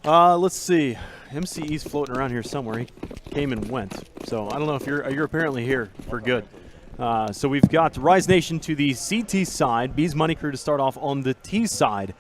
Let's see. MCE's floating around here somewhere. He came and went. So I don't know if you're apparently here for good. So we've got Rise Nation to the CT side, Bees Money Crew to start off on the T side.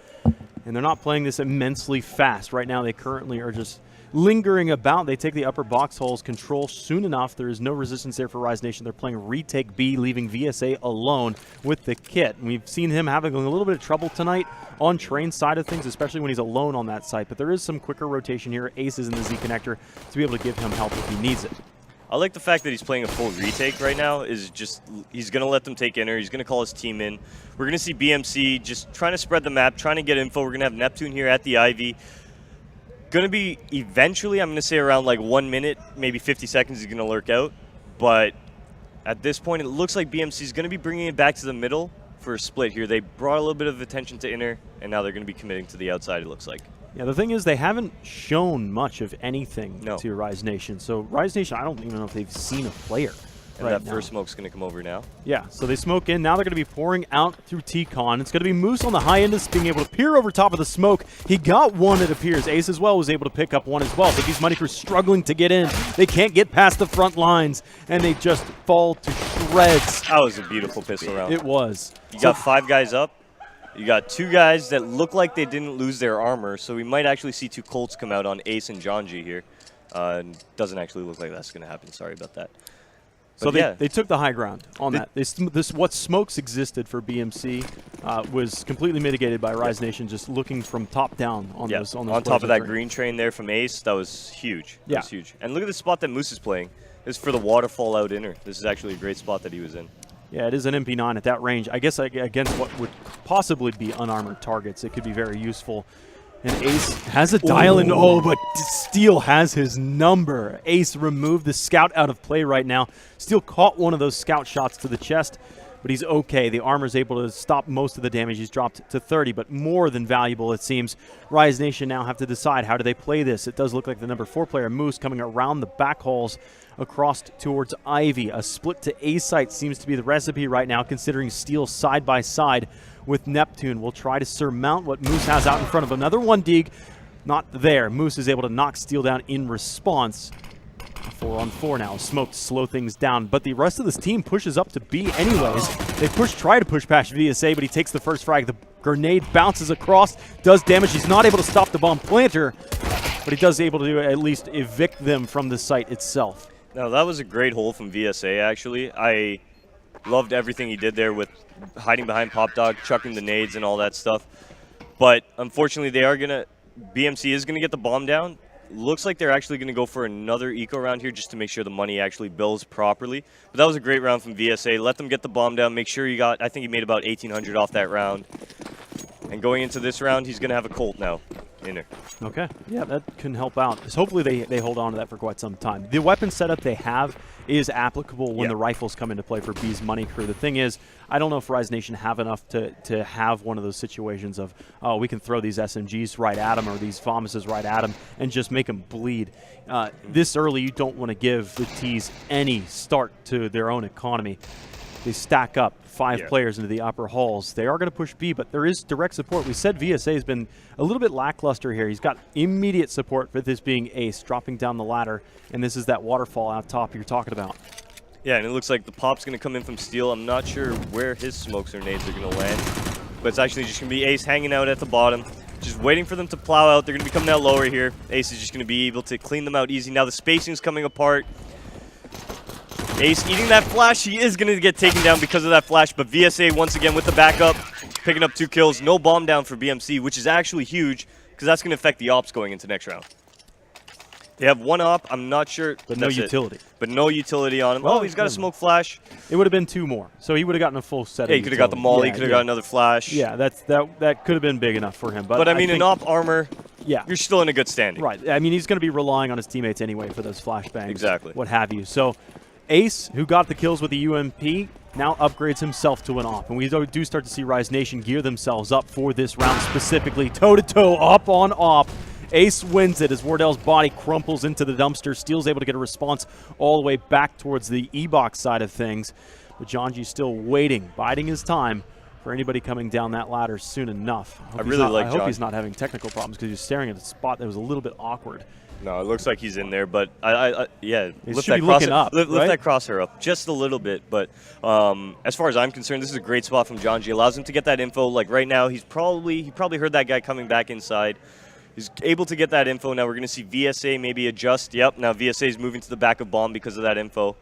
And they're not playing this immensely fast. Right now they currently are just lingering about. They take the upper box holes, control soon enough. There is no resistance there for Rise Nation. They're playing retake B, leaving VSA alone with the kit. And we've seen him having a little bit of trouble tonight on train side of things, especially when he's alone on that site. But there is some quicker rotation here. Ace is in the Z connector to be able to give him help if he needs it. I like the fact that he's playing a full retake right now. Is just he's going to let them take inner. He's going to call his team in. We're going to see BMC just trying to spread the map, trying to get info. We're going to have Neptune here at the Ivy. Going to be eventually, I'm going to say around like 1 minute, maybe 50 seconds, he's going to lurk out. But at this point, it looks like BMC is going to be bringing it back to the middle for a split here. They brought a little bit of attention to inner, and now they're going to be committing to the outside, it looks like. Yeah, the thing is they haven't shown much of anything to Rise Nation. So Rise Nation, I don't even know if they've seen a player. And that first smoke's going to come over now. Yeah, so they smoke in. Now they're going to be pouring out through T-Con. It's going to be Moose on the high end, being able to peer over top of the smoke. He got one, it appears. Ace as well was able to pick up one as well. But these Money Crew struggling to get in. They can't get past the front lines, and they just fall to shreds. That was a beautiful pistol round. It was. You got 5 guys up. You got 2 guys that look like they didn't lose their armor, so we might actually see 2 Colts come out on Ace and Janji here. Doesn't actually look like that's going to happen. Sorry about that. But so they took the high ground on that. What smokes existed for BMC was completely mitigated by Rise Nation just looking from top down on those. On top of that green train there from Ace, that was huge. That was huge. And look at the spot that Moose is playing. This is for the waterfall out inner. This is actually a great spot that he was in. Yeah, it is an MP9 at that range. I guess against what would possibly be unarmored targets, it could be very useful. And Ace has a dial-in. Oh, but Steel has his number. Ace removed the scout out of play right now. Steel caught one of those scout shots to the chest, but he's okay. The armor's able to stop most of the damage. He's dropped to 30, but more than valuable, it seems. Rise Nation now have to decide how do they play this. It does look like the number 4 player, Moose, coming around the back halls across towards Ivy. A split to A site seems to be the recipe right now, considering Steel side by side with Neptune. Will try to surmount what Moose has out in front of. Another one dig, not there. Moose is able to knock Steel down in response. 4-on-4 now. Smoke to slow things down, but the rest of this team pushes up to B anyways. They try to push past VSA, but he takes the first frag. The grenade bounces across, does damage. He's not able to stop the bomb planter, but he does able to at least evict them from the site itself. No, that was a great hole from VSA, actually. I loved everything he did there with hiding behind Pop Dog, chucking the nades and all that stuff. But unfortunately, BMC is going to get the bomb down. Looks like they're actually going to go for another eco round here just to make sure the money actually bills properly. But that was a great round from VSA. Let them get the bomb down. Make sure I think he made about 1,800 off that round. And going into this round, he's going to have a Colt now. Inner. Okay. Yeah, that can help out. Hopefully they hold on to that for quite some time. The weapon setup they have is applicable when the rifles come into play for Bees Money Crew. The thing is, I don't know if Rise Nation have enough to have one of those situations of, oh, we can throw these SMGs right at them or these FAMASs right at them and just make them bleed. This early, you don't want to give the T's any start to their own economy. They stack up 5 players into the upper halls. They are going to push B, but there is direct support. We said VSA has been a little bit lackluster here. He's got immediate support for this being Ace, dropping down the ladder, and this is that waterfall out top you're talking about. Yeah, and it looks like the pop's going to come in from Steel. I'm not sure where his smokes or nades are going to land, but it's actually just going to be Ace hanging out at the bottom, just waiting for them to plow out. They're going to be coming out lower here. Ace is just going to be able to clean them out easy. Now the spacing is coming apart. Ace eating that flash. He is going to get taken down because of that flash, but VSA once again with the backup, picking up 2 kills. No bomb down for BMC, which is actually huge because that's going to affect the ops going into next round. They have 1 op. I'm not sure. But no utility. But no utility on him. Well, he's got a smoke flash. It would have been 2 more, so he would have gotten a full set of he could have got the molly. He could have got another flash. Yeah, that could have been big enough for him. But I mean, in op armor, you're still in a good standing. Right. I mean, he's going to be relying on his teammates anyway for those flashbangs. Exactly. What have you. So Ace, who got the kills with the UMP, now upgrades himself to an op. And we do start to see Rise Nation gear themselves up for this round specifically. Toe-to-toe, op on op. Ace wins it as Wardell's body crumples into the dumpster. Steel's able to get a response all the way back towards the E-box side of things. But Janji's still waiting, biding his time for anybody coming down that ladder soon enough. I really like I John. hope he's not having technical problems because he was staring at a spot that was a little bit awkward. No, it looks like he's in there, but yeah, He lift should that be looking up, lift right? that crosshair up just a little bit. But as far as I'm concerned, this is a great spot from John G. Allows him to get that info. Like right now, he probably heard that guy coming back inside. He's able to get that info. Now we're going to see VSA maybe adjust. Yep, now VSA is moving to the back of bomb because of that info.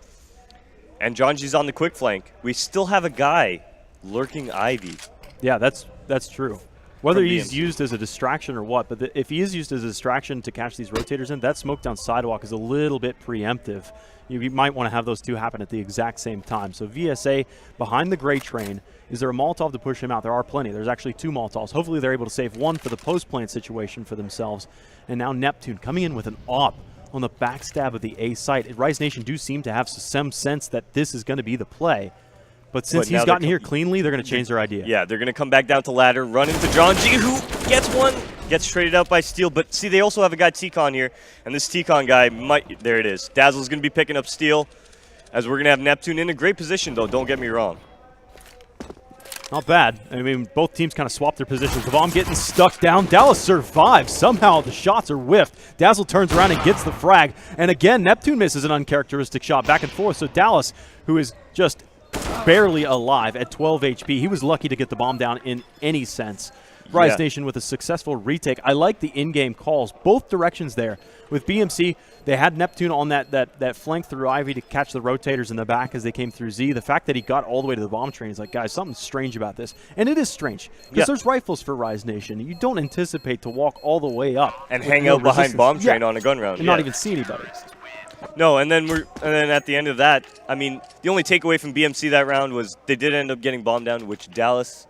And John G's on the quick flank. We still have a guy lurking Ivy. Yeah, that's true. Whether From he's BMC. used as a distraction or what, but if he is used as a distraction to catch these rotators in, that smoke down sidewalk is a little bit preemptive. You might want to have those two happen at the exact same time. So VSA behind the gray train. Is there a Molotov to push him out? There are plenty. There's actually 2 Molotovs. Hopefully they're able to save one for the post-plant situation for themselves. And now Neptune coming in with an AWP on the backstab of the A site. Rise Nation do seem to have some sense that this is going to be the play. But since But now he's they're gotten here cleanly, they're going to change their idea. Yeah, they're going to come back down to ladder, run into John G, who gets one, gets traded out by Steel. But see, they also have a guy T-Con here, and this T-Con guy might, there it is. Dazzle's going to be picking up Steel, as we're going to have Neptune in a great position, though, don't get me wrong. Not bad. I mean, both teams kind of swapped their positions. The bomb getting stuck down. Dallas survives. Somehow the shots are whiffed. Dazzle turns around and gets the frag. And again, Neptune misses an uncharacteristic shot back and forth. So Dallas, who is just barely alive at 12 HP, he was lucky to get the bomb down in any sense. Rise Nation with a successful retake. I like the in-game calls, both directions there. With BMC, they had Neptune on that flank through Ivy to catch the rotators in the back as they came through Z. The fact that he got all the way to the bomb train is like, guys, something's strange about this. And it is strange, because there's rifles for Rise Nation. You don't anticipate to walk all the way up And hang out behind bomb train on a gun round. And not even see anybody. No, and then at the end of that, I mean, the only takeaway from BMC that round was they did end up getting bombed down, which Dallas,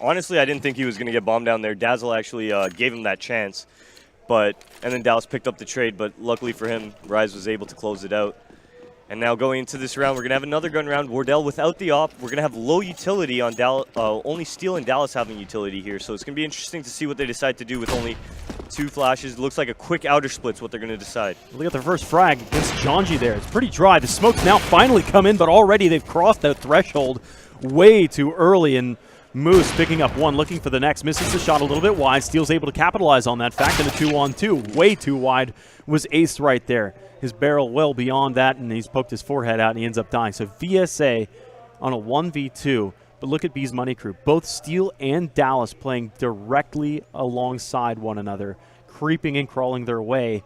honestly, I didn't think he was going to get bombed down there. Dazzle actually gave him that chance, and then Dallas picked up the trade, but luckily for him, Rise was able to close it out. And now going into this round, we're going to have another gun round. Wardell without the op. We're going to have low utility on Dallas, only Steel and Dallas having utility here, so it's going to be interesting to see what they decide to do with only 2 flashes. It looks like a quick outer split's what they're going to decide. Look at their first frag against Jonji there. It's pretty dry. The smoke's now finally come in, but already they've crossed that threshold way too early. And Moose picking up one, looking for the next. Misses the shot a little bit wide. Steel's able to capitalize on that fact. And a 2-on-2, way too wide, was aced right there. His barrel well beyond that, and he's poked his forehead out, and he ends up dying. So VSA on a 1v2. But look at B's Money Crew. Both Steel and Dallas playing directly alongside one another, creeping and crawling their way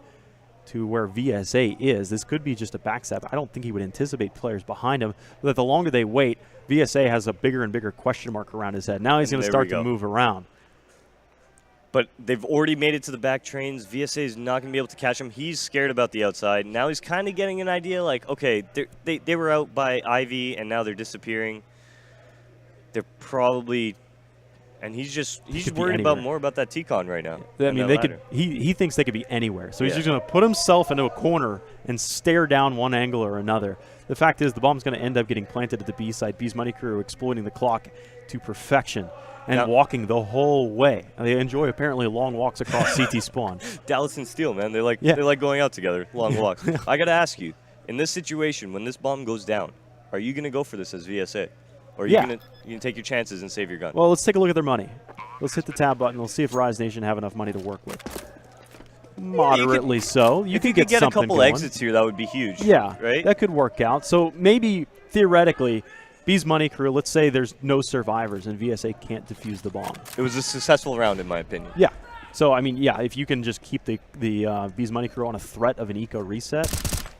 to where VSA is. This could be just a backstab. I don't think he would anticipate players behind him, but the longer they wait, VSA has a bigger and bigger question mark around his head. Now he's going to start to move around. But they've already made it to the back trains. VSA is not going to be able to catch him. He's scared about the outside. Now he's kind of getting an idea like, okay, they were out by Ivy, and now they're disappearing. They're probably, and he's worried more about that T-Con right now. I mean, he thinks they could be anywhere. So he's just going to put himself into a corner and stare down one angle or another. The fact is the bomb's going to end up getting planted at the B side. B's Money Crew exploiting the clock to perfection and walking the whole way. And they enjoy apparently long walks across CT spawn. Dallas and Steel, man, they like going out together, long walks. I got to ask you, in this situation, when this bomb goes down, are you going to go for this as VSA? Or are you going to take your chances and save your gun? Well, let's take a look at their money. Let's hit the tab button. We'll see if Rise Nation have enough money to work with. Moderately so. You could get a couple exits here, that would be huge. Yeah, right? That could work out. So maybe, theoretically, B's Money Crew, let's say there's no survivors and VSA can't defuse the bomb. It was a successful round, in my opinion. Yeah. So, I mean, yeah, if you can just keep the B's Money Crew on a threat of an eco reset,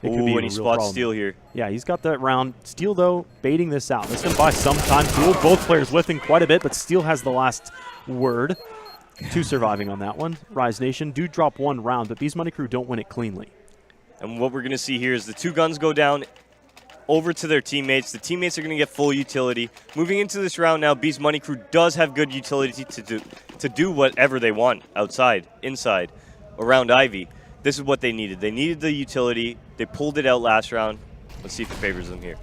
it could be when he spots Steel here. Yeah, he's got that round. Steel, though, baiting this out. That's going to buy some time. Cool. Both players lifting quite a bit, but Steel has the last word. 2 surviving on that one. Rise Nation do drop 1 round, but B's Money Crew don't win it cleanly. And what we're going to see here is the 2 guns go down over to their teammates. The teammates are going to get full utility. Moving into this round now, B's Money Crew does have good utility to do whatever they want outside, inside, around Ivy. This is what they needed. They needed the utility. They pulled it out last round. Let's see if it favors them here.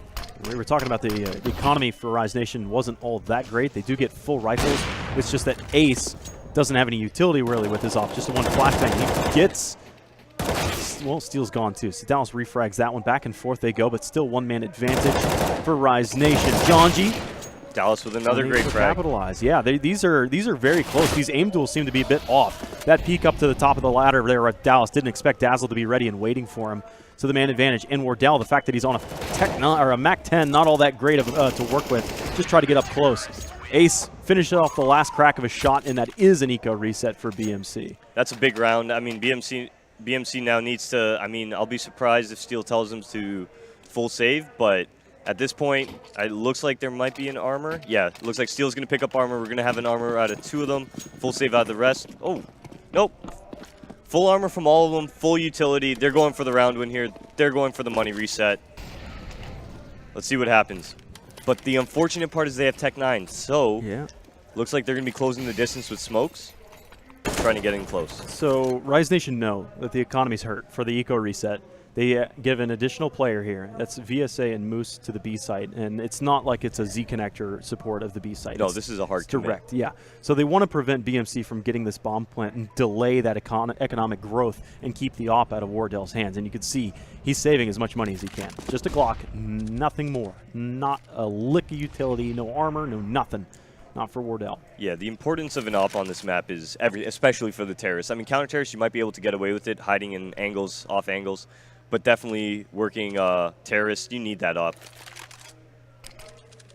We were talking about the economy for Rise Nation wasn't all that great. They do get full rifles. It's just that Ace doesn't have any utility really with his off. Just the one flashbang. He gets... Well, Steel's gone too. So Dallas refrags that one. Back and forth they go, but still 1-man advantage for Rise Nation. Jonji Dallas with another Needs great to frag. capitalize. Yeah, these are very close. These aim duels seem to be a bit off. That peek up to the top of the ladder there at Dallas didn't expect Dazzle to be ready and waiting for him. So the man advantage. And Wardell, the fact that he's on a Tech 9 or a Mac 10, not all that great to work with. Just try to get up close. Ace finished off the last crack of a shot, and that is an eco reset for BMC. That's a big round. I mean, BMC now needs to. I mean, I'll be surprised if Steel tells him to full save, but at this point, it looks like there might be an armor. Yeah, it looks like Steel's going to pick up armor. We're going to have an armor out of 2 of them. Full save out of the rest. Oh, nope. Full armor from all of them. Full utility. They're going for the round win here. They're going for the money reset. Let's see what happens. But the unfortunate part is they have Tech 9. So, Yeah. looks like they're going to be closing the distance with smokes. Trying to get in close. So Rise Nation know that the economy's hurt for the eco reset. They give an additional player here. That's VSA and Moose to the B site, and it's not like it's a Z connector support of the B site. No, this is a hard it's direct. Yeah. So they want to prevent BMC from getting this bomb plant and delay that economic growth and keep the op out of Wardell's hands. And you can see he's saving as much money as he can. Just a Glock, nothing more. Not a lick of utility, no armor, no nothing. Not for Wardell. Yeah, the importance of an op on this map is especially for the terrorists. I mean, counter terrorists, you might be able to get away with it, hiding in angles, off angles, but definitely working terrorists, you need that op.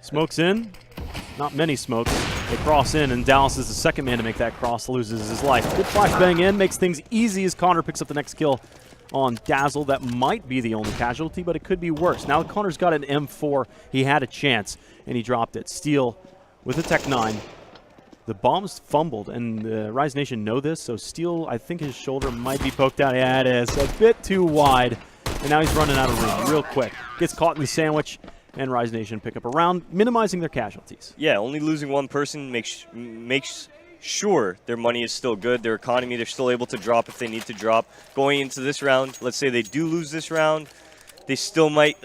Smokes in. Not many smokes. They cross in, and Dallas is the second man to make that cross, loses his life. Good flashbang in, makes things easy as Connor picks up the next kill on Dazzle. That might be the only casualty, but it could be worse. Now Connor's got an M4. He had a chance, and he dropped it. Steel with a Tech 9. The bomb's fumbled, and Rise Nation know this, so Steel, I think his shoulder might be poked out. Yeah, it is. A bit too wide, and now he's running out of room real quick. Gets caught in the sandwich, and Rise Nation pick up a round, minimizing their casualties. Yeah, only losing one person makes sure their money is still good. Their economy, they're still able to drop if they need to drop. Going into this round, let's say they do lose this round, they still might...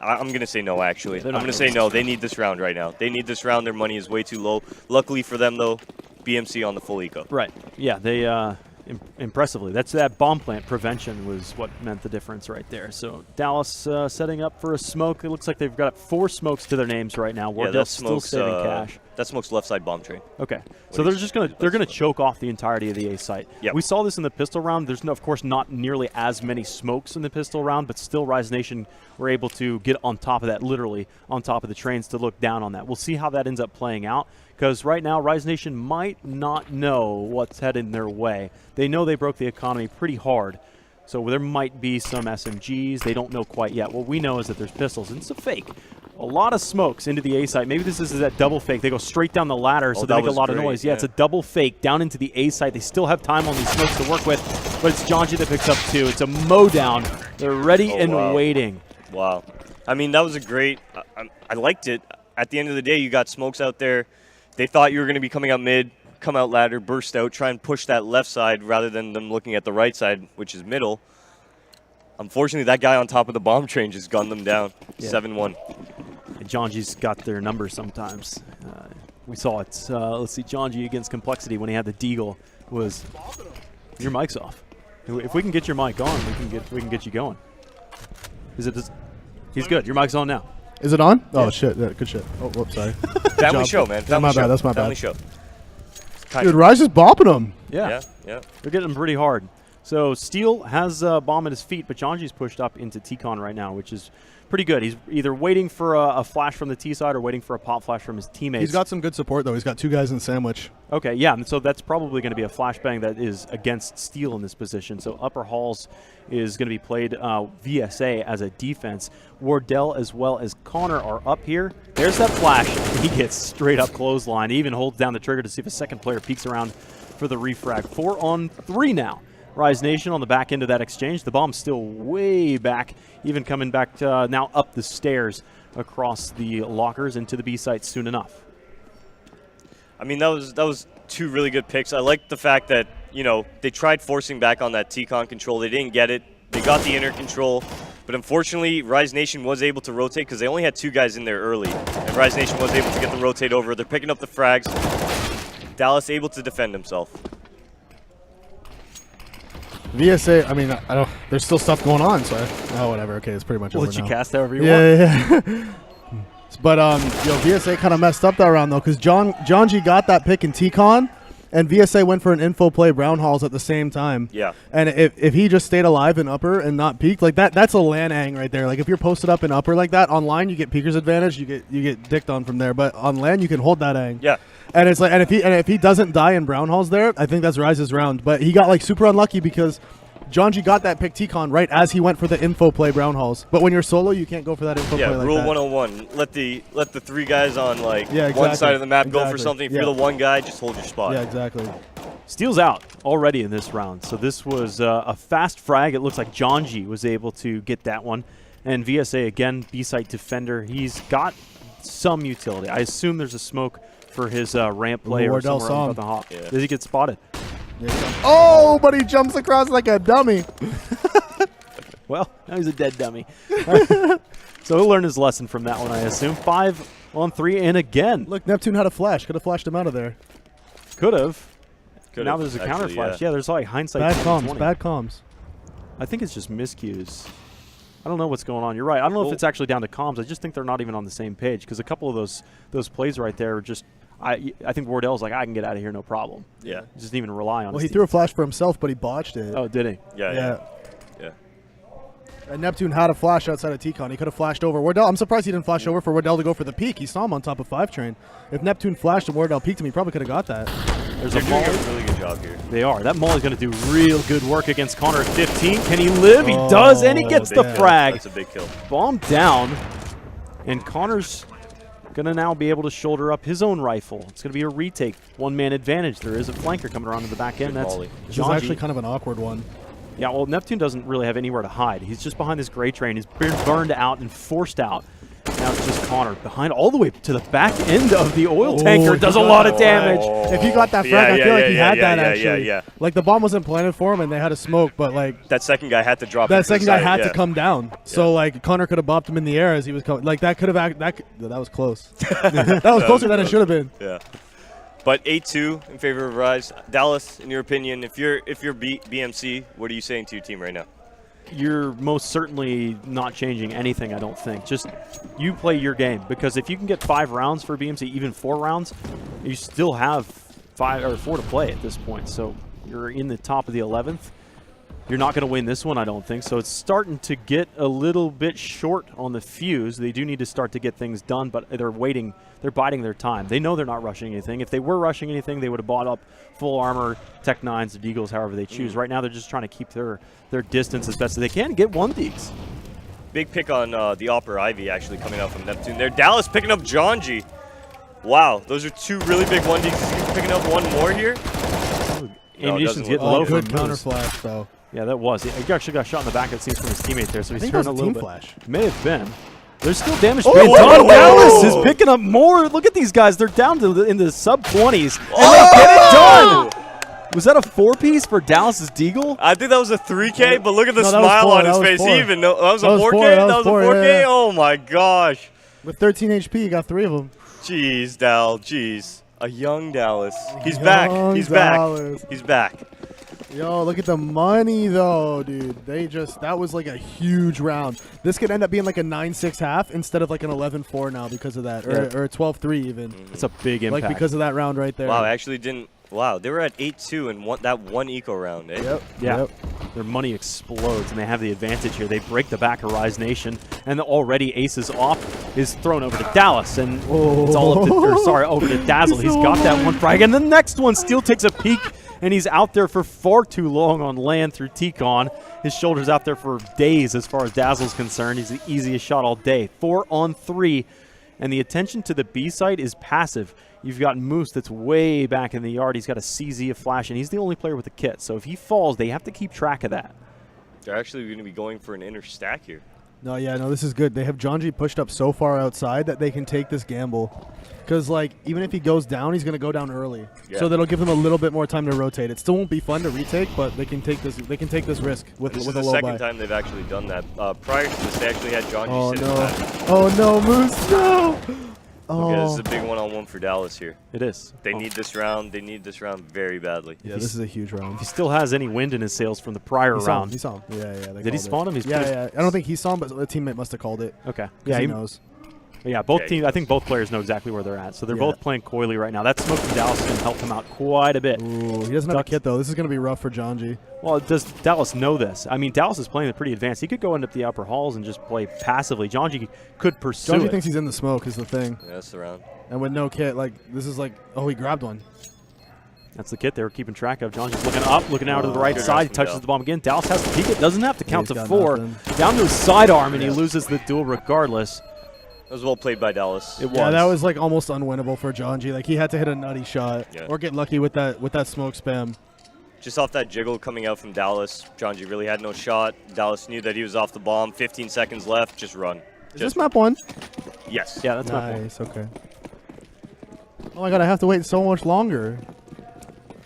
I'm going to say no, actually. I'm going to say no. They need this round right now. They need this round. Their money is way too low. Luckily for them, though, BMC on the full eco. Right. Yeah, they impressively. That bomb plant prevention was what meant the difference right there. So Dallas setting up for a smoke. It looks like they've got 4 smokes to their names right now. Wardell's still saving cash. That smoke's left side bomb train. Okay, so they're gonna choke off the entirety of the A site. Yep. We saw this in the pistol round. There's of course not nearly as many smokes in the pistol round, but still Rise Nation were able to get on top of that, literally on top of the trains to look down on that. We'll see how that ends up playing out, because right now Rise Nation might not know what's headed their way. They know they broke the economy pretty hard, so there might be some SMGs. They don't know quite yet. What we know is that there's pistols, and it's a fake. A lot of smokes into the A site. Maybe this is that double fake. They go straight down the ladder, so they make a lot of noise. Yeah, it's a double fake down into the A site. They still have time on these smokes to work with, but it's Jonji that picks up 2. It's a mow down. They're ready and waiting. Wow. I mean, that was a great... I liked it. At the end of the day, you got smokes out there. They thought you were going to be coming out mid, come out ladder, burst out, try and push that left side rather than them looking at the right side, which is middle. Unfortunately, that guy on top of the bomb train just gunned them down. 7-1. Jonji's got their number sometimes. We saw it. Let's see, Jonji against Complexity when he had the deagle was, your mic's off. If we can get your mic on, we can get you going. Is it? He's good. Your mic's on now. Is it on? Oh shit! Yeah, good shit. Oh, whoops, sorry. Family show, man. That's my bad. That's my Family bad. show. Dude, Rise is bopping him. Yeah. They're getting him pretty hard. So Steel has a bomb at his feet, but Jonji's pushed up into T-Con right now, which is pretty good. He's either waiting for a flash from the T side or waiting for a pop flash from his teammates. He's got some good support, though. He's got 2 guys in the sandwich. Okay, yeah, and so that's probably going to be a flashbang that is against Steel in this position. So upper halls is going to be played VSA as a defense. Wardell as well as Connor are up here. There's that flash. He gets straight up clothesline. He even holds down the trigger to see if a second player peeks around for the refrag. 4 on 3 now. Rise Nation on the back end of that exchange. The bomb's still way back, even coming back now up the stairs across the lockers into the B site soon enough. I mean, that was 2 really good picks. I like the fact that, you know, they tried forcing back on that T-Con control. They didn't get it. They got the inner control. But unfortunately, Rise Nation was able to rotate because they only had 2 guys in there early. And Rise Nation was able to get the rotate over. They're picking up the frags. Dallas able to defend himself. VSA, I mean, I don't. There's still stuff going on, so whatever. Okay, it's pretty much over Let you now. cast however you want. Yeah. But VSA kind of messed up that round though, because John G got that pick in T-Con, and VSA went for an info play Brown Halls at the same time. Yeah. And if he just stayed alive in upper and not peeked, like that's a LAN ang right there. Like if you're posted up in upper like that, online you get peeker's advantage, you get dicked on from there. But on LAN you can hold that ang. Yeah. And it's like, and if he doesn't die in Brown Halls there, I think that's Rise's round. But he got like super unlucky because John G got that pick T-Con right as he went for the info play Brown Halls. But when you're solo, you can't go for that info play like rule that. 101. Let the 3 guys on like exactly. one side of the map go for Exactly. something. If Yeah. you're the one guy, just hold your spot. Yeah, exactly. Steel's out already in this round. So this was a fast frag. It looks like John G was able to get that one. And VSA, again, B-site defender. He's got some utility. I assume there's a smoke for his ramp play or Wardell somewhere on song. the hop. Yeah. Does he get spotted? Oh, but he jumps across like a dummy. Well, now he's a dead dummy. So he'll learn his lesson from that one, I assume. 5 on 3, and again. Look, Neptune had a flash. Could have flashed him out of there. Could have. Could've, Now there's a counter actually, flash. Yeah, there's like hindsight. Bad 2020. comms. Bad comms. I think it's just miscues. I don't know what's going on. You're right. I don't know if it's actually down to comms. I just think they're not even on the same page because a couple of those plays right there are just. I think Wardell's like, I can get out of here, no problem. Yeah. He doesn't even rely on. Well, his he threw a flash for himself, but he botched it. Oh, did he? Yeah. And Neptune had a flash outside of T-Con. He could have flashed over Wardell. I'm surprised he didn't flash over for Wardell to go for the peak. He saw him on top of 5-train. If Neptune flashed and Wardell peeked him, he probably could have got that. There's They're a doing Molly. a really good job here. They are. That Molly's going to do real good work against Connor at 15. Can he live? He does, and he gets the damn. frag. That's a big kill. Bomb down, and Connor's going to now be able to shoulder up his own rifle. It's going to be a retake. One-man advantage. There is a flanker coming around to the back end. Good That's Molly. This is John actually G. kind of an awkward one. Yeah, well, Neptune doesn't really have anywhere to hide. He's just behind this gray train. He's been burned out and forced out. Now it's just Connor behind all the way to the back end of the oil tanker. Does a lot of damage. If he got that frag, I feel like he had that actually. Yeah. Like the bomb wasn't planted for him, and they had a smoke, but like That second guy had to drop. that it to the second guy side, had yeah. to come down. So like Connor could have bopped him in the air as he was coming. Like that could have that was close. That was closer than it should have been. Yeah. But 8-2 in favor of Rise. Dallas, in your opinion, if you're BMC, what are you saying to your team right now? You're most certainly not changing anything, I don't think. Just you play your game, because if you can get 5 rounds for BMC, even 4 rounds, you still have 5 or 4 to play at this point. So you're in the top of the 11th. You're not going to win this one, I don't think. So it's starting to get a little bit short on the fuse. They do need to start to get things done, but they're waiting. They're biding their time. They know they're not rushing anything. If they were rushing anything, they would have bought up full armor, Tech 9s, the Deagles, however they choose. Right now, they're just trying to keep their distance as best as they can and get 1 Deags. Big pick on the Opera Ivy actually coming out from Neptune there. Dallas picking up John G. Wow, those are 2 really big 1Ds. Is he picking up 1 more here? Ammunition's doesn't getting look low like for Good counter Moose. flash though. Yeah, that was. He actually got shot in the back, it seems, from his teammate there, so I he's think turned that a was a little team bit. flash. May have been. There's still damage Oh, being whoa, done. whoa, Dallas whoa. is picking up more. Look at these guys. They're down to in the sub-20s, and they get it done. Was that a 4-piece for Dallas's Deagle? I think that was a 3K, but look at the No, that was smile 4, on his that was face. 4. He even know that was a That was 4K. 4, that was That was a 4, 4K. yeah. Oh my gosh. With 13 HP, you got 3 of them. Jeez, Dal. Jeez. A young Dallas. He's back. Young He's Dallas. back. He's back. Yo, look at the money though, dude. That was like a huge round. This could end up being like a 9-6 half instead of like an 11-4 now because of that, or a 12-3 even. It's a big impact. Like because of that round right there. Wow, I actually didn't. Wow, they were at 8-2 in that one eco round, eh? Yep. Yeah. Yep. Their money explodes, and they have the advantage here. They break the back of Rise Nation, and already Aces off is thrown over to Dallas, and it's all up to, over to Dazzle. He's got that one frag, and the next one Steel takes a peek, and he's out there for far too long on land through T-Con. His shoulder's out there for days as far as Dazzle's concerned. He's the easiest shot all day. 4 on 3, and the attention to the B site is passive. You've got Moose that's way back in the yard. He's got a CZ, a flash, and he's the only player with a kit. So if he falls, they have to keep track of that. They're actually going to be going for an inner stack here. No, this is good. They have John G pushed up so far outside that they can take this gamble. Because, like, even if he goes down, he's going to go down early. Yeah. So that'll give them a little bit more time to rotate. It still won't be fun to retake, but they can take this. They can take this risk with This with is a the low second buy. time they've actually done that. Prior to this, they actually had John G Oh sit in no! that. Oh no, Moose! No! Okay, this is Oh. a big one-on-one for Dallas here. It is. They need this round. They need this round very badly. Yeah, this is a huge round. If he still has any wind in his sails from the prior He saw him. round. He saw him. Yeah, yeah. Did he spawn him? He's Yeah, put his- yeah. I don't think he saw him, but the teammate must have called it. Okay. Yeah, Yeah, he knows. Yeah, both Yeah, teams. I think both players know exactly where they're at, so they're Yeah. both playing coyly right now. That smoke from Dallas is going to help him out quite a bit. Ooh, he doesn't have a kit though. This is going to be rough for Janji. Well, does Dallas know this? I mean, Dallas is playing it pretty advanced. He could go into the upper halls and just play passively. Janji could pursue Janji it. thinks he's in the smoke is the thing. Yeah, that's the round. And with no kit, like this is like, oh, he grabbed one. That's the kit they were keeping track of. Janji's looking up, looking out to the right Good side. He round from touches Dal. the bomb again. Dallas has to peek it. Doesn't have to count he's to got 4. nothing. Down to his sidearm, and he loses the duel regardless. That was well played by Dallas. It was. Yeah, that was like almost unwinnable for Janji. Like he had to hit a nutty shot Yeah. or get lucky with that smoke spam. Just off that jiggle coming out from Dallas, Janji really had no shot. Dallas knew that he was off the bomb. 15 seconds left. Just run. Is this map 1? Yes. Yeah, that's my point. Nice. Okay. Oh my god, I have to wait so much longer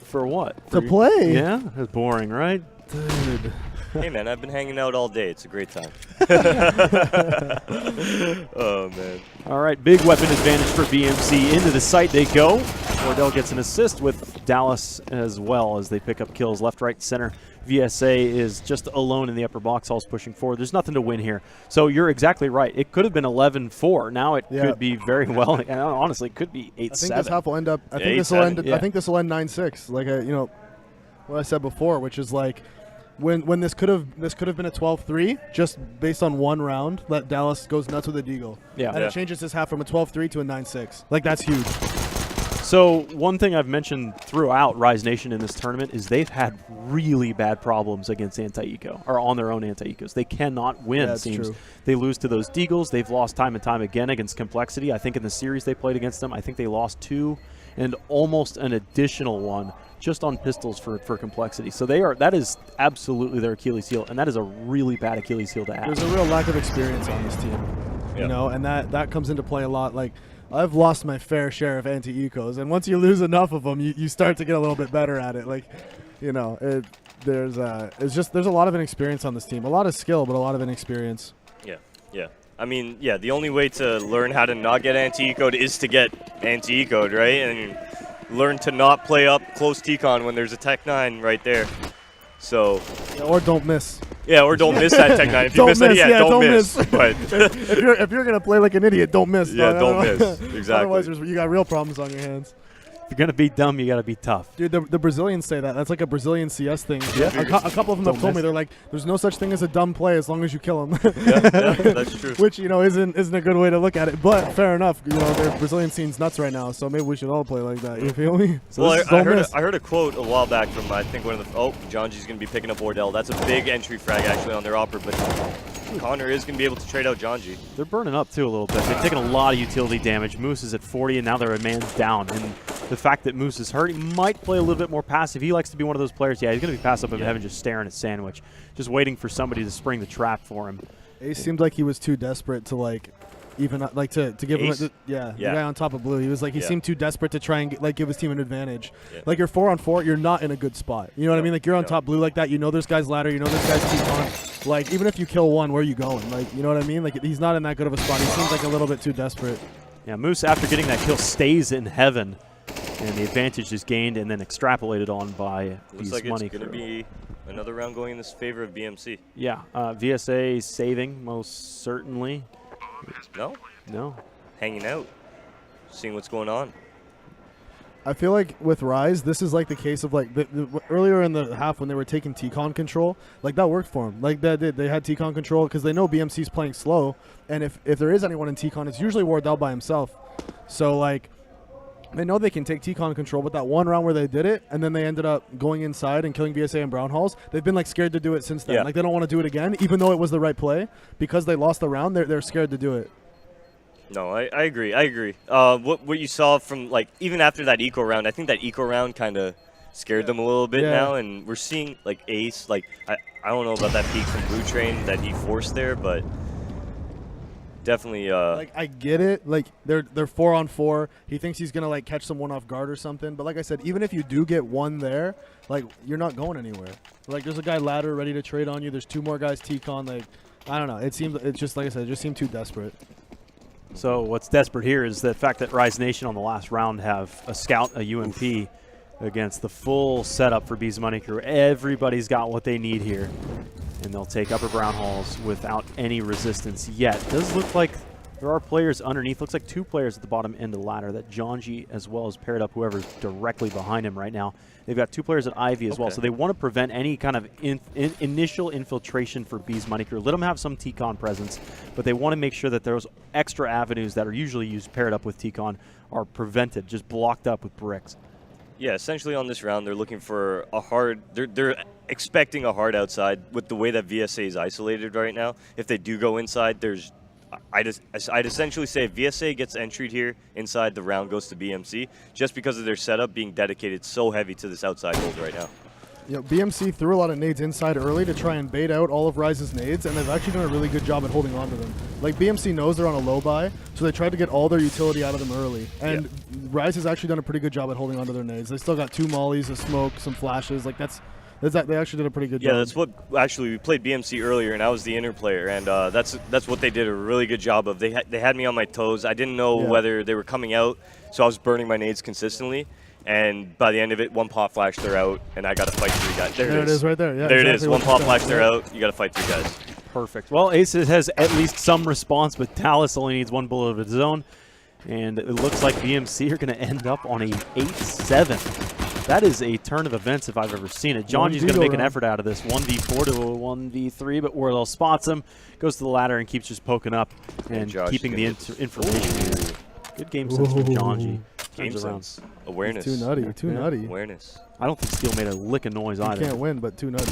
For what? to For- play. Yeah? It's boring, right? Dude. Hey, man, I've been hanging out all day. It's a great time. Oh, man. All right, big weapon advantage for BMC. Into the site they go. Wardell gets an assist with Dallas as well as they pick up kills left, right, center. VSA is just alone in the upper box halls pushing forward. There's nothing to win here. So you're exactly right. It could have been 11-4. Now it Yeah. could be very well. And honestly, it could be 8-7. I think this half will end up. I Yeah, think this will 8-7, end. yeah. I think this will end 9-6. Like what I said before, which is like when this could have been a 12-3 just based on one round. That Dallas goes nuts with a deagle. Yeah. And Yeah. it changes this half from a 12-3 to a 9-6. Like that's huge. So one thing I've mentioned throughout Rise Nation in this tournament is they've had really bad problems against anti-eco, or on their own anti-ecos. They cannot win, Yeah, it that's seems. true. They lose to those Deagles. They've lost time and time again against Complexity. I think in the series they played against them, I think they lost 2 and almost an additional 1 just on pistols for Complexity. So that is absolutely their Achilles heel, and that is a really bad Achilles heel to have. There's a real lack of experience on this team, Yeah. you know, and that comes into play a lot. Like I've lost my fair share of anti-ecos, and once you lose enough of them, you start to get a little bit better at it. Like, you know, there's a lot of inexperience on this team, a lot of skill, but a lot of inexperience. Yeah, yeah. I mean, yeah, the only way to learn how to not get anti-ecoed is to get anti-ecoed, right? And learn to not play up close T-Con when there's a Tech 9 right there. So, Yeah, or don't miss. yeah, or don't miss that Tech 9. If you Don't miss it, miss, yeah, yeah, don't don't miss. miss. But if you're gonna play like an idiot, don't miss. Yeah, man. don't miss. Exactly. Otherwise, you got real problems on your hands. If you're going to be dumb, you got to be tough. Dude, the Brazilians say that. That's like a Brazilian CS thing. Yeah. A couple of them have Don't told me miss. they're like, "There's no such thing as a dumb play as long as you kill him." yeah, that's true. Which isn't a good way to look at it. But fair enough. Their Brazilian scene's nuts right now, so maybe we should all play like that. You feel me? So Well, this is I don't heard, miss. I heard a quote a while back from, I think, one of the... Oh, Janji's going to be picking up Wardell. That's a big entry frag, actually, on their upper, but Connor is going to be able to trade out Janji. They're burning up, too, a little bit. They've taken a lot of utility damage. Moose is at 40, and now they're a man down. And the fact that Moose is hurt, he might play a little bit more passive. He likes to be one of those players. Yeah, he's going to be passive up in heaven, just staring at Sandwich, just waiting for somebody to spring the trap for him. Ace seemed like he was too desperate to to give Ace? him the Yeah. guy on top of blue. He was like he Yeah. seemed too desperate to try and give his team an advantage. Yeah. Like you're 4-on-4, you're not in a good spot. You know what I No, mean? Like you're on no. top blue like that. You know this guy's ladder. You know this guy's T-Con. Like even if you kill one, where are you going? Like you know what I mean? Like he's not in that good of a spot. He seems like a little bit too desperate. Yeah, Moose, after getting that kill, stays in heaven, and the advantage is gained and then extrapolated on by Looks these like money it's going to crew. be another round going in this favor of BMC. Yeah, VSA saving, most certainly. No? No. Hanging out. Seeing what's going on. I feel like with Rise, this is like the case of like earlier in the half when they were taking T-Con control, like that worked for them. Like they had T-Con control because they know BMC's playing slow, and if there is anyone in T-Con, it's usually Wardell by himself. So like they know they can take T-Con control, but that one round where they did it, and then they ended up going inside and killing VSA and Brown Halls, they've been like scared to do it since then. Yeah. Like they don't want to do it again, even though it was the right play, because they lost the round. They're scared to do it. No, I agree. I agree. What you saw from, like, even after that eco round, I think that eco round kind of scared them a little bit Yeah. now, and we're seeing, like, Ace, like, I don't know about that peak from Blue Train that he forced there, but definitely, Like I get it. Like they're 4-on-4. He thinks he's gonna like catch someone off guard or something. But like I said, even if you do get one there, like you're not going anywhere. Like there's a guy ladder ready to trade on you. There's 2 more guys T-Con. Like I don't know. It's just like I said, it just seemed too desperate. So what's desperate here is the fact that Rise Nation on the last round have a scout, a UMP, against the full setup for Bees Money Crew. Everybody's got what they need here, and they'll take Upper Brown Halls without any resistance yet. Does look like There are players underneath. Looks like 2 players at the bottom end of the ladder. That Jonji as well as paired up whoever's directly behind him right now. They've got 2 players at Ivy as well. So they want to prevent any kind of initial infiltration for B's Money Crew. Let them have some T-Con presence, but they want to make sure that those extra avenues that are usually used paired up with T-Con are prevented, just blocked up with bricks. Yeah, essentially on this round, they're looking for a hard. They're expecting a hard outside with the way that VSA is isolated right now. If they do go inside, I'd essentially say if VSA gets entry here inside, the round goes to BMC just because of their setup being dedicated so heavy to this outside hold right now. You know, BMC threw a lot of nades inside early to try and bait out all of Rise's nades, and they've actually done a really good job at holding on to them. Like, BMC knows they're on a low buy, so they tried to get all their utility out of them early. And Rise has actually done a pretty good job at holding on to their nades. They still got 2 mollies, a smoke, some flashes. Like, they actually did a pretty good job. Yeah, that's what actually we played BMC earlier, and I was the inner player, and that's what they did a really good job of. They had me on my toes. I didn't know whether they were coming out, so I was burning my nades consistently. And by the end of it, 1 pop flash, they're out, and I got to fight 3 guys. There it is right there. Yeah, there exactly it is. 1 pop flash, they're out. You got to fight 3 guys. Perfect. Well, Ace has at least some response, but Dallas only needs 1 bullet of its own. And it looks like BMC are going to end up on a 8-7. That is a turn of events if I've ever seen it. Jonji's going to make an effort out of this. 1v4 to a 1v3, but Wardell spots him, goes to the ladder, and keeps just poking up and keeping the information here. Good game sense from Jonji. Game sense. Awareness. Too nutty. Too nutty. Awareness. I don't think Steel made a lick of noise either. You can't win, but too nutty.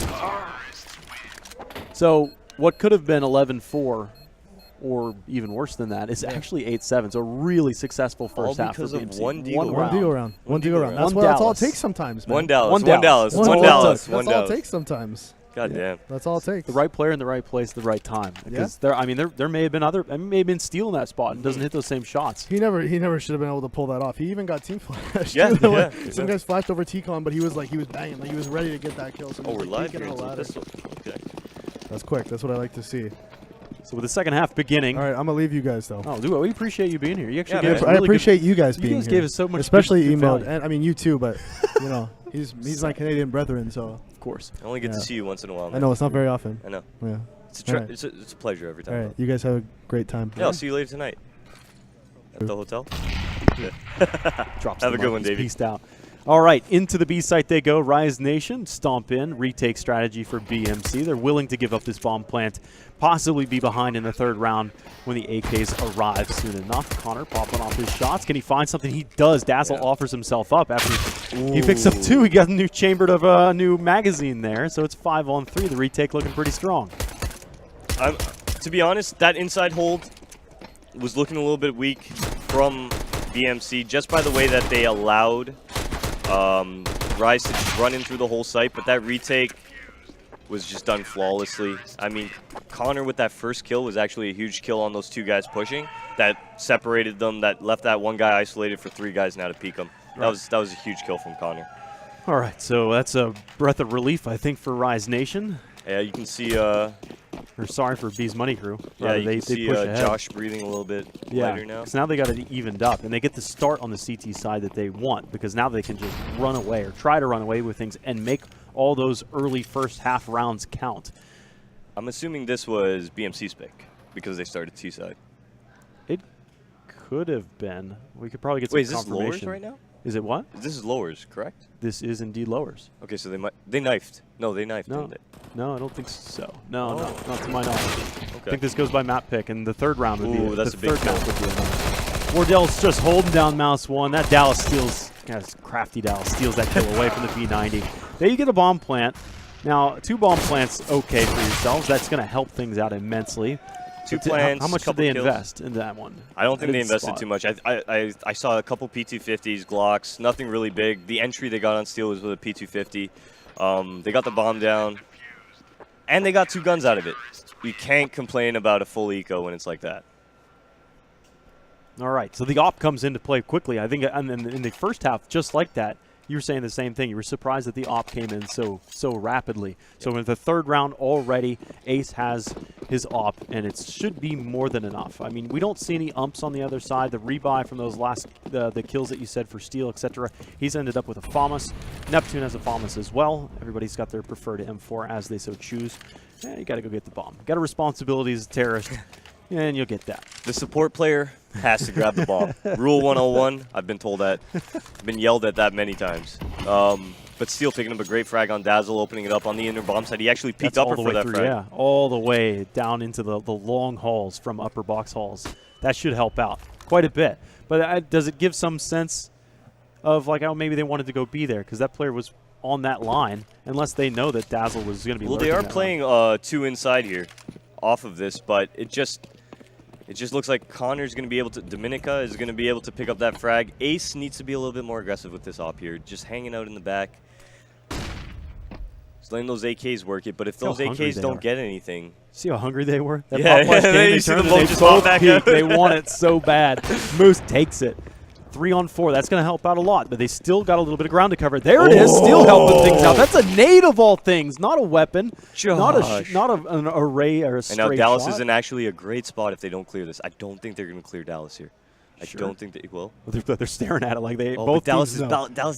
So what could have been 11-4, or even worse than that, is actually 8-7. So really successful first half because for of BMC. one deagle round. One deagle round. One That's all it Dallas. takes sometimes, man. One Dallas. One One Dallas. Dallas. One One Dallas. That's all it takes sometimes. God damn. That's all it takes. The right player in the right place at the right time. Because there may have been Steel in that spot and doesn't hit those same shots. He never should have been able to pull that off. He even got team flashed. Yeah, Some guys flashed over T-Con, but he was banging. Like, he was ready to get that kill. So Oh, we're live here. here. Okay. That's quick. That's what I like to see. So with the second half beginning. All right, I'm gonna leave you guys though. Oh, dude, we appreciate you being here. You actually Yeah, gave man. us a I really appreciate you guys good, being you guys here. gave us so much, especially good Emo, value. and I mean you too. But you know, he's my Canadian brethren, so Of course. I only get to see you once in a while, man. I know it's not very often. I know. Yeah. It's a pleasure every time. All right, you guys have a great time. Yeah, I'll see you later tonight. At the hotel. Drops Have the a good mic. one, He's Davey. Peaced out. All right, into the B site they go. Rise Nation, stomp in, retake strategy for BMC. They're willing to give up this bomb plant, possibly be behind in the 3rd round when the AKs arrive soon enough. Connor popping off his shots. Can he find something? He does. Dazzle offers himself up after he picks up 2. He got a new chambered of a new magazine there, so it's 5-on-3. The retake looking pretty strong. To be honest, that inside hold was looking a little bit weak from BMC just by the way that they allowed Rise to just run in through the whole site, but that retake was just done flawlessly. I mean, Connor with that first kill was actually a huge kill on those 2 guys pushing. That separated them, that left that 1 guy isolated for 3 guys now to peek him. That was a huge kill from Connor. All right, so that's a breath of relief, I think, for Rise Nation. Yeah, you can see Or sorry for B's Money Crew. yeah, you they can see push ahead. Josh breathing a little bit lighter now. because now they got it evened up, and they get to start on the CT side that they want, because now they can just run away or try to run away with things and make all those early first half rounds count. I'm assuming this was BMC's pick because they started T side. It could have been. We could probably get some Wait, is this confirmation. lowers right now? Is it what? This is lowers, correct? This is indeed lowers. Okay, so they knifed. No, they knifed, No, didn't no, I don't think so. No, Oh. not to my knowledge. they? I Okay. think this goes by map pick, and the 3rd round would be Ooh, that's the a big 3rd kill. map would be another. Wardell's just holding down mouse 1. That Dallas steals, crafty Dallas steals that kill away from the B90. There you get a bomb plant. Now, 2 bomb plants, okay for yourselves. That's going to help things out immensely. 2 But plants. How much did couple they kills. invest in that one? I don't think they didn't invested spot. too much. I saw a couple P250s, Glocks, nothing really big. The entry they got on Steel was with a P250. They got the bomb down, and they got 2 guns out of it. You can't complain about a full eco when it's like that. All right, so the op comes into play quickly. I think and then in the first half, just like that, you were saying the same thing. You were surprised that the op came in so rapidly. So in the 3rd round already, Ace has his op, and it should be more than enough. I mean, we don't see any umps on the other side. The rebuy from those last the kills that you said for Steel, etc. He's ended up with a FAMAS. Neptune has a FAMAS as well. Everybody's got their preferred M4 as they so choose. Yeah, you got to go get the bomb. Got a responsibility as a terrorist. and you'll get that. The support player has to grab the bomb. Rule 101, I've been told that. I've been yelled at that many times. But Steel picking up a great frag on Dazzle, opening it up on the inner bomb side. He actually peeked upper for that frag. Yeah, all the way down into the long halls from upper box halls. That should help out quite a bit. But does it give some sense of like how maybe they wanted to go be there because that player was on that line, unless they know that Dazzle was going to be. Well, they are playing 2 inside here, off of this, but it just looks like Connor's going to be able to. Dominica is going to be able to pick up that frag. Ace needs to be a little bit more aggressive with this op here, just hanging out in the back. Just letting those AKs work it, but if those AKs don't get anything. See how hungry they were? That yeah, pop game, you see them both just pop back out. They want it so bad. Moose takes it. 3-on-4. That's going to help out a lot, but they still got a little bit of ground to cover. There it is. Still helping things out. That's a nade of all things, not a weapon, not an array or a straight shot. And now Dallas is in actually a great spot if they don't clear this. I don't think they're going to clear Dallas here. I don't think they will. They're staring at it like they both. But Dallas is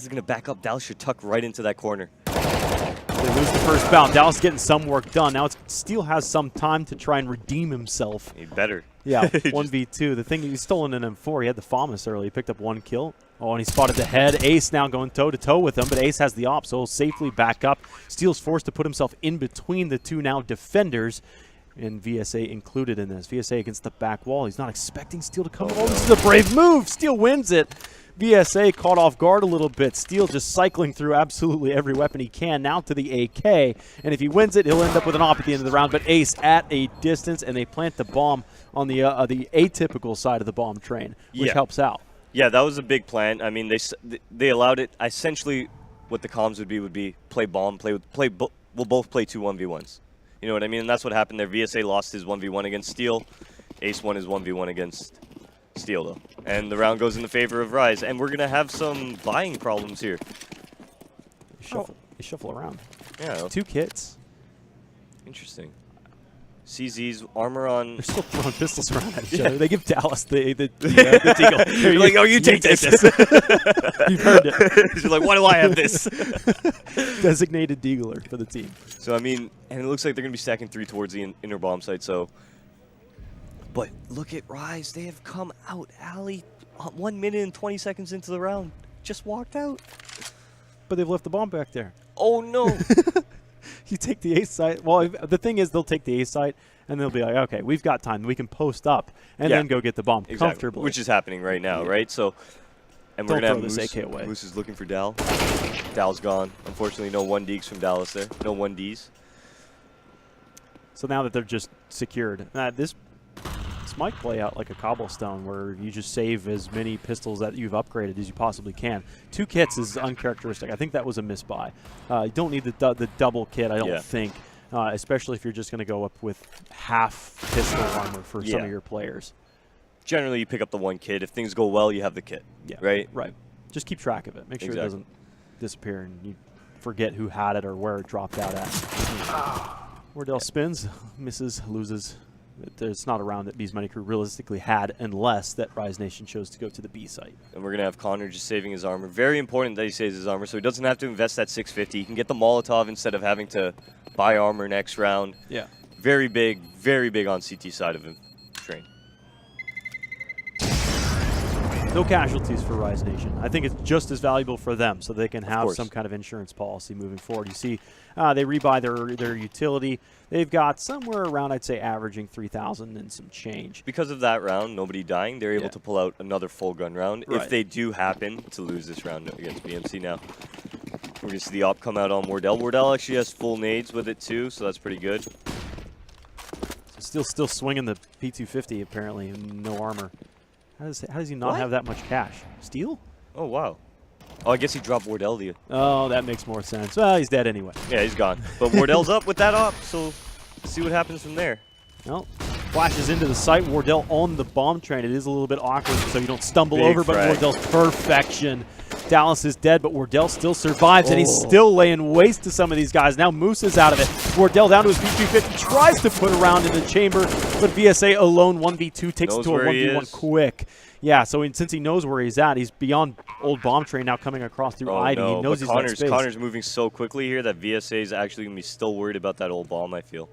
going to back up. Dallas should tuck right into that corner. They lose the first bound. Dallas getting some work done. Now Steel has some time to try and redeem himself. He better. Yeah, 1v2. The thing, he's stolen an M4. He had the FAMAS early. He picked up 1 kill. Oh, and he spotted the head. Ace now going toe-to-toe with him, but Ace has the op, so he'll safely back up. Steel's forced to put himself in between the 2 now defenders, and VSA included in this. VSA against the back wall. He's not expecting Steel to come. Oh, this is a brave move. Steel wins it. VSA caught off guard a little bit. Steel just cycling through absolutely every weapon he can now to the AK. And if he wins it, he'll end up with an op at the end of the round. But Ace at a distance, and they plant the bomb on the atypical side of the bomb train, which helps out. Yeah, that was a big plan. I mean, they allowed it. Essentially, what the comms would be play bomb, we'll both play 2 1v1s. You know what I mean? And that's what happened there. VSA lost his 1v1 against Steel. Ace won his 1v1 against Steel, though. And the round goes in the favor of Rise. And we're going to have some buying problems here. They shuffle around. Yeah. 2 kits. Interesting. CZ's armor on. They're still throwing pistols around at each other. They give Dallas the deagle. You're like, oh, you take this. You've heard it. You're like, why do I have this? Designated deagler for the team. So, I mean, and it looks like they're going to be stacking 3 towards the inner bomb site, so. But look at Rise. They have come out alley 1 minute and 20 seconds into the round. Just walked out. But they've left the bomb back there. Oh, no. You take the Ace site. Well, the thing is, they'll take the Ace site, and they'll be like, okay, we've got time. We can post up and then go get the bomb comfortably. Which is happening right now, right? So, and we're going to have Moose. AK away. Moose is looking for Dal. Dal's gone. Unfortunately, no 1Ds from Dallas there. No 1Ds. So now that they're just secured, this might play out like a cobblestone where you just save as many pistols that you've upgraded as you possibly can. 2 kits is uncharacteristic. I think that was a misbuy. You don't need the double kit, I don't think, especially if you're just going to go up with half pistol armor for some of your players. Generally, you pick up the 1 kit. If things go well, you have the kit, right? Right. Just keep track of it. Make sure it doesn't disappear and you forget who had it or where it dropped out at. Wardell spins, misses, loses. It's not a round that Bees Money Crew realistically had unless that Rise Nation chose to go to the B site. And we're going to have Connor just saving his armor. Very important that he saves his armor so he doesn't have to invest that 650. He can get the Molotov instead of having to buy armor next round. Yeah. Very big on CT side of him. Train. No casualties for Rise Nation. I think it's just as valuable for them so they can have some kind of insurance policy moving forward. You see, they rebuy their utility. They've got somewhere around, I'd say, averaging 3,000 and some change. Because of that round, nobody dying, they're able to pull out another full gun round if they do happen to lose this round against BMC now. We're going to see the op come out on Wardell. Wardell actually has full nades with it too, so that's pretty good. Still swinging the P250 apparently, no armor. How does he not have that much cash? Steel? Oh, wow. Oh, I guess he dropped Wardell to you. Oh, that makes more sense. Well, he's dead anyway. Yeah, he's gone. But Wardell's up with that op, so let's see what happens from there. Well, flashes into the site. Wardell on the bomb train. It is a little bit awkward so you don't stumble over, but Wardell's perfection. Dallas is dead, but Wardell still survives, and he's still laying waste to some of these guys. Now Moose is out of it. Wardell down to his P250, tries to put a round in the chamber, but VSA alone 1v2 takes it to a 1v1 quick. Yeah, so since he knows where he's at, he's beyond old bomb train now coming across through ID. He knows he's got space. Connor's moving so quickly here that VSA is actually going to be still worried about that old bomb, I feel.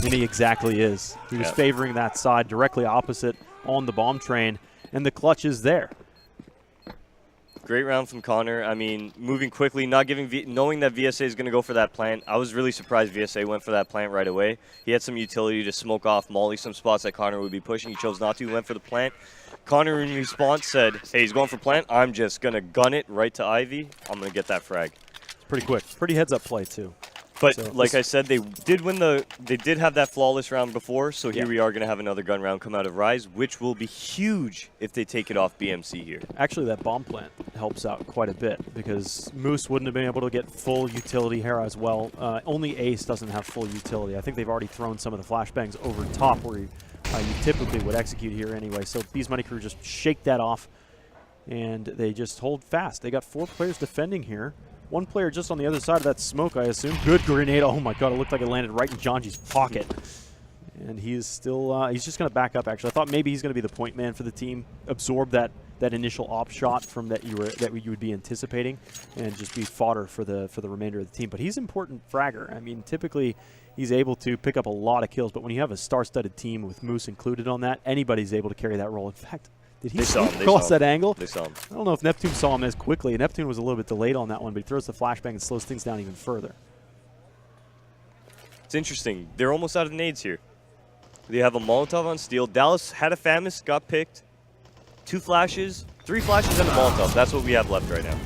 And he exactly is. He was favoring that side directly opposite on the bomb train, and the clutch is there. Great round from Connor. I mean, moving quickly, not giving knowing that VSA is going to go for that plant. I was really surprised VSA went for that plant right away. He had some utility to smoke off Molly some spots that Connor would be pushing. He chose not to. He went for the plant. Connor, in response, said, hey, he's going for plant. I'm just going to gun it right to Ivy. I'm going to get that frag. Pretty quick. Pretty heads-up play, too. But like I said, they did have that flawless round before, so here we are going to have another gun round come out of Rise, which will be huge if they take it off BMC here. Actually, that bomb plant helps out quite a bit because Moose wouldn't have been able to get full utility here as well. Only Ace doesn't have full utility. I think they've already thrown some of the flashbangs over top where you typically would execute here anyway. So Bees Money Crew just shake that off, and they just hold fast. They got 4 players defending here. 1 player just on the other side of that smoke, I assume. Good grenade. Oh, my God. It looked like it landed right in Janji's pocket. And he is still he's just going to back up, actually. I thought maybe he's going to be the point man for the team, absorb that initial op shot from that you would be anticipating, and just be fodder for the remainder of the team. But he's an important fragger. I mean, typically he's able to pick up a lot of kills, but when you have a star-studded team with Moose included on that, anybody's able to carry that role. In fact, did he cross that angle? They saw him. I don't know if Neptune saw him as quickly. Neptune was a little bit delayed on that one, but he throws the flashbang and slows things down even further. It's interesting. They're almost out of nades here. They have a Molotov on Steel. Dallas had a Famis, got picked. 2 flashes, 3 flashes, and a Molotov. That's what we have left right now.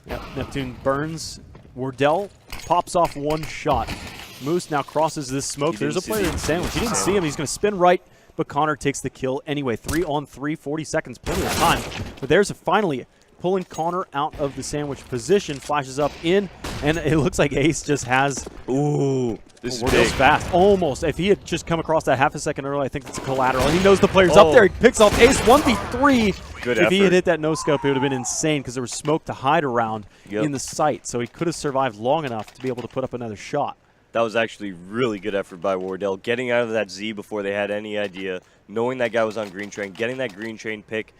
Yep, Neptune burns. Wardell pops off 1 shot. Moose now crosses this smoke. There's a player in sandwich. He didn't see him. He's going to spin right, but Connor takes the kill anyway. 3 on 3, 40 seconds, plenty of time. But there's finally pulling Connor out of the sandwich position. Flashes up in, and it looks like Ace just has. Ooh, this is Wardell's big. fast. Almost. If he had just come across that half a second early, I think it's a collateral. And he knows the player's up there. He picks off Ace 1v3. Good if effort. he had hit that no-scope, it would have been insane because there was smoke to hide around in the site. So he could have survived long enough to be able to put up another shot. That was actually really good effort by Wardell, getting out of that Z before they had any idea, knowing that guy was on green train, getting that green train pick.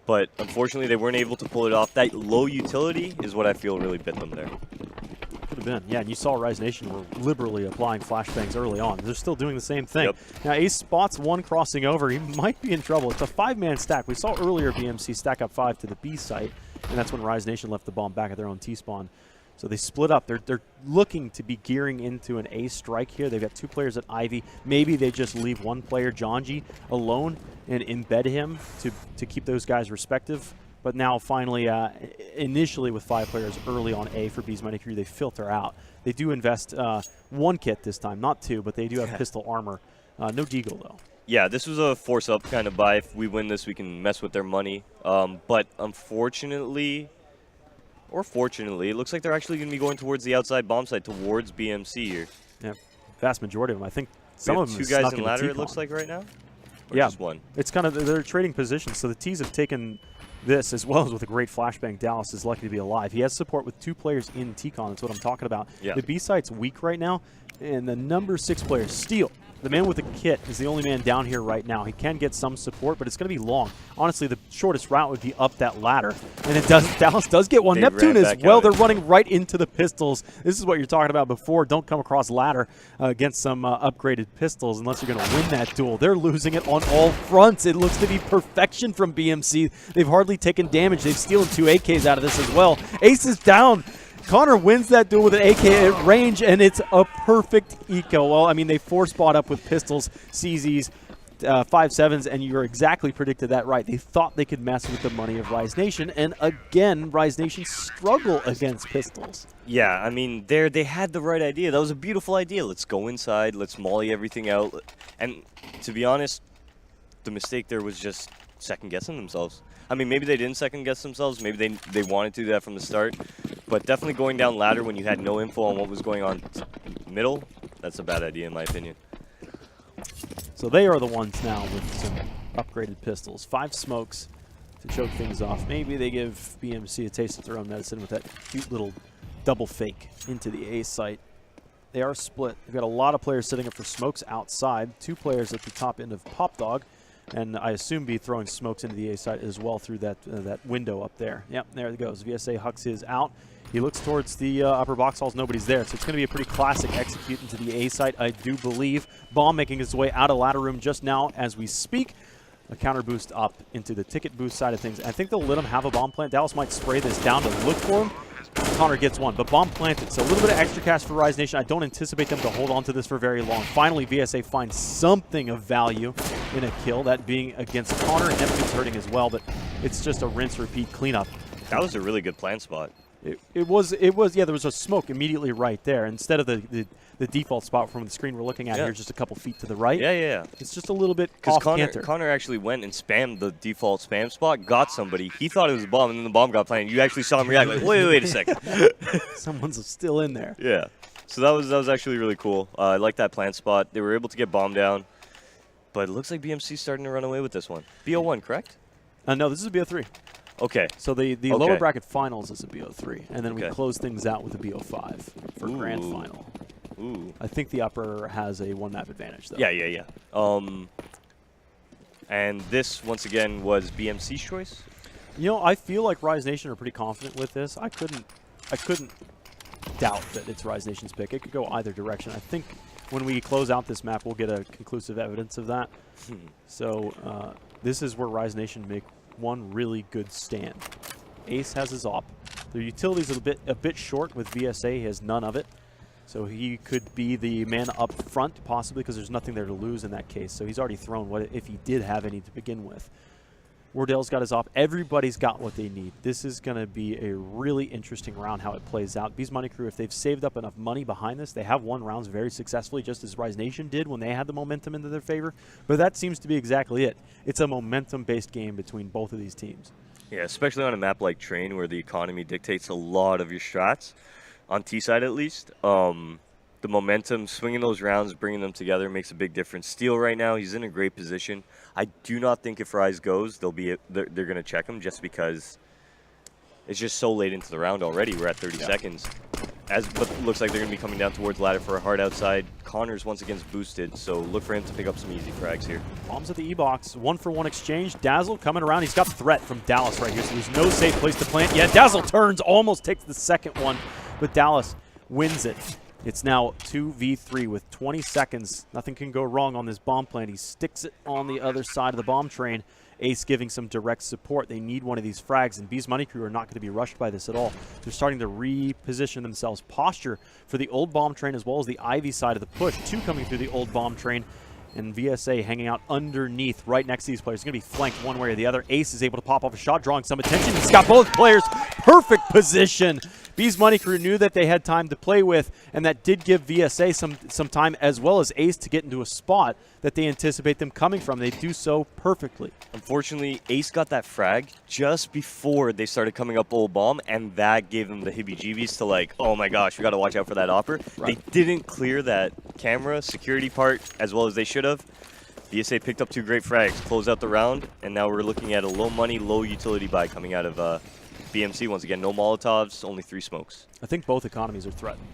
But unfortunately, they weren't able to pull it off. That low utility is what I feel really bit them there. Could have been. Yeah, and you saw Rise Nation were liberally applying flashbangs early on. They're still doing the same thing. Yep. Now, Ace spots 1 crossing over. He might be in trouble. It's a 5-man stack. We saw earlier BMC stack up 5 to the B site, and that's when Rise Nation left the bomb back at their own T-spawn. So they split up. They're looking to be gearing into an A strike here. They've got 2 players at Ivy. Maybe they just leave 1 player, Janji, alone and embed him to keep those guys respective. But now finally, initially with 5 players early on A for Bees Money Crew, they filter out. They do invest 1 kit this time, not 2, but they do have pistol armor. No deagle, though. Yeah, this was a force-up kind of buy. If we win this, we can mess with their money. But unfortunately, or fortunately, it looks like they're actually going to be going towards the outside bomb site, towards BMC here. Yeah, vast majority of them. I think some of them 2 snuck guys in into ladder, it T-con. looks like, right now? Or Yeah, just 1? it's kind of, they're trading positions. So the T's have taken this, as well as with a great flashbang. Dallas is lucky to be alive. He has support with 2 players in T-con. That's what I'm talking about. Yeah. The B site's weak right now, and the number 6 player, Steel, the man with the kit, is the only man down here right now. He can get some support, but it's going to be long. Honestly, the shortest route would be up that ladder, and it does. Dallas does get 1. They Neptune ran as back well. out. They're running right into the pistols. This is what you're talking about before. Don't come across ladder against some upgraded pistols unless you're going to win that duel. They're losing it on all fronts. It looks to be perfection from BMC. They've hardly taken damage. They've stolen 2 AKs out of this as well. Ace is down. Connor wins that duel with an AK at range, and it's a perfect eco. Well, I mean, they 4-spot up with pistols, CZs, 5.7s, and you're exactly predicted that right. They thought they could mess with the money of Rise Nation, and again, Rise Nation struggle against pistols. Yeah, I mean, they had the right idea. That was a beautiful idea. Let's go inside. Let's molly everything out. And to be honest, the mistake there was just second-guessing themselves. I mean, maybe they didn't second-guess themselves. Maybe they wanted to do that from the start. But definitely going down ladder when you had no info on what was going on middle, that's a bad idea in my opinion. So they are the ones now with some upgraded pistols. 5 smokes to choke things off. Maybe they give BMC a taste of their own medicine with that cute little double fake into the A site. They are split. They've got a lot of players sitting up for smokes outside. 2 players at the top end of Pop Dog. and I assume be throwing smokes into the A site as well through that that window up there. Yep, there it goes. VSA hucks his out. He looks towards the upper box halls. Nobody's there, so it's going to be a pretty classic execute into the A site, I do believe. Bomb making his way out of ladder room just now as we speak. A counter boost up into the ticket boost side of things. I think they'll let him have a bomb plant. Dallas might spray this down to look for him. Connor gets one, but bomb planted. So a little bit of extra cash for Rise Nation. I don't anticipate them to hold on to this for very long. Finally, VSA finds something of value in a kill, that being against Connor. Neptune's hurting as well, but it's just a rinse-repeat cleanup. That was a really good plan spot. It was, yeah, there was a smoke immediately right there. Instead of the default spot from the screen we're looking at here, just a couple feet to the right. Yeah. It's just a little bit Because off-canter. Connor actually went and spammed the default spam spot, got somebody. He thought it was a bomb, and then the bomb got planted. You actually saw him react like, wait a second. Someone's still in there. Yeah. So that was actually really cool. I like that plant spot. They were able to get bomb down. But it looks like BMC's starting to run away with this one. BO1, correct? No, this is a BO3. Okay. So the lower bracket finals is a BO3, and then we close things out with a BO5 for grand final. Ooh. I think the upper has a one-map advantage, though. Yeah. And this, once again, was BMC's choice? You know, I feel like Rise Nation are pretty confident with this. I couldn't doubt that it's Rise Nation's pick. It could go either direction. I think when we close out this map, we'll get a conclusive evidence of that. So this is where Rise Nation make one really good stand. Ace has his op. Their utility's a bit short with VSA. He has none of it. So he could be the man up front, possibly, because there's nothing there to lose in that case. So he's already thrown what if he did have any to begin with. Wardell's got his op. Everybody's got what they need. This is going to be a really interesting round, how it plays out. Bees Money Crew, if they've saved up enough money behind this, they have won rounds very successfully, just as Rise Nation did when they had the momentum into their favor. But that seems to be exactly it. It's a momentum-based game between both of these teams. Yeah, especially on a map like Train, where the economy dictates a lot of your strats, on T-side at least. The momentum, swinging those rounds, bringing them together makes a big difference. Steel right now, he's in a great position. I do not think if Rise goes, they're going to check him, just because it's just so late into the round already. We're at 30 seconds. But it looks like they're going to be coming down towards ladder for a hard outside. Connor's once again boosted, so look for him to pick up some easy frags here. Bombs at the E-box. 1-for-1 exchange. Dazzle coming around. He's got threat from Dallas right here, so there's no safe place to plant. Yeah, Dazzle turns, almost takes the second one, but Dallas wins it. It's now 2v3 with 20 seconds. Nothing can go wrong on this bomb plant. He sticks it on the other side of the bomb train. Ace giving some direct support. They need one of these frags, and Bees Money Crew are not going to be rushed by this at all. They're starting to reposition themselves. Posture for the old bomb train as well as the Ivy side of the push. Two coming through the old bomb train, and VSA hanging out underneath right next to these players. It's going to be flanked one way or the other. Ace is able to pop off a shot, drawing some attention. He's got both players. Perfect position. Bees Money Crew knew that they had time to play with, and that did give VSA some time, as well as Ace, to get into a spot that they anticipate them coming from. They do so perfectly. Unfortunately, Ace got that frag just before they started coming up old bomb, and that gave them the heebie-jeebies to like, oh my gosh, we got to watch out for that opper. Right. They didn't clear that camera security part as well as they should have. VSA picked up two great frags, closed out the round, and now we're looking at a low money, low utility buy coming out of BMC. Once again, no Molotovs, only 3 smokes. I think both economies are threatened.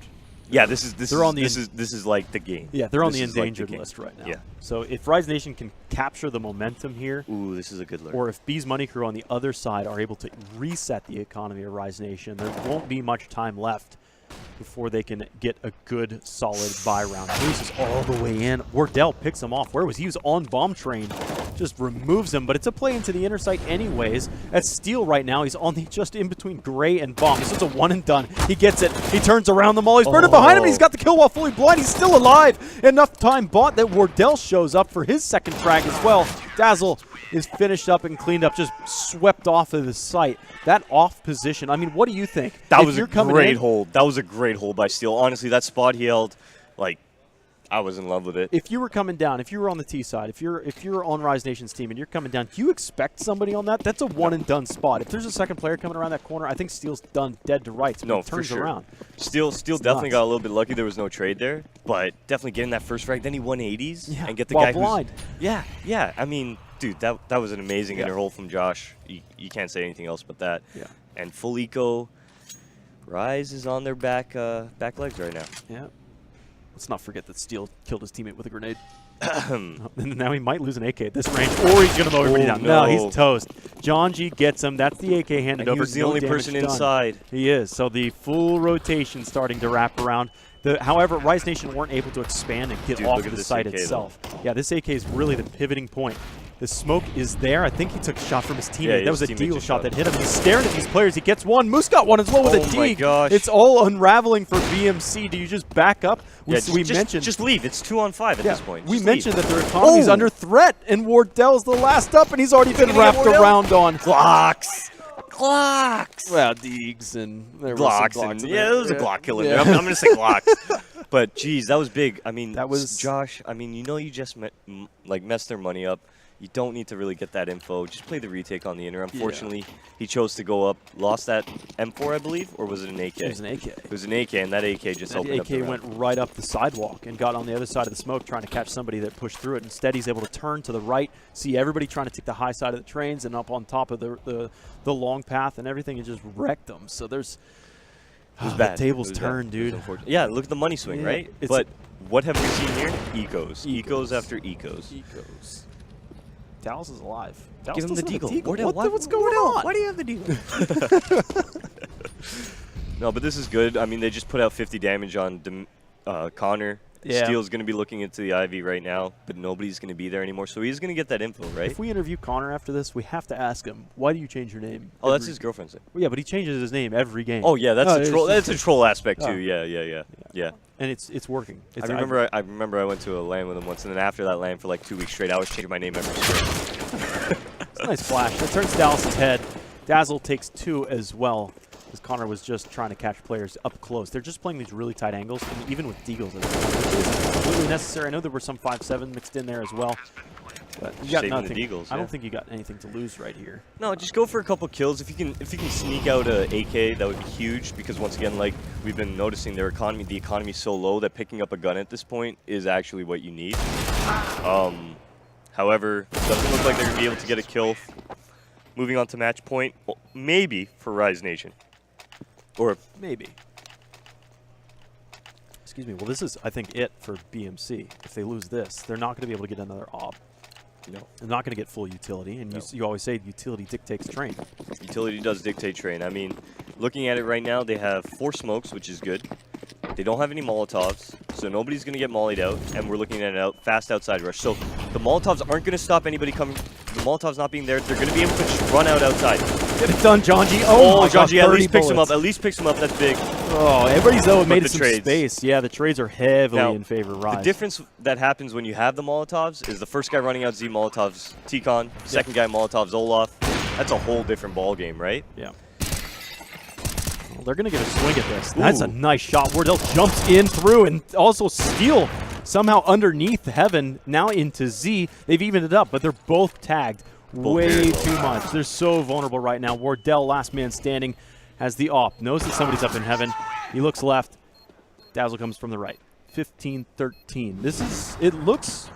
Yeah, this is like the game. Yeah, they're on the endangered list right now. Yeah. So if Rise Nation can capture the momentum here, ooh, this is a good lure. Or if Bees Money Crew on the other side are able to reset the economy of Rise Nation, there won't be much time left before they can get a good, solid buy round. Bruce is all the way in. Wardell picks him off. Where was he? He was on bomb train. Just removes him, but it's a play into the inner sight anyways. At Steel right now, he's on the just in between Gray and Bomb. This is a one and done. He gets it. He turns around the mall. He's burned behind him, and he's got the kill while fully blind. He's still alive. Enough time bought that Wardell shows up for his second frag as well. Dazzle is finished up and cleaned up, just swept off of the site. That off position, I mean, what do you think? That was a great hold. That was a great hold by Steel. Honestly, that spot he held, like, I was in love with it. If you were coming down, if you were on the T side, if you're on Rise Nation's team and you're coming down, do you expect somebody on that? That's a one and done spot. If there's a second player coming around that corner, I think Steel's done dead to rights. No, turns for sure. around. Steel definitely got a little bit lucky. There was no trade there, but definitely getting that first frag. Then he 180s and get the guy blind. Yeah. I mean, dude, that was an amazing inner hole from Josh. You can't say anything else but that. Yeah. And full eco. Rise is on their back legs right now. Yeah. Let's not forget that Steel killed his teammate with a grenade. And now he might lose an AK at this range, or he's going to mow everybody down. No, he's toast. John G gets him. That's the AK handed over. He's the only person inside. He is. So the full rotation starting to wrap around. However, Rise Nation weren't able to expand and get off the site itself. Yeah, this AK is really the pivoting point. The smoke is there. I think he took a shot from his teammate. That was a deagle shot that hit him. He's staring at these players. He gets one. Moose got one as well with a dig. Oh my gosh. It's all unraveling for BMC. Do you just back up? We mentioned just leave. It's 2-on-5 at this point. We mentioned that their economy's under threat, and Wardell's the last up, and he's already been wrapped around on Glocks. Well, Deegs and there Glocks. There was a Glock killer. Yeah. I'm going to say Glocks. But, geez, that was big. I mean, that was Josh. I mean, you just messed their money up. You don't need to really get that info. Just play the retake on the inner. Unfortunately, he chose to go up. Lost that M4, I believe, or was it an AK? It was an AK. It was an AK, and that AK just opened up the AK went right up the sidewalk and got on the other side of the smoke trying to catch somebody that pushed through it. Instead, he's able to turn to the right, see everybody trying to take the high side of the trains and up on top of the long path and everything, and just wrecked them. So there's the tables turned, dude. Yeah, look at the money swing, right? But what have we seen here? Ecos after ecos. Dallas is alive. Give him the deagle. What's going on? Why do you have the deagle? No, but this is good. I mean, they just put out 50 damage on Connor. Yeah. Steele's going to be looking into the Ivy right now, but nobody's going to be there anymore, so he's going to get that info, right? If we interview Connor after this, we have to ask him, why do you change your name? Oh, that's his girlfriend's name. Well, yeah, but he changes his name every game. Oh, yeah, that's a troll. That's a troll aspect, too. Yeah. And it's working. I remember I went to a LAN with him once, and then after that LAN for like 2 weeks straight, I was changing my name every stream. It's a nice flash. That turns Dallas's head. Dazzle takes 2 as well, because Connor was just trying to catch players up close. They're just playing these really tight angles, and even with deagles, it's completely necessary. I know there were some 5-7 mixed in there as well. But you got nothing. Deagles, I don't think you got anything to lose right here. No, just go for a couple kills. If you can sneak out a AK, that would be huge. Because once again, like we've been noticing, the economy is so low that picking up a gun at this point is actually what you need. However, it doesn't look like they're gonna be able to get a kill. Moving on to match point, well, maybe for Rise Nation, or maybe. Excuse me. Well, this is, I think, it for BMC. If they lose this, they're not going to be able to get another op. No. They're not going to get full utility, and you always say utility dictates train. Utility does dictate train. I mean, looking at it right now, they have 4 smokes, which is good. They don't have any Molotovs, so nobody's going to get mollied out, and we're looking at a fast outside rush. So the Molotovs aren't going to stop anybody coming. The Molotovs not being there, they're going to be able to just run out outside. Get it done, John G. Oh my John gosh, G at least picks him up. At least picks him up. That's big. Oh, everybody's though made it some space. Yeah, the trades are heavily now, in favor of Rise. The difference that happens when you have the Molotovs is the first guy running out Z Molotovs T-Con, second guy Molotovs Olaf. That's a whole different ball game, right? Yeah. Well, they're going to get a swing at this. Ooh. That's a nice shot. Wardell jumps in through and also Steele somehow underneath Heaven, now into Z. They've evened it up, but they're both tagged way too much. They're so vulnerable right now. Wardell, last man standing, has the op. Knows that somebody's up in Heaven. He looks left. Dazzle comes from the right. 15-13. It looks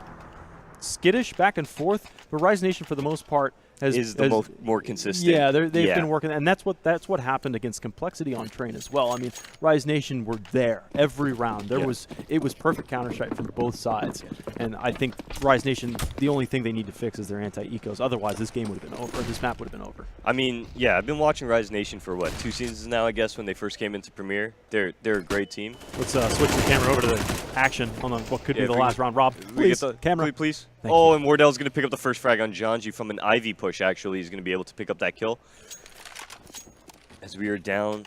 skittish back and forth, but Rise Nation for the most part is more consistent. Yeah, they've been working, and that's what happened against Complexity on train as well. I mean, Rise Nation were there every round. It was perfect counter-strike from both sides, and I think Rise Nation, the only thing they need to fix is their anti-ecos. Otherwise, this game would have been over. Or this map would have been over. I mean, yeah, I've been watching Rise Nation for what, 2 seasons now, I guess, when they first came into Premier. They're a great team. Let's switch the camera over to the action on what could be the last round. Rob, please, the camera, please. Oh, and Wardell's going to pick up the first frag on Janji from an Ivy push, actually. He's going to be able to pick up that kill. As we are down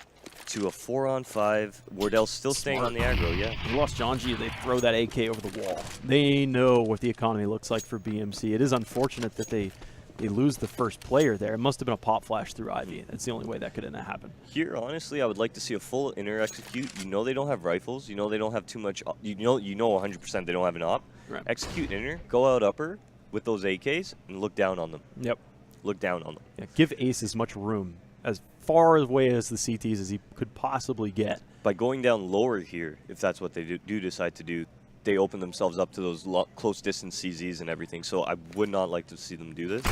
to a 4-on-5. Wardell's still staying on the aggro, yeah. We lost Janji. They throw that AK over the wall. They know what the economy looks like for BMC. It is unfortunate that they lose the first player there. It must have been a pop flash through Ivy. That's the only way that could have happened. Here, honestly, I would like to see a full inner execute. You know they don't have rifles. You know they don't have too much. You know 100% they don't have an op. Right. Execute inner, go out upper with those AKs, and look down on them. Yep. Look down on them. Yeah, give Ace as much room, as far away as the CTs as he could possibly get. By going down lower here, if that's what they do decide to do, they open themselves up to those close distance CZs and everything. So I would not like to see them do this.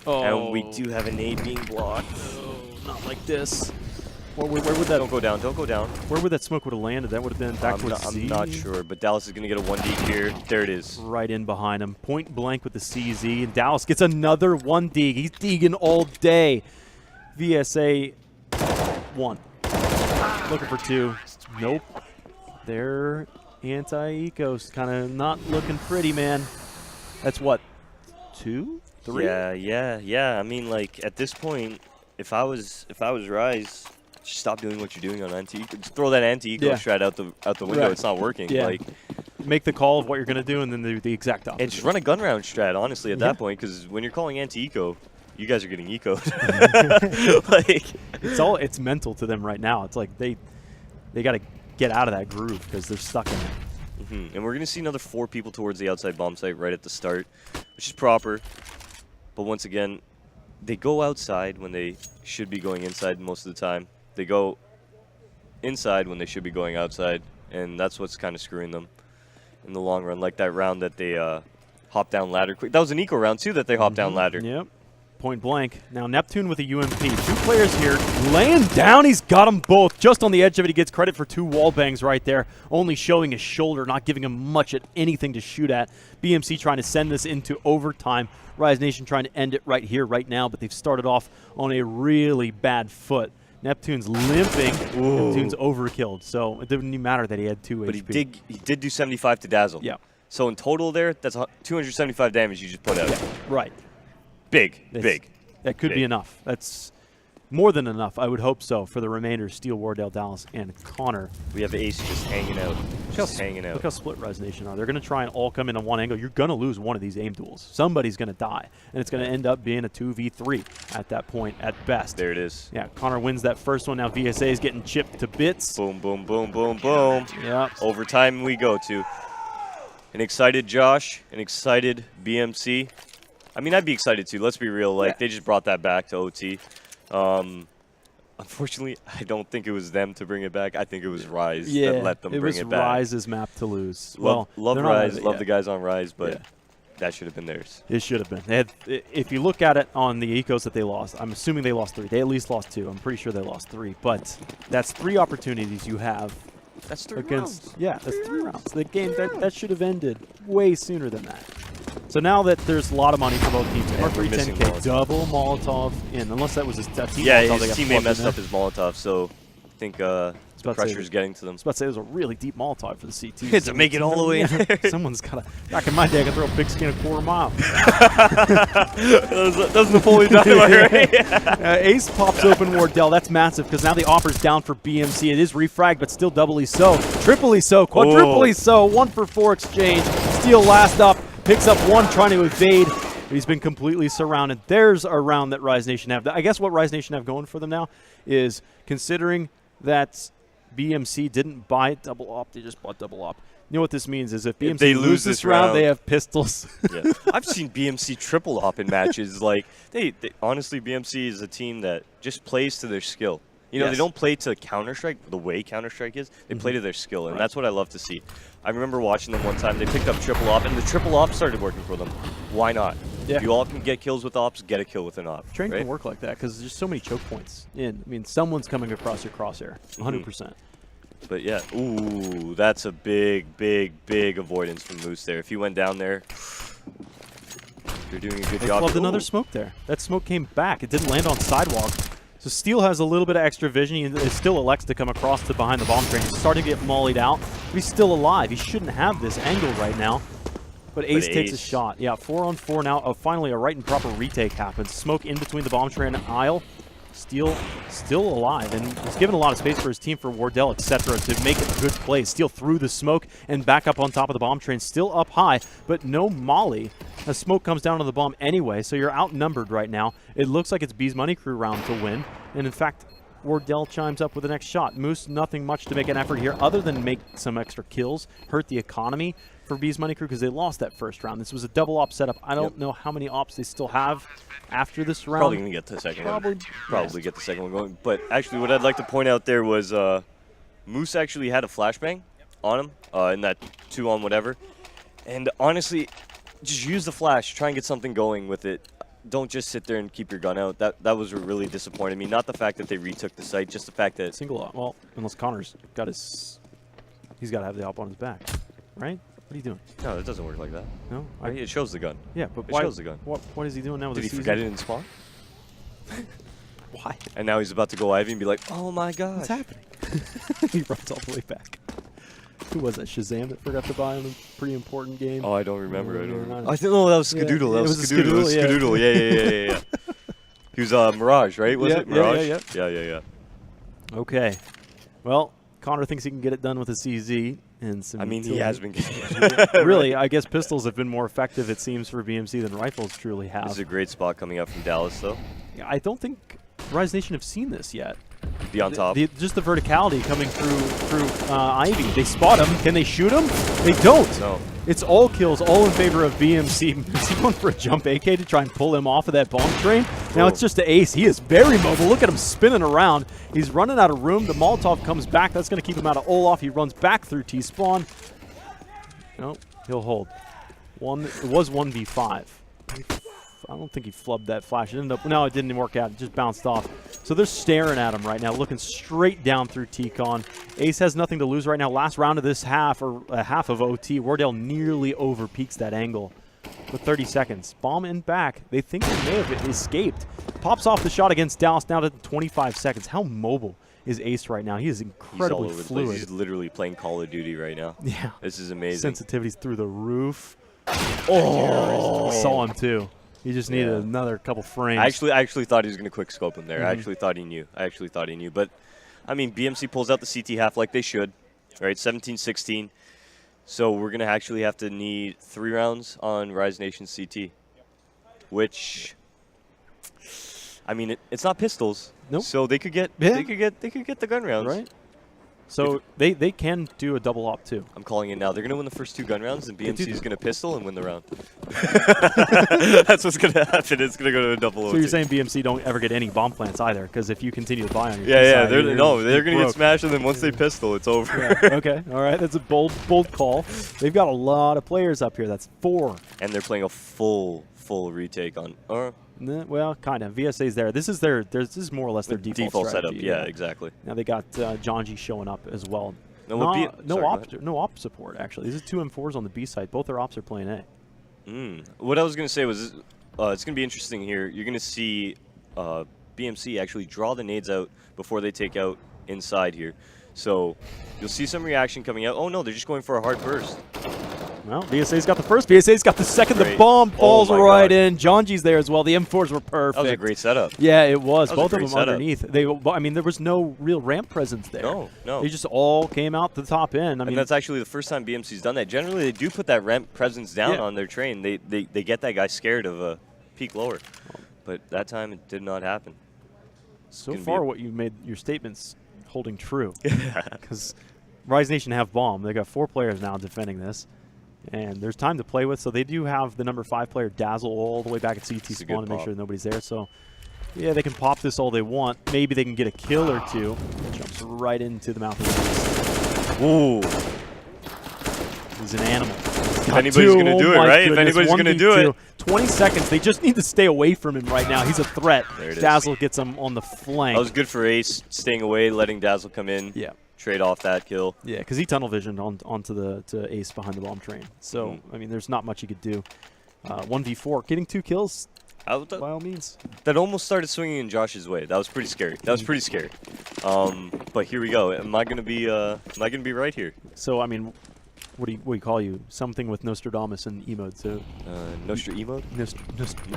Oh. And we do have an A being blocked. Oh, not like this. Where would that? Don't go down. Don't go down. Where would that smoke would have landed? That would have been back towards C. I'm not sure, but Dallas is going to get a 1D here. There it is. Right in behind him. Point blank with the CZ. And Dallas gets another 1 dig. He's digging all day. VSA 1. Looking for 2. Nope. They're anti-ecos. Kind of not looking pretty, man. That's what? 2? 3? Yeah. I mean, like, at this point, if I was Rise, just stop doing what you're doing on anti-eco. Just throw that anti-eco strat out the window. Right. It's not working. Yeah. Like, make the call of what you're going to do and then do the exact opposite. and just run a gun round strat, honestly, at that point, because when you're calling anti-eco, you guys are getting ecoed. Like, it's mental to them right now. It's like they got to get out of that groove because they're stuck in it. And we're going to see another 4 people towards the outside bomb site right at the start, which is proper. But once again, they go outside when they should be going inside most of the time. They go inside when they should be going outside, and that's what's kind of screwing them in the long run. Like that round that they hopped down ladder quick. That was an eco round, too, that they hopped down ladder. Yep. Point blank. Now Neptune with a UMP. 2 players here. Laying down. He's got them both. Just on the edge of it. He gets credit for 2 wall bangs right there. Only showing his shoulder. Not giving him much at anything to shoot at. BMC trying to send this into overtime. Rise Nation trying to end it right here, right now. But they've started off on a really bad foot. Neptune's limping. Ooh. Neptune's overkilled. So it didn't even matter that he had 2 but HP. he did do 75 to Dazzle. Yeah. So in total there, that's 275 damage you just put out. Yeah. Right. Big. That could be enough. That's more than enough. I would hope so for the remainder. Steel, Wardell, Dallas, and Connor. We have Ace just hanging out. Look how split Rise Nation are. They're going to try and all come in on one angle. You're going to lose one of these aim duels. Somebody's going to die, and it's going to end up being a 2v3 at that point at best. There it is. Yeah, Connor wins that first one. Now VSA is getting chipped to bits. Boom, boom, boom, boom, boom. Yeah. Overtime we go to. An excited Josh, an excited BMC. I mean, I'd be excited too. Let's be real. Like, they just brought that back to OT. Unfortunately, I don't think it was them to bring it back. I think it was Rise that let them bring it back. It was Rise's map to lose. Love Rise. Love the guys on Rise, but that should have been theirs. It should have been. They had, if you look at it on the ecos that they lost, I'm assuming they lost 3. They at least lost 2. I'm pretty sure they lost 3. But that's 3 opportunities you have. That's 3 against, rounds. Yeah, that's 3 rounds. The game, that should have ended way sooner than that. So now that there's a lot of money for both teams, R310K, double Molotov in, unless that was his teammate. Yeah, his teammate messed up his Molotov, so I think pressure's getting to them. I was about to say it was a really deep Molotov for the CT. To make it all the way in there. Someone's got to, back in my day, I could throw a big skin a quarter mile. That's Napoleon Dynamite, right? Ace pops open Wardell. That's massive because now the offer's down for BMC. It is refragged, but still doubly so. Triply so. Quadruply so. 1 for 4 exchange. Steel last up. Picks up 1 trying to evade. He's been completely surrounded. There's a round that Rise Nation have. I guess what Rise Nation have going for them now is considering that BMC didn't buy double op, they just bought double op. You know what this means is if BMC they lose this round, they have pistols. Yeah. I've seen BMC triple op in matches. Like they honestly, BMC is a team that just plays to their skill. You know, they don't play to Counter-Strike the way Counter-Strike is. They play to their skill, and that's what I love to see. I remember watching them one time. They picked up triple op, and the triple op started working for them. Why not? Yeah. If you all can get kills with ops, get a kill with an op. Train can work like that because there's so many choke points in. I mean, someone's coming across your crosshair, 100%. But yeah, ooh, that's a big avoidance from Moose there. If he went down there, you're doing a good job. Loved another smoke there. That smoke came back. It didn't land on sidewalk. So Steel has a little bit of extra vision. He still elects to come across to behind the bomb train. He's starting to get mollied out. But he's still alive. He shouldn't have this angle right now. But Ace takes a shot. Yeah, 4 on 4 now. Finally, a right and proper retake happens. Smoke in between the bomb train and aisle. Steel still alive, and he's given a lot of space for his team, for Wardell, etc., to make it a good play. Steel through the smoke and back up on top of the bomb train, still up high, but no molly. The smoke comes down on the bomb anyway, so you're outnumbered right now. It looks like it's B's Money Crew round to win, and in fact, Wardell chimes up with the next shot. Moose, nothing much to make an effort here other than make some extra kills, hurt the economy for B's Money Crew because they lost that first round. This was a double op setup. I don't know how many ops they still have after this round. Probably going to get the second one. Probably get the second one going. But actually what I'd like to point out there was Moose actually had a flashbang on him in that 2 on whatever. And honestly, just use the flash. Try and get something going with it. don't just sit there and keep your gun out. That was what really disappointed me. Not the fact that they retook the site, just the fact that Single op. Well, unless Connor's got he's got to have the op on his back, right? What are you doing? no, it doesn't work like that. No, It shows the gun. yeah, but It why? shows the gun. What is he doing now with Did the he CZ? forget it in spawn? Why? And now he's about to go Ivy and be like, oh my gosh. What's happening? He runs all the way back. Who was that? Shazam that forgot to buy on a pretty important game. Oh, I don't remember. I don't remember. no. I think no, that was Yeah, Skadoodle. it That was was a Skadoodle. It was Skadoodle, Skadoodle. Yeah. He was Mirage, right? Was Yeah, it Mirage? yeah. Yeah. Okay. Well, Connor thinks he can get it done with a CZ and some. I mean, he utility. has been getting Really, I guess pistols have been more effective, it seems, for BMC than rifles truly have. This is a great spot coming up from Dallas, though. I don't think Rise Nation have seen this yet. Be on top. Just the verticality coming through Ivy. They spot him. Can they shoot him? They don't. No. It's all kills, all in favor of BMC. Is he going for a jump AK to try and pull him off of that bomb train? Now it's just an ace. He is very mobile. Look at him spinning around. He's running out of room. The Molotov comes back. That's going to keep him out of Olaf. He runs back through T-spawn. No, he'll hold. It was 1v5. I don't think he flubbed that flash. It ended up, no, it didn't work out. It just bounced off. So they're staring at him right now, looking straight down through T-Con. Ace has nothing to lose right now. Last round of this half, or half of OT, Wardell nearly over-peaks that angle with 30 seconds. Bomb in back. They think he may have escaped. Pops off the shot against Dallas now to 25 seconds. How mobile is Ace right now? He is incredibly He's all over the fluid. place. He's literally playing Call of Duty right now. Yeah. This is amazing. Sensitivity's through the roof. Oh, saw him too. He just needed another couple frames. I actually thought he was going to quick scope him there. I actually thought he knew. But, I mean, BMC pulls out the CT half like they should. Right, 17-16. So we're going to actually have to need 3 rounds on Rise Nation CT. Which, I mean, it's not pistols. Nope. So they could get they could get the gun rounds. Right. So they can do a double op too. I'm calling it now. They're going to win the first 2 gun rounds, and BMC is going to pistol and win the round. That's what's going to happen. It's going to go to a double So OT. you're saying BMC don't ever get any bomb plants either, because if you continue to buy on your Yeah, side, they're you're going to get broke. smashed, and then once they pistol, it's over. Yeah, okay, all right, that's a bold call. They've got a lot of players up here. That's 4. And they're playing a full retake on. Well, kind of. VSA's there. This is more or less their default setup. strategy, Yeah, exactly. Now they got Jonji showing up as well. No, what B- no sorry, op, no op support actually. These are 2 M4s on the B side. Both their ops are playing A. What I was going to say was it's going to be interesting here. You're going to see BMC actually draw the nades out before they take out inside here. So you'll see some reaction coming out. Oh, no, they're just going for a hard burst. Well, VSA's got the first. VSA's got the second. Great. The bomb falls Oh my right God. in. Jonji's there as well. The M4s were perfect. That was a great setup. Yeah, it was. That was Both a of great them setup. underneath. I mean, there was no real ramp presence there. No. They just all came out the top end. I mean, And that's actually the first time BMC's done that. Generally, they do put that ramp presence down on their train. They get that guy scared of a peak lower. But that time, it did not happen. so far what you made your statements holding true. Because Rise Nation have bomb. They got 4 players now defending this. And there's time to play with, so they do have the number 5 player Dazzle all the way back at CT spawn to make sure nobody's there. So, yeah, they can pop this all they want. Maybe they can get a kill or 2. Jumps right into the mouth of the beast. Ooh. He's an animal. If anybody's going to do it, right? If anybody's going to do it. 20 seconds. They just need to stay away from him right now. He's a threat. There it is. Dazzle gets him on the flank. That was good for Ace, staying away, letting Dazzle come in. Yeah. Trade off that kill. Yeah, because he tunnel visioned onto to Ace behind the bomb train. So, I mean, there's not much he could do. 1v4, getting 2 kills, by all means. That almost started swinging in Josh's way. That was pretty scary. But here we go. Am I gonna be right here? So, I mean, what do you call you? Something with Nostradamus and emote. So Nostra mode? Nostra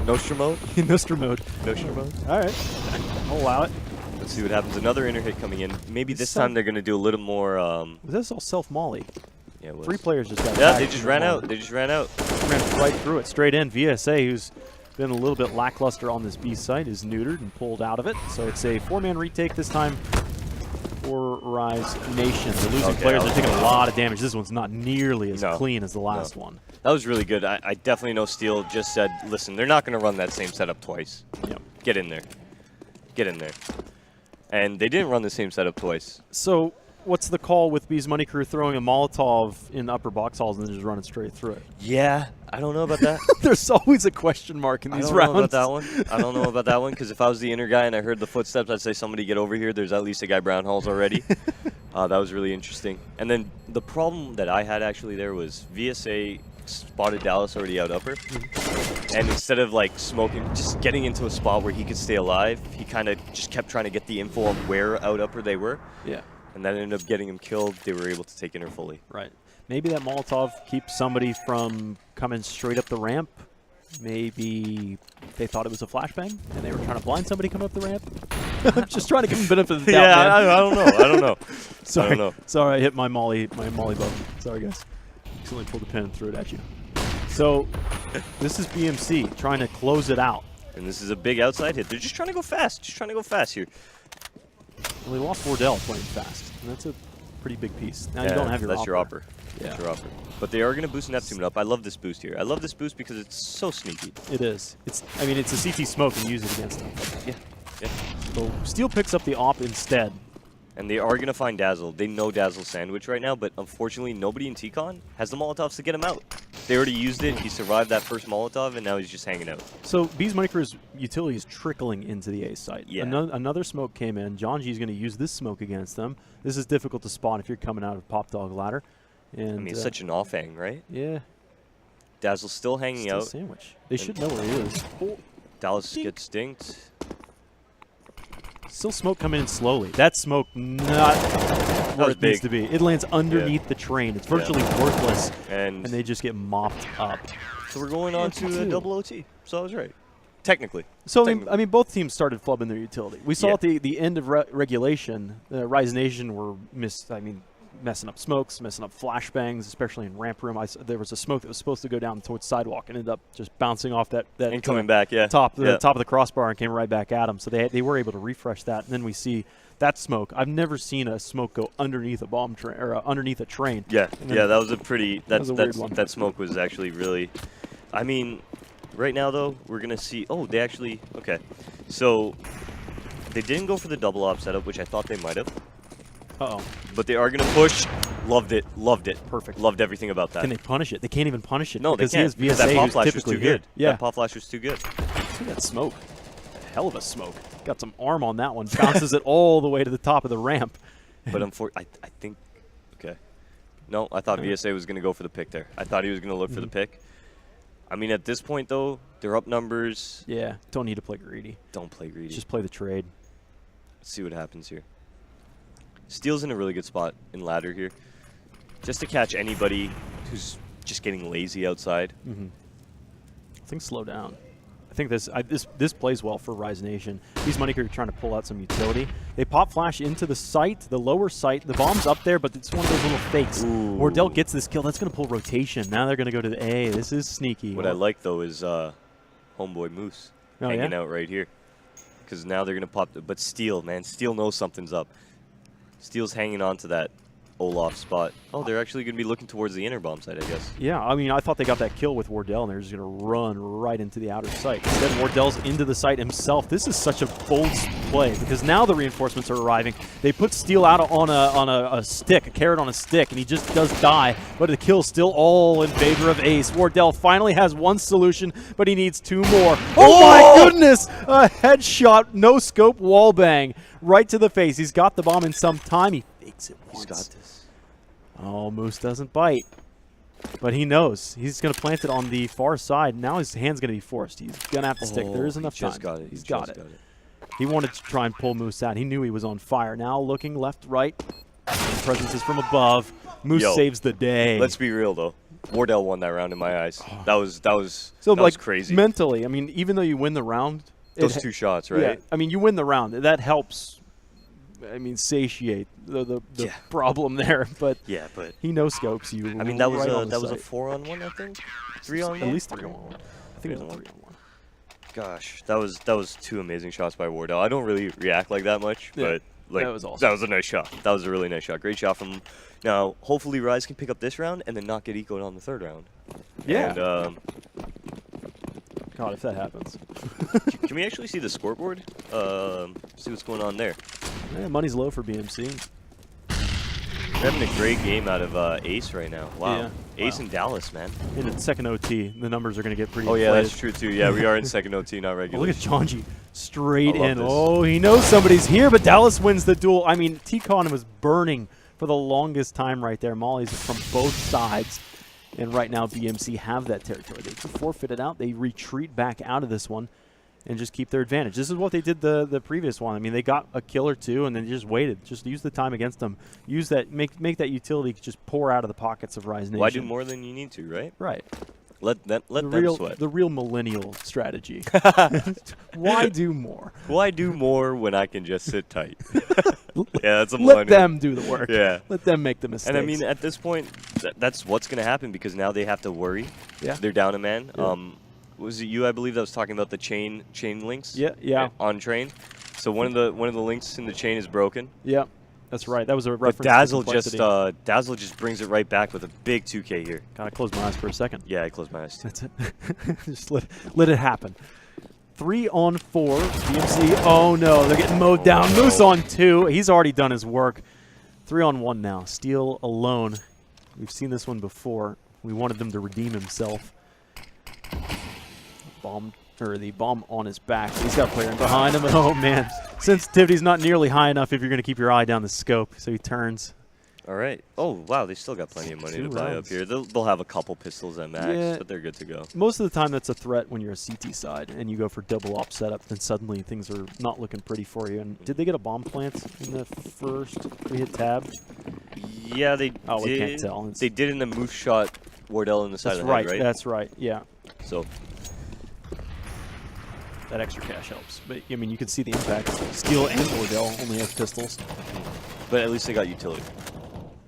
Nostra mode? Nostra mode. Nostra mode? All right, I'll allow it. Let's see what happens. Another inner hit coming in. Maybe this Self- time they're gonna do a little more. This is all self molly. Yeah, it was. 3 players just got. Yeah, tagged they just from ran the out. bomb. They just ran out. Ran right through it, straight in. VSA, who's been a little bit lackluster on this B site, is neutered and pulled out of it. So it's a 4-man retake this time for Rise Nation. The losing players are taking a lot of damage. This one's not nearly as clean as the last one. That was really good. I definitely know Steel just said, listen, they're not going to run that same setup twice. Yep. Get in there. Get in there. And they didn't run the same setup twice. So what's the call with B's Money Crew throwing a Molotov in upper box halls and then just running straight through it? Yeah, I don't know about that. There's always a question mark in these rounds. I don't know about that one. I don't know about that one because if I was the inner guy and I heard the footsteps, I'd say somebody get over here. There's at least a guy brown halls already. That was really interesting. And then the problem that I had actually there was VSA spotted Dallas already out upper. And instead of like smoking, just getting into a spot where he could stay alive, he kind of just kept trying to get the info on where out upper they were. Yeah. And that ended up getting him killed. They were able to take inner fully. Right. Maybe that Molotov keeps somebody from coming straight up the ramp. Maybe they thought it was a flashbang and they were trying to blind somebody coming up the ramp. I'm just trying to give them benefit of the doubt. Yeah, man. I don't know. I don't know. Sorry. I don't know. Sorry, I hit my molly button. Sorry, guys. Accidentally pulled the pin and threw it at you. So this is BMC trying to close it out. And this is a big outside hit. They're just trying to go fast. Just trying to go fast here. Well, they lost Wardell playing fast, and that's a pretty big piece. Now Yeah, you don't have your that's opper. your opper. Yeah. That's your opper. But they are going to boost Neptune up. I love this boost here. I love this boost because it's so sneaky. It is. I mean, it's a CT smoke and use it against them. Yeah. Yeah. So Steel picks up the op instead. And they are going to find Dazzle. They know Dazzle's sandwich right now, but unfortunately nobody in T-Con has the Molotovs to get him out. They already used it. He survived that first Molotov, and now he's just hanging out. So B's Money Crew's utility is trickling into the A site. Yeah. Another smoke came in. John G's going to use this smoke against them. This is difficult to spot if you're coming out of Pop Dog Ladder. And I mean, it's such an offhang, right? Yeah. Dazzle's still hanging Still out. sandwich. They should know where he is. Oh, Dallas dink. gets dinked. Still smoke coming in slowly. That smoke not where was it needs big. to be. It lands underneath the train. It's virtually worthless, And and they just get mopped up. so we're going on to a double OT. So I was right. Technically. So Technically. I mean, both teams started flubbing their utility. We saw Yeah. at the end of regulation, Rise Nation were messing up smokes, messing up flashbangs, especially in ramp room. There was a smoke that was supposed to go down towards sidewalk and ended up just bouncing off that And coming back, yeah. top Yeah. of the crossbar and came right back at them. So they were able to refresh that. And then we see that smoke. I've never seen a smoke go underneath a bomb train or underneath a train. Yeah, And then- yeah, that was a pretty. That was a weird one. That smoke was actually really. I mean, right now though, we're gonna see. Oh, they actually. Okay, so they didn't go for the double op setup, which I thought they might have. Uh-oh. But they are gonna push. Loved it. Loved it. Perfect. Loved everything about that. Can they punish it? They can't even punish it. No, they because can't. he has Because VSA, that pop who's flash was typically too good. Yeah. That pop flash was too good. Look at that smoke. A hell of a smoke. Got some arm on that one. Bounces it all the way to the top of the ramp. But I think. Okay. No, I thought VSA was gonna go for the pick there. I thought he was gonna look for the pick. I mean, at this point though, they're up numbers. Yeah, don't need to play greedy. Don't play greedy. Just play the trade. Let's see what happens here. Steel's in a really good spot in ladder here. Just to catch anybody who's just getting lazy outside. Things slow down. I think this plays well for Rise Nation. These Money Crew are trying to pull out some utility. They pop flash into the site, the lower site. The bomb's up there, but it's one of those little fakes. Ooh. Wardell gets this kill. That's going to pull rotation. Now they're going to go to the A. This is sneaky. What I like though is homeboy Moose hanging out right here. Because now they're going to pop. But Steel, man. Steel knows something's up. Steel's hanging on to that Olaf spot. Oh, they're actually going to be looking towards the inner bomb site, I guess. Yeah, I mean, I thought they got that kill with Wardell, and they're just going to run right into the outer site. Instead, Wardell's into the site himself. This is such a bold play because now the reinforcements are arriving. They put Steel out on a stick, a carrot on a stick, and he just does die. But the kill's still all in favor of Ace. Wardell finally has one solution, but he needs two more. Oh my goodness! A headshot, no scope, wall bang right to the face. He's got the bomb in some time. He fakes it once. He's got this. Oh, Moose doesn't bite. But he knows. He's going to plant it on the far side. Now his hand's going to be forced. He's going to have to stick. There is enough time. Got it. He's got it. He wanted to try and pull Moose out. He knew he was on fire. Now looking left, right. Presence is from above. Moose saves the day. Let's be real, though. Wardell won that round in my eyes. That was crazy. Mentally, I mean, even though you win the round. Those two shots, right? Yeah, I mean, you win the round. That helps. I mean, satiate the problem there, but he no scopes you. I mean, that was right a on the a site. 4-on-1, I think. 3-on-1. At least 3-on-1. I think it was a 3-on-1. Gosh, that was two amazing shots by Wardell. I don't really react like that much, but like that was awesome. That was a nice shot. That was a really nice shot. Great shot from him. Now, hopefully, Rise can pick up this round and then not get eco'd on the third round. Yeah. And, God, if that happens. can we actually see the scoreboard? See what's going on there. Yeah, money's low for BMC. We're having a great game out of Ace right now. Wow. Yeah. Ace and Dallas, man. In the second OT, the numbers are going to get pretty Oh, yeah, inflated. that's true, too. Yeah, we are in second OT, not Oh, regular. look at Janji straight I love in. this. Oh, he knows somebody's here, but Dallas wins the duel. I mean, T-Con was burning for the longest time right there. Molly's from both sides. And right now, BMC have that territory. They forfeit it out. They retreat back out of this one and just keep their advantage. This is what they did the previous one. I mean, they got a kill or two, and then they just waited. Just use the time against them. Use that, make that utility just pour out of the pockets of Rise Nation. Why do more than you need to, right? Right. Let them sweat. The real millennial strategy. Why do more? Why do more when I can just sit tight? Yeah, that's a Let millennial. them do the work. Yeah. Let them make the mistakes. And I mean, at this point, that's what's going to happen because now they have to worry. Yeah. They're down a man. Yeah. Was it you, I believe, that was talking about the chain links? Yeah. On train. So one of the links in the chain is broken. Yeah. That's right. That was a But reference Dazzle to just complexity. Dazzle just brings it right back with a big 2K here. Gotta close my eyes for a second. Yeah, I closed my eyes. That's it. Just let it happen. 3 on 4. BMC. Oh no, they're getting mowed down. no. Moose on 2. He's already done his work. 3 on 1 now. Steel alone. We've seen this one before. We wanted them to redeem himself. The bomb on his back. He's got a player in behind him. Oh man, sensitivity's not nearly high enough if you're going to keep your eye down the scope. So he turns. All right. Oh, wow, they still got plenty of money 2 to buy up rounds. here. They'll have a couple pistols at max, Yeah. but they're good to go. Most of the time that's a threat when you're a CT side and you go for double op setup, then suddenly things are not looking pretty for you. And did they get a bomb plant in the first? We hit tab. Yeah, they Oh, did. we can't tell. It's- They did in the moose shot Wardell in the side That's of the right. head, right? That's right. Yeah, So that extra cash helps. But I mean, you can see the impact. Steel and Wardell only have pistols. but at least they got utility.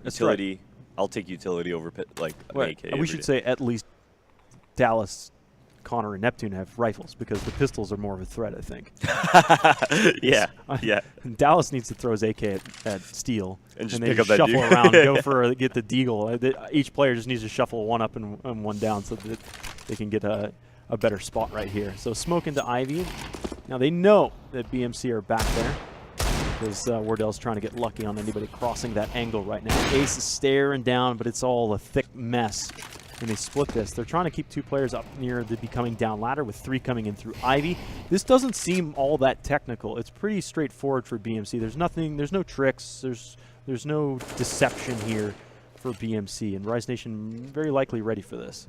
That's Utility. I'll take utility over an AK. We every should day. say at least Dallas, Connor, and Neptune have rifles because the pistols are more of a threat, I think. yeah, yeah. Dallas needs to throw his AK at Steel And just they pick up that shuffle dude. around, go for get the deagle. Each player just needs to shuffle one up and one down so that they can get a better spot right here. So smoke into Ivy. Now they know that BMC are back there because Wardell's trying to get lucky on anybody crossing that angle right now. Ace is staring down, but it's all a thick mess. And they split this. They're trying to keep 2 players up near the becoming down ladder with 3 coming in through Ivy. This doesn't seem all that technical. It's pretty straightforward for BMC. There's no tricks. There's no deception here for BMC. And Rise Nation very likely ready for this.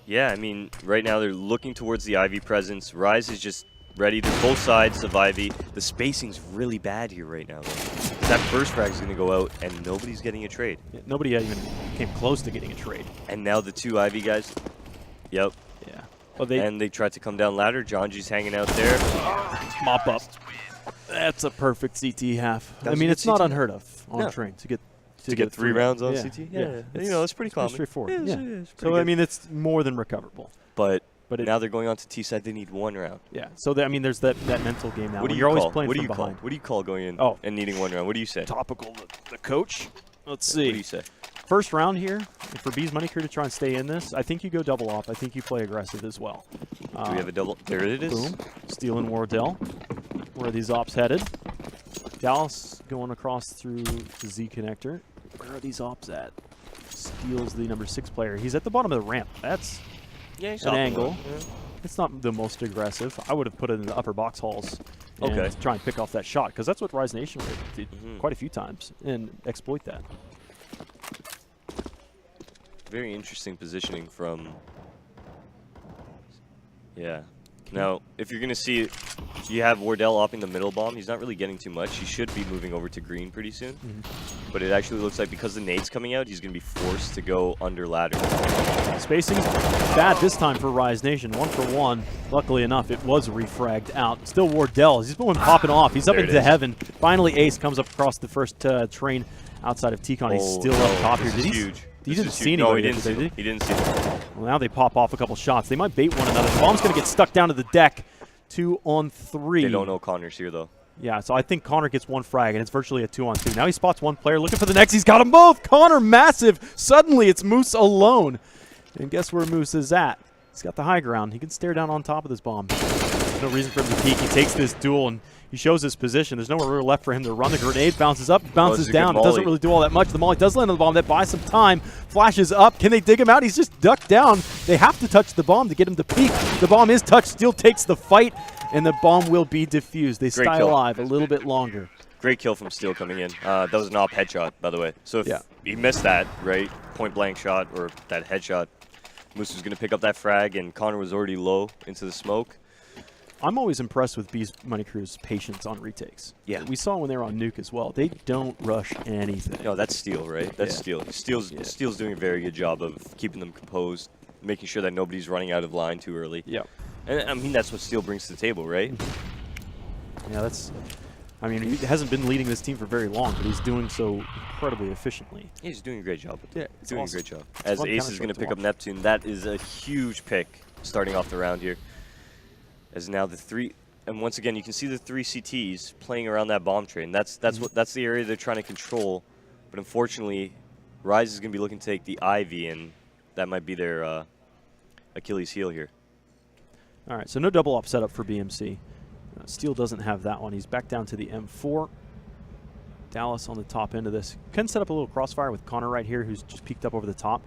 Yeah, I mean, right now they're looking towards the Ivy presence. Rise is just ready. They're both sides of Ivy. The spacing's really bad here right now, though. That first frag is going to go out, and nobody's getting a trade. Yeah, nobody even came close to getting a trade. And now the 2 Ivy guys. Yep. Yeah. Well, And they tried to come down ladder. Janji's hanging out there. mop up. That's a perfect CT half. That I was mean, a good it's not CT. unheard of on No. train to get To get 3 rounds on yeah. CT? Yeah. It's pretty common. straightforward. Yeah, Yeah. it's pretty So, I good. mean, it's more than recoverable. But But now they're going on to T side. They need 1 round. Yeah. So, I mean, there's that mental game now. What do when you you're always call? playing What do from you call? behind. What do you call going in Oh. and needing 1 round? What do you say? Topical, the coach. Let's What do see. you say? First round here, for B's Money Crew to try and stay in this, I think you go double op. I think you play aggressive as well. Do we have a double? There it is. Boom. Steel and Wardell. Where are these ops headed? Dallas going across through the Z connector. Where are these ops at? Steel's the number 6 player. He's at the bottom of the ramp. That's Yeah, an angle. It's not the most aggressive. I would have put it in the upper box halls and Okay. try and pick off that shot because that's what Rise Nation did Mhm. quite a few times and exploit that. Very interesting positioning from. Yeah. Now, if you're going to see, you have Wardell opping the middle bomb. He's not really getting too much. He should be moving over to green pretty soon. But it actually looks like because the nade's coming out, he's going to be forced to go under ladder. Spacing's bad this time for Rise Nation. 1 for 1. Luckily enough, it was refragged out. Still Wardell. He's been popping off. He's up There it into is. heaven. Finally, Ace comes up across the first train outside of T-Con. He's still up top here. This Did is he? huge. He This didn't is see huge. No, he anybody, didn't see did them. He didn't see them. Well, now they pop off a couple shots. They might bait one another. The bomb's going to get stuck down to the deck. 2 on 3. They don't know Connor's here, though. Yeah, so I think Connor gets 1 frag, and it's virtually a 2 on 2. Now he spots 1 player looking for the next. He's got them both. Connor massive. Suddenly it's Moose alone. And guess where Moose is at? He's got the high ground. He can stare down on top of this bomb. There's no reason for him to peek. He takes this duel, and He shows his position. There's nowhere really left for him to run. The grenade bounces up, bounces a down. good It doesn't molly. really do all that much. The molly does land on the bomb. That buys some time. Flashes up. Can they dig him out? He's just ducked down. They have to touch the bomb to get him to peek. The bomb is touched. Steel takes the fight, and the bomb will be defused. They stay kill. alive a little bit longer. Great kill from Steel coming in. That was an op headshot, by the way. So if he missed that, right, point blank shot or that headshot, Moose was going to pick up that frag, and Connor was already low into the smoke. I'm always impressed with Beast Money Crew's patience on retakes. Yeah. We saw when they were on Nuke as well. They don't rush anything. No, that's Steel, right? That's Yeah. Steel. Steel's doing a very good job of keeping them composed, making sure that nobody's running out of line too early. Yeah. And I mean, that's what Steel brings to the table, right? Yeah, that's. I mean, he hasn't been leading this team for very long, but he's doing so incredibly efficiently. He's doing a great job. Yeah, He's doing awesome. a great job. It's As fun Ace counter is going to shot to pick up watch. Neptune, that is a huge pick starting off the round here. As now the three, and once again, you can see the 3 CTs playing around that bomb train. That's the area they're trying to control. But unfortunately, Rise is going to be looking to take the Ivy, and that might be their Achilles heel here. All right, so no double op setup for BMC. Steel doesn't have that one. He's back down to the M4. Dallas on the top end of this. Can set up a little crossfire with Connor right here, who's just peeked up over the top.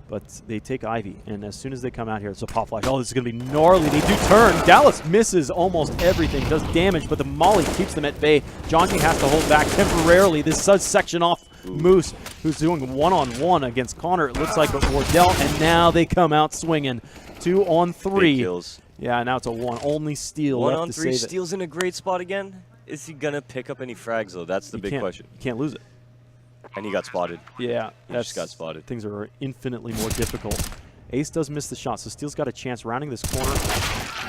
But they take Ivy, and as soon as they come out here, it's a pop flash. Oh, this is going to be gnarly. They do turn. Dallas misses almost everything, does damage, but the molly keeps them at bay. Jonking has to hold back temporarily. This does section off Moose, who's doing one-on-one against Connor, it looks like, but Wardell, and now they come out swinging. 2 on 3. Big kills. Yeah, now it's a 1. Only Steel 1 left on to 3. save it. Steel's in a great spot again. Is he going to pick up any frags, though? That's the big question. You can't lose it. And he got spotted. Yeah, He just got spotted. Things are infinitely more difficult. Ace does miss the shot, so Steel's got a chance rounding this corner.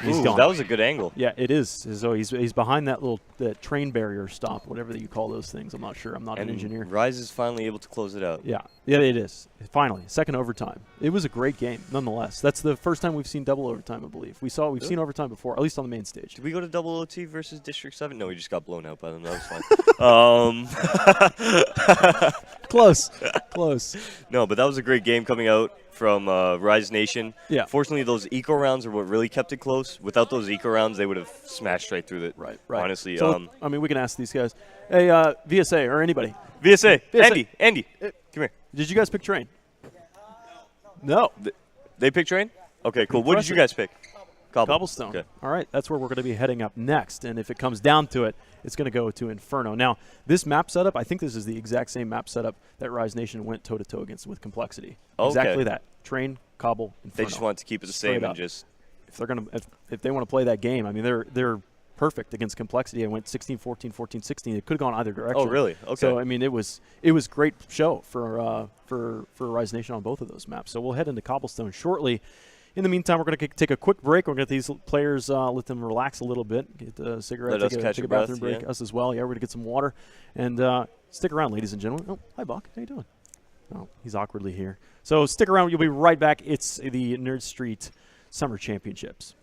He's Ooh, gone. that was a good angle. Yeah, it is. So he's behind that little train barrier stop, whatever that you call those things. I'm not sure. I'm not an engineer. Rise is finally able to close it out. Yeah, it is. Finally, second overtime. It was a great game, nonetheless. That's the first time we've seen double overtime, I believe. We've seen overtime before, at least on the main stage. Did we go to double OT versus District 7? No, we just got blown out by them. That was fine. Close. No, but that was a great game coming out from Rise Nation. Yeah. Fortunately, those eco rounds are what really kept it close. Without those eco rounds, they would have smashed right through it. Right. Honestly. So, I mean, we can ask these guys. Hey, VSA or anybody. VSA. VSA. Andy, come here. Did you guys pick train? No. They picked train? Okay, cool. What did you guys pick? Cobblestone. Okay. All right, that's where we're going to be heading up next. And if it comes down to it, it's going to go to Inferno. Now, this map setup, I think this is the exact same map setup that Rise Nation went toe-to-toe against with Complexity. Okay. Exactly that. Train, Cobble, Inferno. They just wanted to keep it the Straight same up. and just... If they want to play that game, I mean, they're perfect against Complexity. I went 16-14, 14-16. It could have gone either direction. Oh, really? Okay. So, I mean, it was great show for Rise Nation on both of those maps. So we'll head into Cobblestone shortly. In the meantime, we're going to take a quick break. We're going to get these players, let them relax a little bit, get a cigarette, Let us take catch a a bathroom breath, break, yeah. us as well. Yeah, we're going to get some water. And stick around, ladies and gentlemen. Oh, hi, Buck. How you doing? Oh, he's awkwardly here. So stick around. You'll be right back. It's the Nerd Street Summer Championships.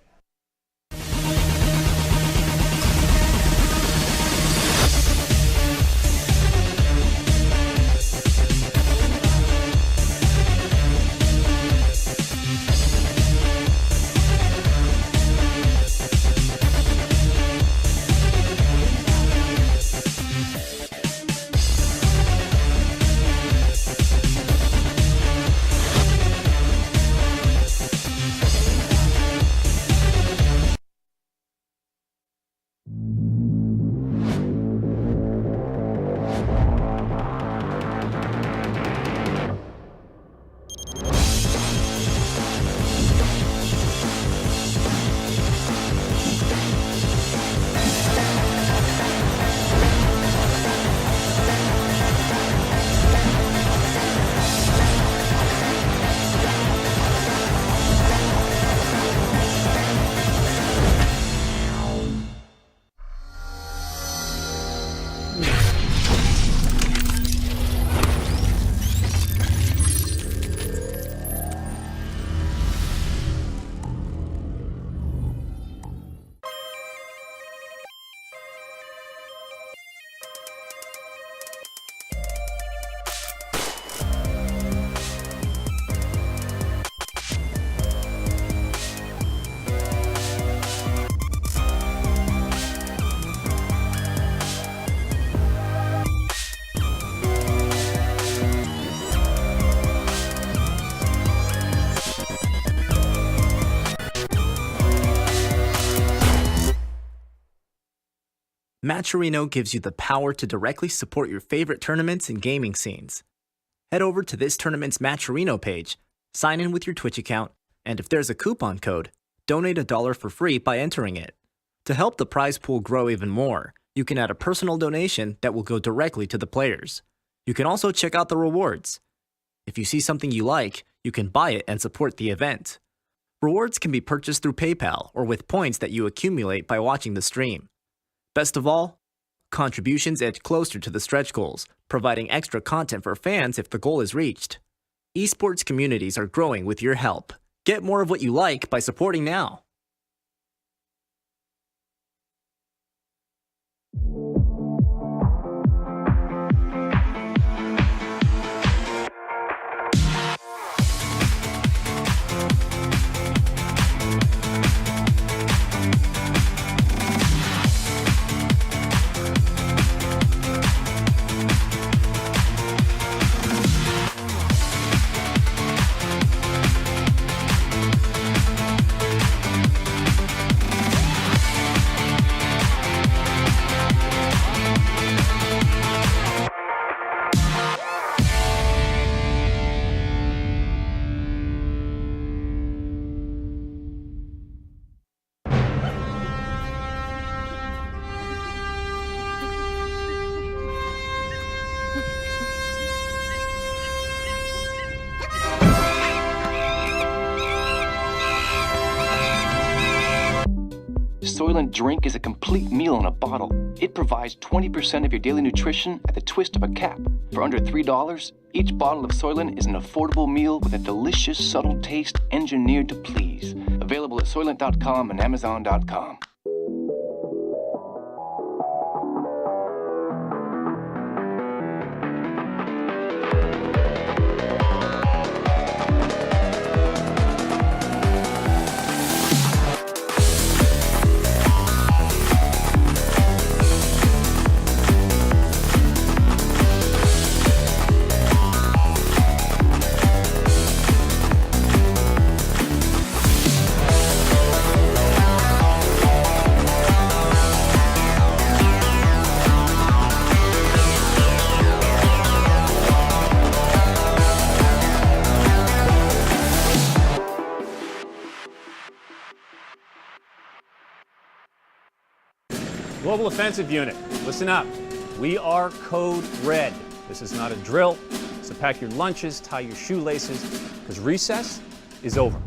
Matcherino gives you the power to directly support your favorite tournaments and gaming scenes. Head over to this tournament's Matcherino page, sign in with your Twitch account, and if there's a coupon code, donate $1 for free by entering it. To help the prize pool grow even more, you can add a personal donation that will go directly to the players. You can also check out the rewards. If you see something you like, you can buy it and support the event. Rewards can be purchased through PayPal or with points that you accumulate by watching the stream. Best of all, contributions edge closer to the stretch goals, providing extra content for fans if the goal is reached. Esports communities are growing with your help. Get more of what you like by supporting now. Soylent Drink is a complete meal in a bottle. It provides 20% of your daily nutrition at the twist of a cap. For under $3, each bottle of Soylent is an affordable meal with a delicious, subtle taste engineered to please. Available at Soylent.com and Amazon.com. Global Offensive Unit, listen up. We are Code Red. This is not a drill, so pack your lunches, tie your shoelaces, because recess is over.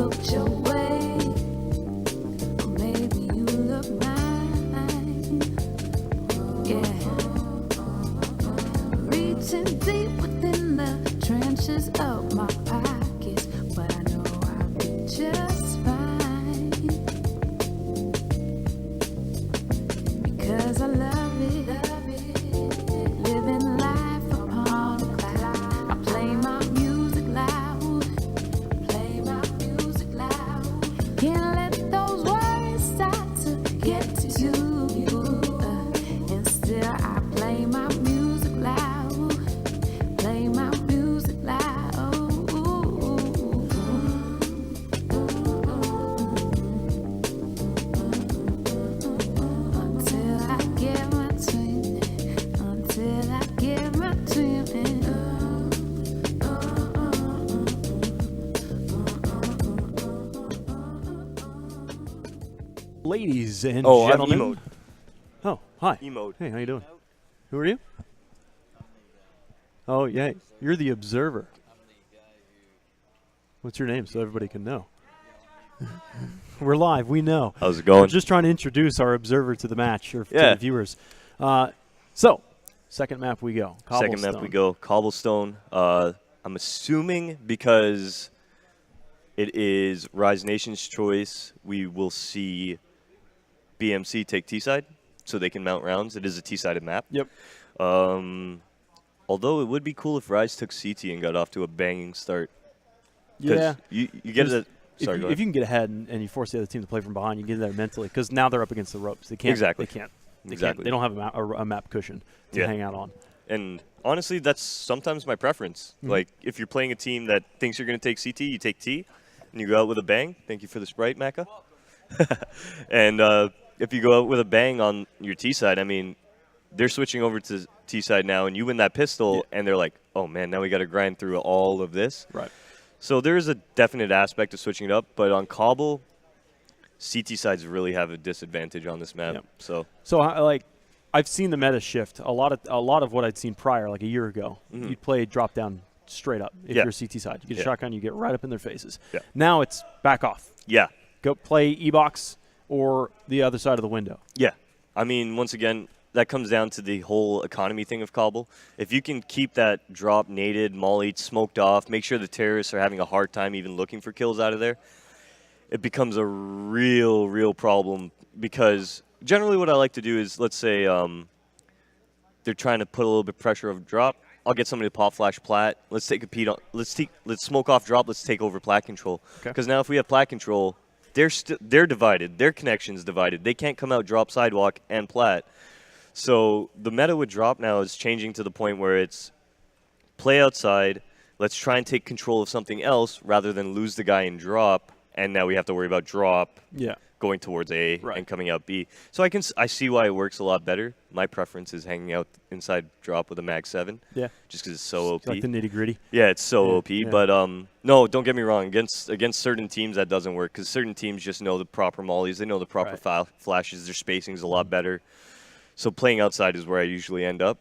looked your way, or maybe you look mine. Yeah, reaching deep within the trenches of my pockets, but I know I'll be just fine because I love it. Living life upon a cloud. I play my music loud. Play my music loud. Can't let those worries start to get to you. And still I play my music loud. Play my music loud. Until I get my twin. Until I get my twin. Ladies and Oh, I'm gentlemen. emote. Oh, hi. Emote. Hey, how you doing? Who are you? Oh, yeah. You're the observer. What's your name so everybody can know? We're live. We know. How's it We're going? just trying to introduce our observer to the match or to Yeah. the viewers. So, second map we go. Second map we go. Cobblestone. I'm assuming because it is Rise Nation's choice, we will see BMC take T-side so they can mount rounds. It is a T-sided map. Yep. Although it would be cool if Rise took CT and got off to a banging start. 'Cause Yeah. You get it. Sorry, If go you ahead. can get ahead and you force the other team to play from behind, you get there mentally because now they're up against the ropes. They can't. Exactly. They can't. They Exactly. can't. They don't have a map cushion to Yeah. hang out on. And honestly, that's sometimes my preference. Mm-hmm. Like, if you're playing a team that thinks you're going to take CT, you take T, and you go out with a bang. Thank you for the Sprite, Maka. And if you go out with a bang on your T side, I mean, they're switching over to T side now, and you win that pistol, and they're like, oh, man, now we got to grind through all of this. Right. So there is a definite aspect of switching it up, but on Cobble, CT sides really have a disadvantage on this map. Yep. So I've seen the meta shift. A lot of what I'd seen prior, like a year ago, you'd play drop down straight up. If Yeah. you're CT side, you get a Yeah. shotgun, you get right up in their faces. Yeah. Now it's back off. yeah, Go play E-box or the other side of the window. yeah. I mean, once again, that comes down to the whole economy thing of Cobble. If you can keep that drop naded, mollied, smoked off, make sure the terrorists are having a hard time even looking for kills out of there, it becomes a real problem. Because generally what I like to do is, let's say they're trying to put a little bit of pressure of drop. I'll get somebody to pop flash plat. Let's take a peek on. Let's smoke off drop. Let's take over plat control. Okay. Because now if we have plat control, they're divided. Their connection's divided. They can't come out drop sidewalk and plat. So the meta with drop now is changing to the point where it's play outside. Let's try and take control of something else rather than lose the guy in drop. And now we have to worry about drop Yeah. going towards A Right. and coming out B. So I see why it works a lot better. My preference is hanging out inside drop with a mag 7. Yeah. Just because it's so OP. Like the nitty gritty. Yeah, it's so Yeah, OP. yeah. But no, don't get me wrong. Against certain teams, that doesn't work because certain teams just know the proper mollies. They know the proper Right. flashes. Their spacing's a lot better. So playing outside is where I usually end up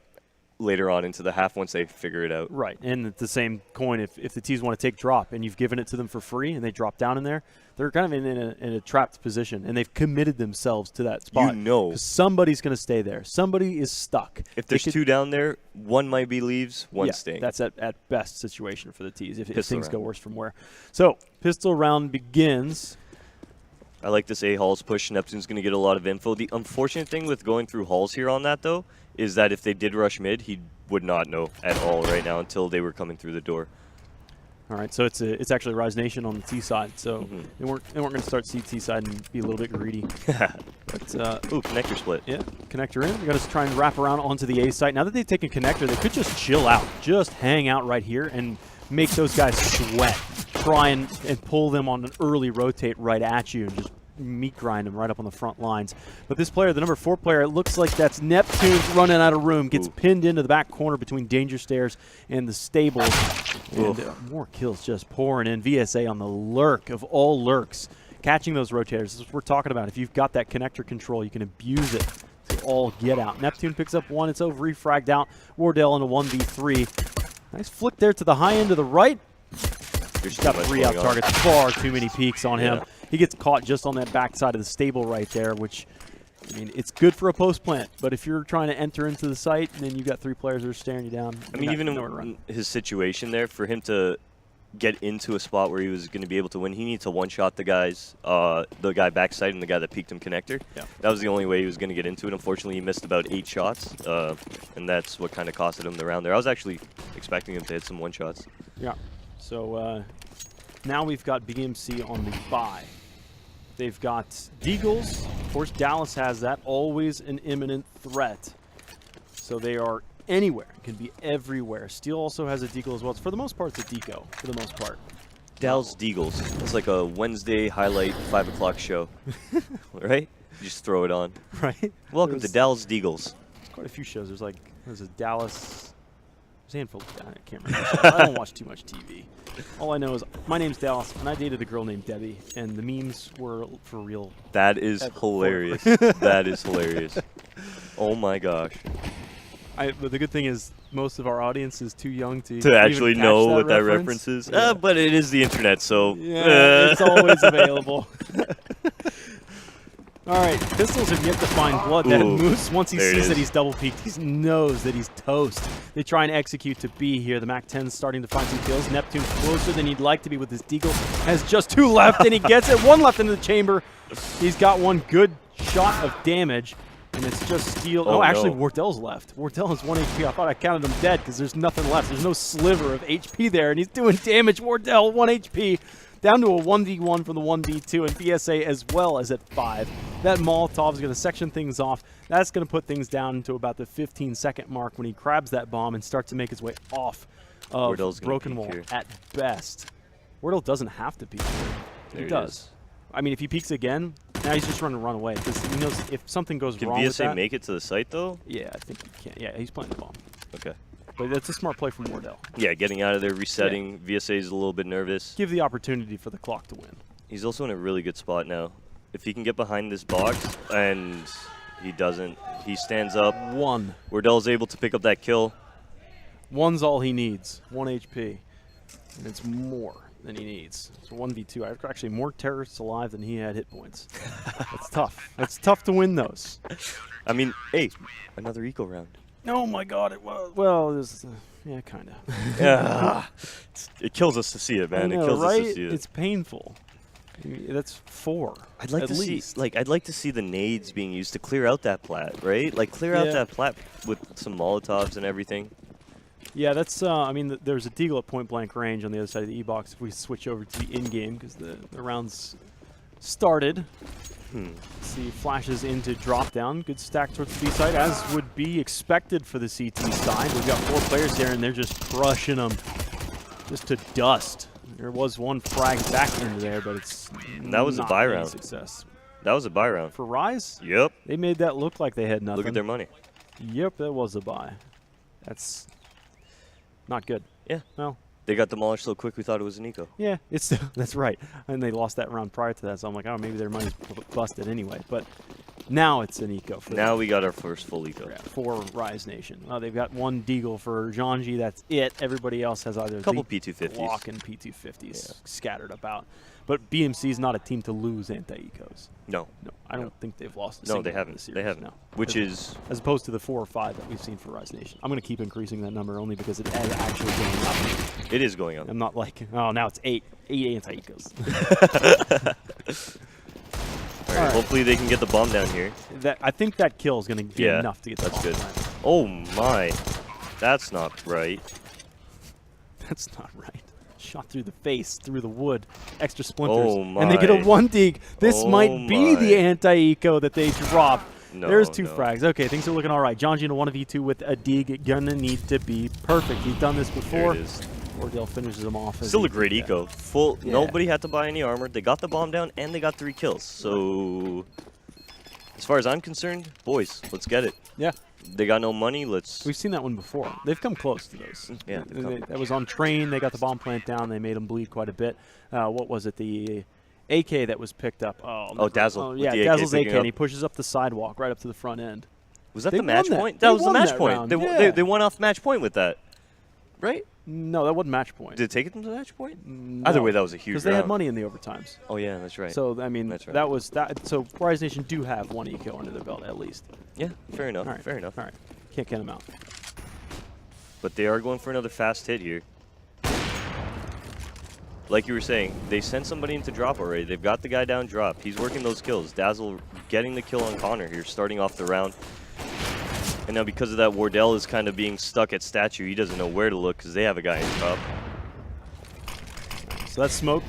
later on into the half once they figure it out. Right. And at the same coin, if the teams want to take drop and you've given it to them for free and they drop down in there, they're kind of in a trapped position and they've committed themselves to that spot. You know. 'Cause somebody's going to stay there. Somebody is stuck. If They there's could- two down there, one might be leaves, one yeah, staying. that's at best situation for the T's if Pistol things go round. worse from where. So pistol round begins. I like this A halls push. Neptune's going to get a lot of info. The unfortunate thing with going through halls here on that, though, is that if they did rush mid, he would not know at all right now until they were coming through the door. All right, so it's actually Rise Nation on the T side. So Mm-hmm. they weren't going to start CT side and be a little bit greedy. But Ooh, connector split. yeah, connector in. They're going to try and wrap around onto the A site. Now that they've taken connector, they could just chill out, just hang out right here and make those guys sweat. Try and pull them on an early rotate right at you and just meat grind them right up on the front lines. But this player, the number 4 player, it looks like that's Neptune running out of room. Gets Ooh. pinned into the back corner between Danger Stairs and the stables. And Oof. more kills just pouring in. VSA on the lurk of all lurks. Catching those rotators. This is what we're talking about. If you've got that connector control, you can abuse it to all get out. Neptune picks up one. It's over refragged out. Wardell in a 1v3. Nice flick there to the high end of the right. There's Got too much 3 out going on. targets, far too many peaks on him. Yeah. He gets caught just on that backside of the stable right there, which, I mean, it's good for a post plant, but if you're trying to enter into the site and then you've got 3 players that are staring you down, I mean, even in his situation there, for him to get into a spot where he was going to be able to win, he needs to one-shot the guy backside and the guy that peeked him connector. Yeah. That was the only way he was going to get into it. Unfortunately, he missed about 8 shots, and that's what kind of costed him the round there. I was actually expecting him to hit some one-shots. Yeah. So now we've got BMC on the bye. They've got Deagles. Of course, Dallas has that. Always an imminent threat. So they are anywhere. Can be everywhere. Steel also has a Deagle as well. For the most part, it's a Deco. For the most part. Dallas Deagles. It's like a Wednesday highlight 5 o'clock show, right? You just throw it on. Right? Welcome to There's Dallas Deagles. quite a few shows. There's a Dallas. There's a handful. I can't remember. I don't watch too much TV. All I know is my name's Dallas, and I dated a girl named Debbie, and the memes were for real. That is hilarious. That is hilarious. Oh my gosh. But the good thing is most of our audience is too young to Actually even know catch what that reference is. Yeah. But it is the internet, so. Yeah, it's always available. All right, Pistols have yet to find blood. That Ooh, Moose, once he there it sees that is. he's double peaked, he knows that he's toast. They try and execute to B here. The MAC-10's starting to find some kills. Neptune's closer than he'd like to be with his Deagle. Has just 2 left, and he gets it. 1 left into the chamber. He's got 1 good shot of damage, and it's just Steel. Oh, Actually, no. Wardell's left. Wardell has 1 HP. I thought I counted him dead because there's nothing left. There's no sliver of HP there, and he's doing damage. Wardell, 1 HP. Down to a 1v1 from the 1v2, and BSA as well as at 5. That Molotov is going to section things off. That's going to put things down to about the 15-second mark when he grabs that bomb and starts to make his way off of Wardell's gonna Broken peek Wall here. at best. Wardell doesn't have to peek here. There He it does. is. I mean, if he peeks again, now he's just running to run away because he knows if something goes Can wrong with VSA that. make it to the site, though? Yeah, I think he can. Yeah, he's playing the bomb. Okay. But that's a smart play from Wardell. Yeah, getting out of there, resetting. VSA is a little bit nervous. Give the opportunity for the clock to win. He's also in a really good spot now. If he can get behind this box, and he doesn't, he stands up. 1. Wardell's able to pick up that kill. 1's all he needs. 1 HP. And it's more than he needs. It's 1v2. I've actually more terrorists alive than he had hit points. That's tough. That's tough to win those. I mean, hey, another eco round. Oh my god, it was. Well, it was, yeah, kind of. Yeah. It kills us to see it, man. I know, It kills right? us to see it. It's painful. That's 4. I'd like at to least. see, I'd like to see the nades being used to clear out that plat, right? Like, clear out Yeah. that plat with some Molotovs and everything. Yeah, that's. I mean, there's a Deagle at point blank range on the other side of the E-box. If we switch over to the in-game, because the rounds started. See, flashes into drop down. Good stack towards the B side, as would be expected for the CT side. We've got 4 players there, and they're just crushing them, just to dust. There was 1 frag back into there, but it's That was a not buy any round. success That was a buy round. for Rise. Yep. They made that look like they had nothing. Look at their money. Yep, that was a buy. That's not good. Yeah. Well, They got demolished so quick we thought it was an eco. yeah, it's that's right. And they lost that round prior to that, so I'm like, oh, maybe their money's busted anyway. But now it's an eco for Now we got our first full eco. for Rise Nation. They've got 1 Deagle for Janji. That's it. Everybody else has either A couple the P250s. Glock and P250s scattered about. But BMC is not a team to lose anti-ecos. No. No, I don't think they've lost a No, single they one in haven't. the series. They haven't. No. Which as, is as opposed to the 4 or 5 that we've seen for Rise Nation. I'm going to keep increasing that number only because it is actually going up. it is going up. I'm not like, oh, now it's 8 anti-ecos. All right, hopefully they can get the bomb down here. I think that kill is going to be Yeah, enough to get the that's bomb good. planted. Oh my. That's not right. That's not right. Shot through the face, through the wood, extra splinters, Oh and they get a my. 1 dig. This Oh might be the my. anti-eco that they drop. No, There's 2 no. frags. Okay, things are looking all right. Janji in a 1v2 with a dig. Gonna need to be perfect. He's done this There before. it is. Wardell finishes him off. as Still he a great did that. eco. Full. Yeah. Nobody had to buy any armor. They got the bomb down and they got 3 kills. So, as far as I'm concerned, boys, let's get it. Yeah, They got no money. Let's. we've seen that one before. They've come close to those. Yeah, they've come- That was on train. They got the bomb plant down. They made him bleed quite a bit. What was it? The AK that was picked up. Oh, Dazzle with yeah, the AK Dazzle's AK, picking and up. he pushes up the sidewalk right up to the front end. Was that They the match won that. point? They That was the won match that point. round, They, yeah. they won off match point with that. right? No, that wasn't match point. Did it take it to the match point? No, Either way, that was a huge because they had round. money in the overtimes. Oh, yeah, that's right. So, I mean, That's right. that was that. So, Rise Nation do have one eco under their belt at least. Yeah, fair enough. All right. Fair enough. All right. Can't count them out. But they are going for another fast hit here. Like you were saying, they sent somebody into drop already. They've got the guy down drop. He's working those kills. Dazzle getting the kill on Connor here, starting off the round. And now because of that, Wardell is kind of being stuck at statue. He doesn't know where to look because they have a guy in top. So that's smoke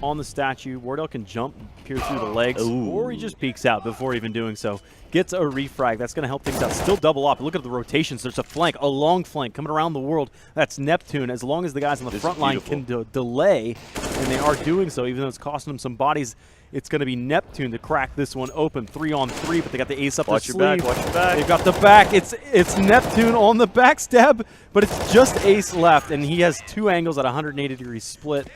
on the statue. Wardell can jump, peer through the legs, or he just peeks out before even doing so. Gets a refrag. That's going to help things out. Still double up. Look at the rotations. There's a flank, a long flank coming around the world. That's Neptune. As long as the guys on the front line can delay, and they are doing so, even though it's costing them some bodies, it's going to be Neptune to crack this one open. 3-on-3, but they got the ace up their sleeve. Watch your back. They've got the back. It's Neptune on the backstab, but it's just ace left, and he has two angles at 180-degree split.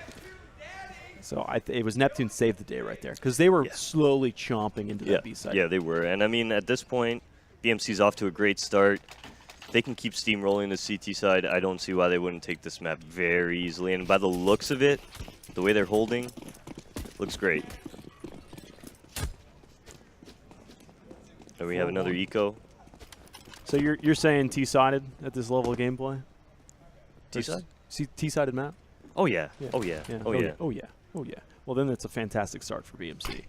So it was Neptune saved the day right there because they were slowly chomping into that B side. Yeah, they were. And I mean, at this point, BMC's off to a great start. They can keep steamrolling the CT side. I don't see why they wouldn't take this map very easily. And by the looks of it, the way they're holding, looks great. And we have another eco. So you're saying T-sided at this level of gameplay? T-side? T-sided map? Oh yeah. Yeah. Oh yeah. Yeah. Oh yeah. Oh yeah. Oh yeah. Well, then it's a fantastic start for BMC.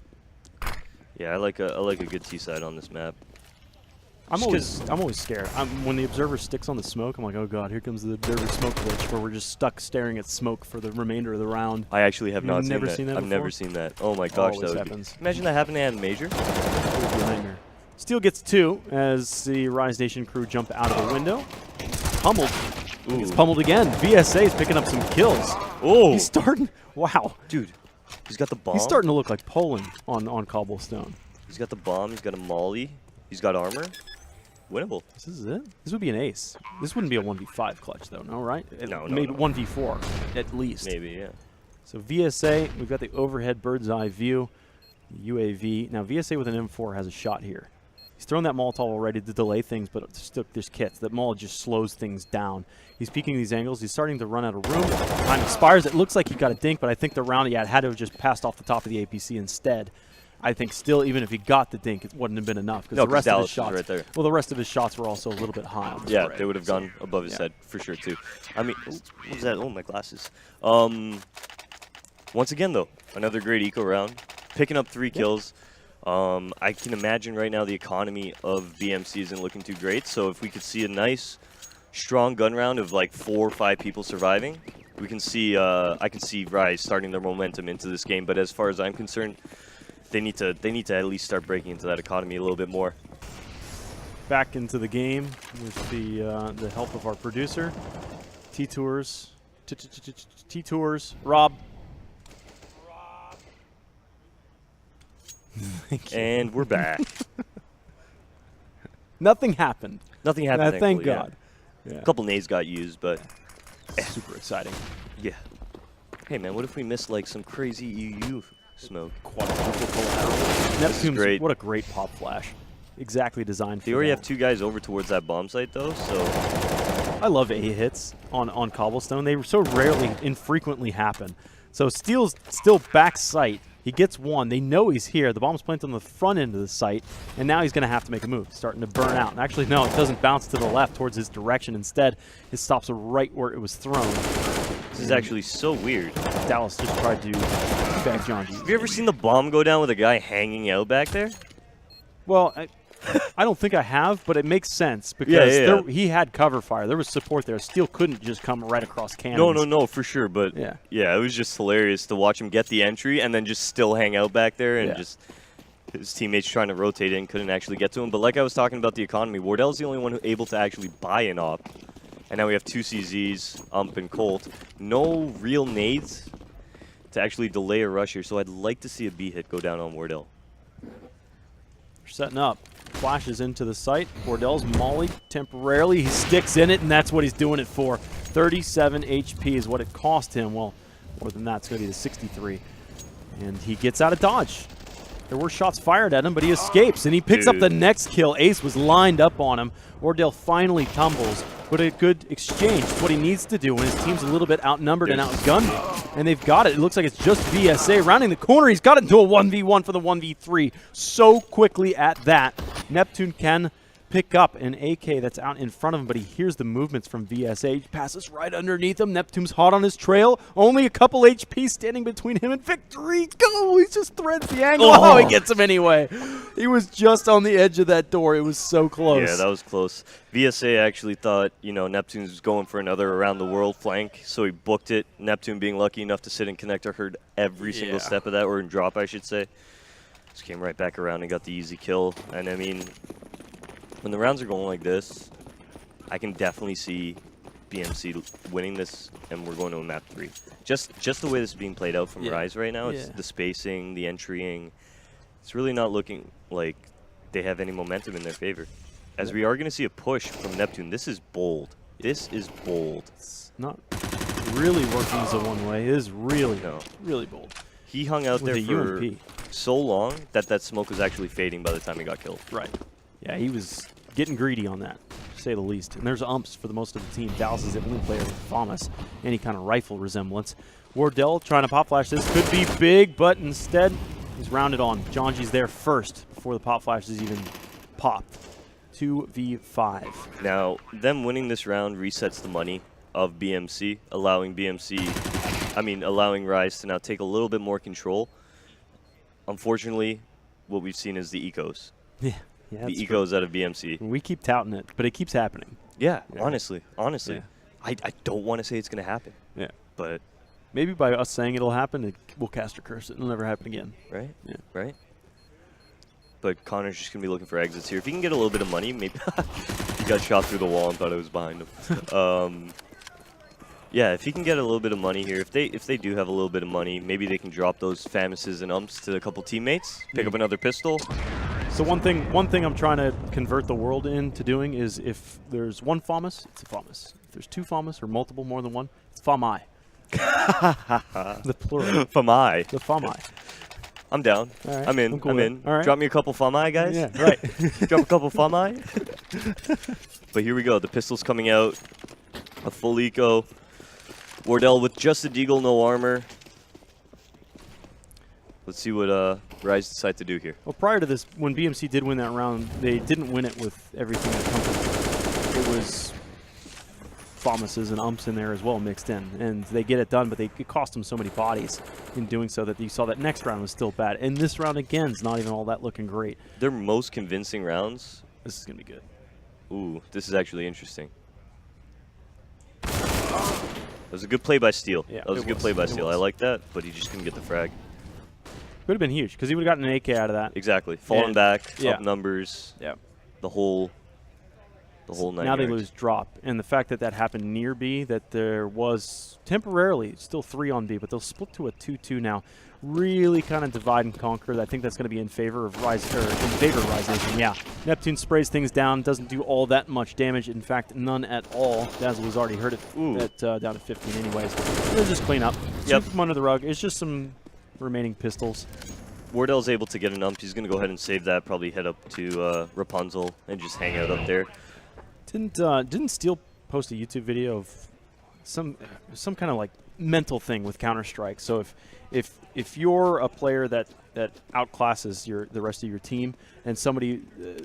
Yeah, I like a good T-side on this map. I'm always scared. When the observer sticks on the smoke, I'm like, oh god, here comes the observer smoke glitch, where we're just stuck staring at smoke for the remainder of the round. I actually have not never seen that I've before? never seen that. Oh my gosh, Always that would happens. be. Imagine that happening at Major. It would be a nightmare. Steel gets 2 as the Rise Nation crew jump out of the window. Pummeled. Ooh. Gets pummeled again. VSA is picking up some kills. Oh, He's starting. Wow. dude, he's got the bomb. He's starting to look like Poland on cobblestone. He's got the bomb. He's got a molly. He's got armor. Winnable. This is it. This would be an ace. This wouldn't be a 1v5 clutch, though, no, right? No, Maybe no. 1v4, at least. Maybe, yeah. So VSA, we've got the overhead bird's eye view. UAV. Now, VSA with an M4 has a shot here. He's thrown that Molotov already to delay things, but still, there's kits. That Molotov just slows things down. He's peeking these angles. He's starting to run out of room. Time expires. It looks like he got a dink, but I think the round he had to have just passed off the top of the APC instead. I think still, even if he got the dink, it wouldn't have been enough because the rest of his shots, right there. well, the rest of his shots were also a little bit high on the Yeah, spread. they would have gone above his yeah. head for sure too. I mean, what was that? Oh, my glasses. Once again though, another great eco round, picking up 3 kills. I can imagine right now the economy of BMC isn't looking too great. So if we could see a nice, strong gun round of like 4 or 5 people surviving, we can see. I can see Rise starting their momentum into this game. But as far as I'm concerned, they need to at least start breaking into that economy a little bit more. Back into the game with the help of our producer, T-Tours, Rob. Thank you. And we're back. Nothing happened. Nothing happened. Thank thankfully, God. Yeah. Yeah. A couple nades got used, but Super exciting. yeah. Hey man, what if we missed like some crazy EU smoke? Quadruple collateral. Neptune's great. what a great pop flash. Exactly designed for They already that. have 2 guys over towards that bomb site though, so I love A hits on cobblestone. They so rarely, infrequently happen. So Steele's still back sight. He gets 1. They know he's here. The bomb's planted on the front end of the site, and now he's going to have to make a move. Starting to burn out. And actually, no, it doesn't bounce to the left towards his direction. Instead, it stops right where it was thrown. this is actually so weird. Dallas just tried to bag John G. Have you ever seen the bomb go down with a guy hanging out back there? Well, I don't think I have, but it makes sense because Yeah. he had cover fire. There was support there. Steel couldn't just come right across cannons. No, for sure. But yeah, it was just hilarious to watch him get the entry and then just still hang out back there and just his teammates trying to rotate in couldn't actually get to him. But like I was talking about the economy, Wardell's the only one who able to actually buy an op. And now we have 2 CZs, Ump and Colt. No real nades to actually delay a rush here. So I'd like to see a B hit go down on Wardell. They're setting up. Flashes into the site. Wardell's molly temporarily. He sticks in it, and that's what he's doing it for. 37 HP is what it cost him. Well, more than that, it's going to be the 63. And he gets out of dodge. There were shots fired at him, but he escapes, and he picks up the next kill. Ace was lined up on him. Wardell finally tumbles. but a good exchange. It's what he needs to do when his team's a little bit outnumbered and outgunned. And they've got it. It looks like it's just VSA rounding the corner. He's got it into a 1v1 for the 1v3 so quickly at that. Neptune can pick up an AK that's out in front of him, but he hears the movements from VSA. He passes right underneath him. Neptune's hot on his trail. Only a couple HP standing between him and victory. Go! He just threads the angle. Oh, he gets him anyway. He was just on the edge of that door. It was so close. Yeah, that was close. VSA actually thought, you know, Neptune was going for another around the world flank, so he booked it. Neptune being lucky enough to sit in connector heard every single step of that, or in drop, I should say. Just came right back around and got the easy kill. And I mean, when the rounds are going like this, I can definitely see BMC winning this, and we're going to a map 3. Just the way this is being played out from Rise right now, it's the spacing, the entrying. It's really not looking like they have any momentum in their favor. As we are going to see a push from Neptune. This is bold. This is bold. It's not really working as a one-way. It is really, really bold. He hung out With there for UMP. so long that smoke was actually fading by the time he got killed. Right. Yeah, he was getting greedy on that, to say the least. And there's umps for the most of the team. Dallas is the only player with FAMAS, any kind of rifle resemblance. Wardell trying to pop flash this. Could be big, but instead he's rounded on. Jonji's there first before the pop flash is even popped. 2v5. Now, them winning this round resets the money of BMC, allowing Rise to now take a little bit more control. Unfortunately, what we've seen is the ecos. Yeah, the ecos out of BMC. We keep touting it, but it keeps happening. Yeah, honestly. Yeah. I don't want to say it's going to happen. Yeah. But maybe by us saying it'll happen, we'll cast a curse. It'll never happen again. Right? Yeah. Right? But Connor's just going to be looking for exits here. If he can get a little bit of money, maybe he got shot through the wall and thought it was behind him. Yeah, if he can get a little bit of money here, if they do have a little bit of money, maybe they can drop those FAMASes and umps to a couple teammates, pick up another pistol. So one thing I'm trying to convert the world into doing is if there's one FAMAS, it's a FAMAS. If there's two FAMAS or multiple, more than one, it's FAMI. The plural. FAMI. The FAMI. I'm down. Right. I'm in. cool I'm with in. it. All right. Drop me a couple FAMI, guys. Yeah, right. Drop a couple FAMI. But here we go. The pistol's coming out. A full eco. Wardell with just a deagle, no armor. Let's see what Rise decide to do here. Well, prior to this, when BMC did win that round, they didn't win it with everything that comes with it. It was FAMASes and umps in there as well mixed in. And they get it done, but it cost them so many bodies in doing so that you saw that next round was still bad. And this round, again, is not even all that looking great. Their most convincing rounds. This is going to be good. Ooh, this is actually interesting. That was a good play by Steel. Yeah, that was a good play by Steel. I like that, but he just couldn't get the frag. Would have been huge because he would have gotten an AK out of that. Exactly. Falling back, yeah. up numbers. Yeah. The whole 9 Now they yards. lose drop. And the fact that that happened near B, that there was temporarily still 3 on B, but they'll split to a 2-2 now. Really kind of divide and conquer. I think that's going to be in favor of Rise, or in favor of Rise Nation. Yeah. Neptune sprays things down, doesn't do all that much damage. In fact, none at all. Dazzle has already heard it at down to 15 anyways. They'll just clean up. Sweep them under the rug. It's just some remaining pistols. Wardell's able to get an ump. He's going to go ahead and save that, probably head up to Rapunzel and just hang out up there. Didn't Steel post a YouTube video of some kind of like mental thing with Counter-Strike? So if you're a player that outclasses the rest of your team, and somebody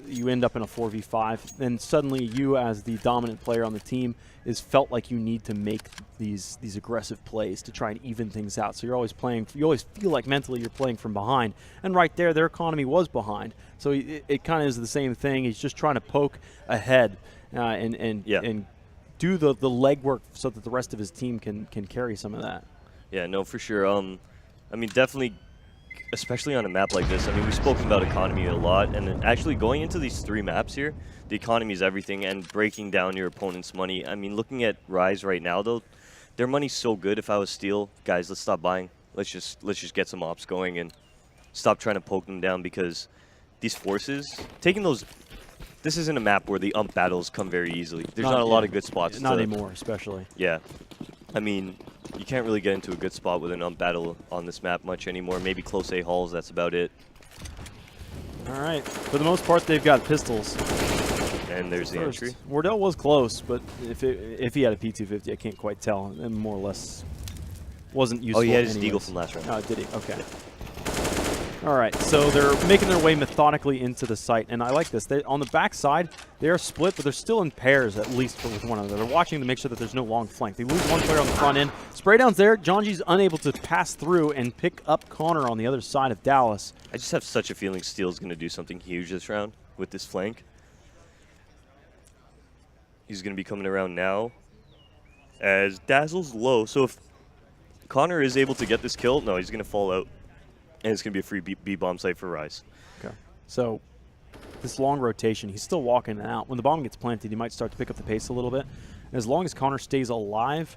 you end up in a 4v5, then suddenly you as the dominant player on the team is felt like you need to make these aggressive plays to try and even things out. So you're always playing. You always feel like mentally you're playing from behind, and right there their economy was behind. So it kind of is the same thing. He's just trying to poke ahead and do the legwork so that the rest of his team can carry some of that. Yeah, no, for sure. I mean, definitely, especially on a map like this. I mean, we've spoken about economy a lot, and actually going into these 3 maps here, the economy is everything, and breaking down your opponent's money. I mean, looking at Rise right now, though, their money's so good. If I was Steel, guys, let's stop buying. Let's just get some ops going and stop trying to poke them down, because these forces, taking those. This isn't a map where the ump battles come very easily. There's not a lot of good spots. Not anymore, especially. Yeah. I mean, you can't really get into a good spot with an ump battle on this map much anymore. Maybe close A halls, that's about it. All right. For the most part, they've got pistols. And there's the First, entry. Wardell was close, but if he had a P250, I can't quite tell. And more or less wasn't useful. Oh, he had his anyways. deagle from last round. Oh, did he? Okay. All right, so they're making their way methodically into the site, and I like this. On the back side, they are split, but they're still in pairs, at least with one another. They're watching to make sure that there's no long flank. They lose one player on the front end. Spray down's there. Jonji's unable to pass through and pick up Connor on the other side of Dallas. I just have such a feeling Steel's going to do something huge this round with this flank. He's going to be coming around now as Dazzle's low. So if Connor is able to get this kill, no, he's going to fall out. And it's going to be a free B-bomb site for Rise. Okay. So this long rotation, he's still walking out. When the bomb gets planted, he might start to pick up the pace a little bit. And as long as Connor stays alive,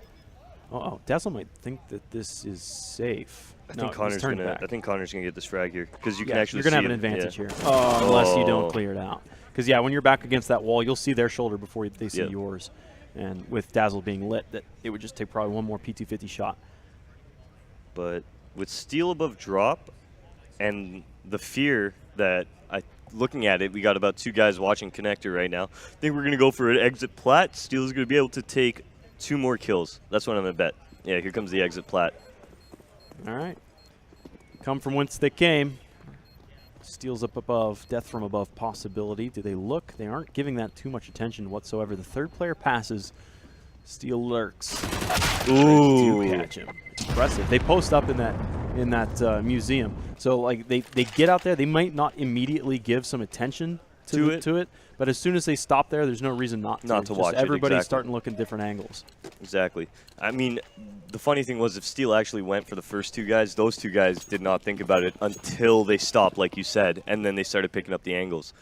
Dazzle might think that this is safe. I think Connor's gonna get this frag here because you can actually. You're gonna have an advantage here, unless you don't clear it out. Because when you're back against that wall, you'll see their shoulder before they see yours. And with Dazzle being lit, that it would just take probably one more P250 shot. But with Steel above drop and the fear that looking at it, we got about 2 guys watching connector right now. I think we're going to go for an exit plat. Steel is going to be able to take 2 more kills. That's what I'm going to bet. Yeah, here comes the exit plat. All right. Come from whence they came. Steel's up above. Death from above possibility. Do they look? They aren't giving that too much attention whatsoever. The third player passes. Steel lurks. Ooh. To catch him. Impressive. They post up in that museum. So like they get out there, they might not immediately give some attention to it, but as soon as they stop there, there's no reason not to watch it. Everybody's Exactly. starting to look at different angles. Exactly. I mean, the funny thing was if Steel actually went for the first 2 guys, those 2 guys did not think about it until they stopped, like you said, and then they started picking up the angles.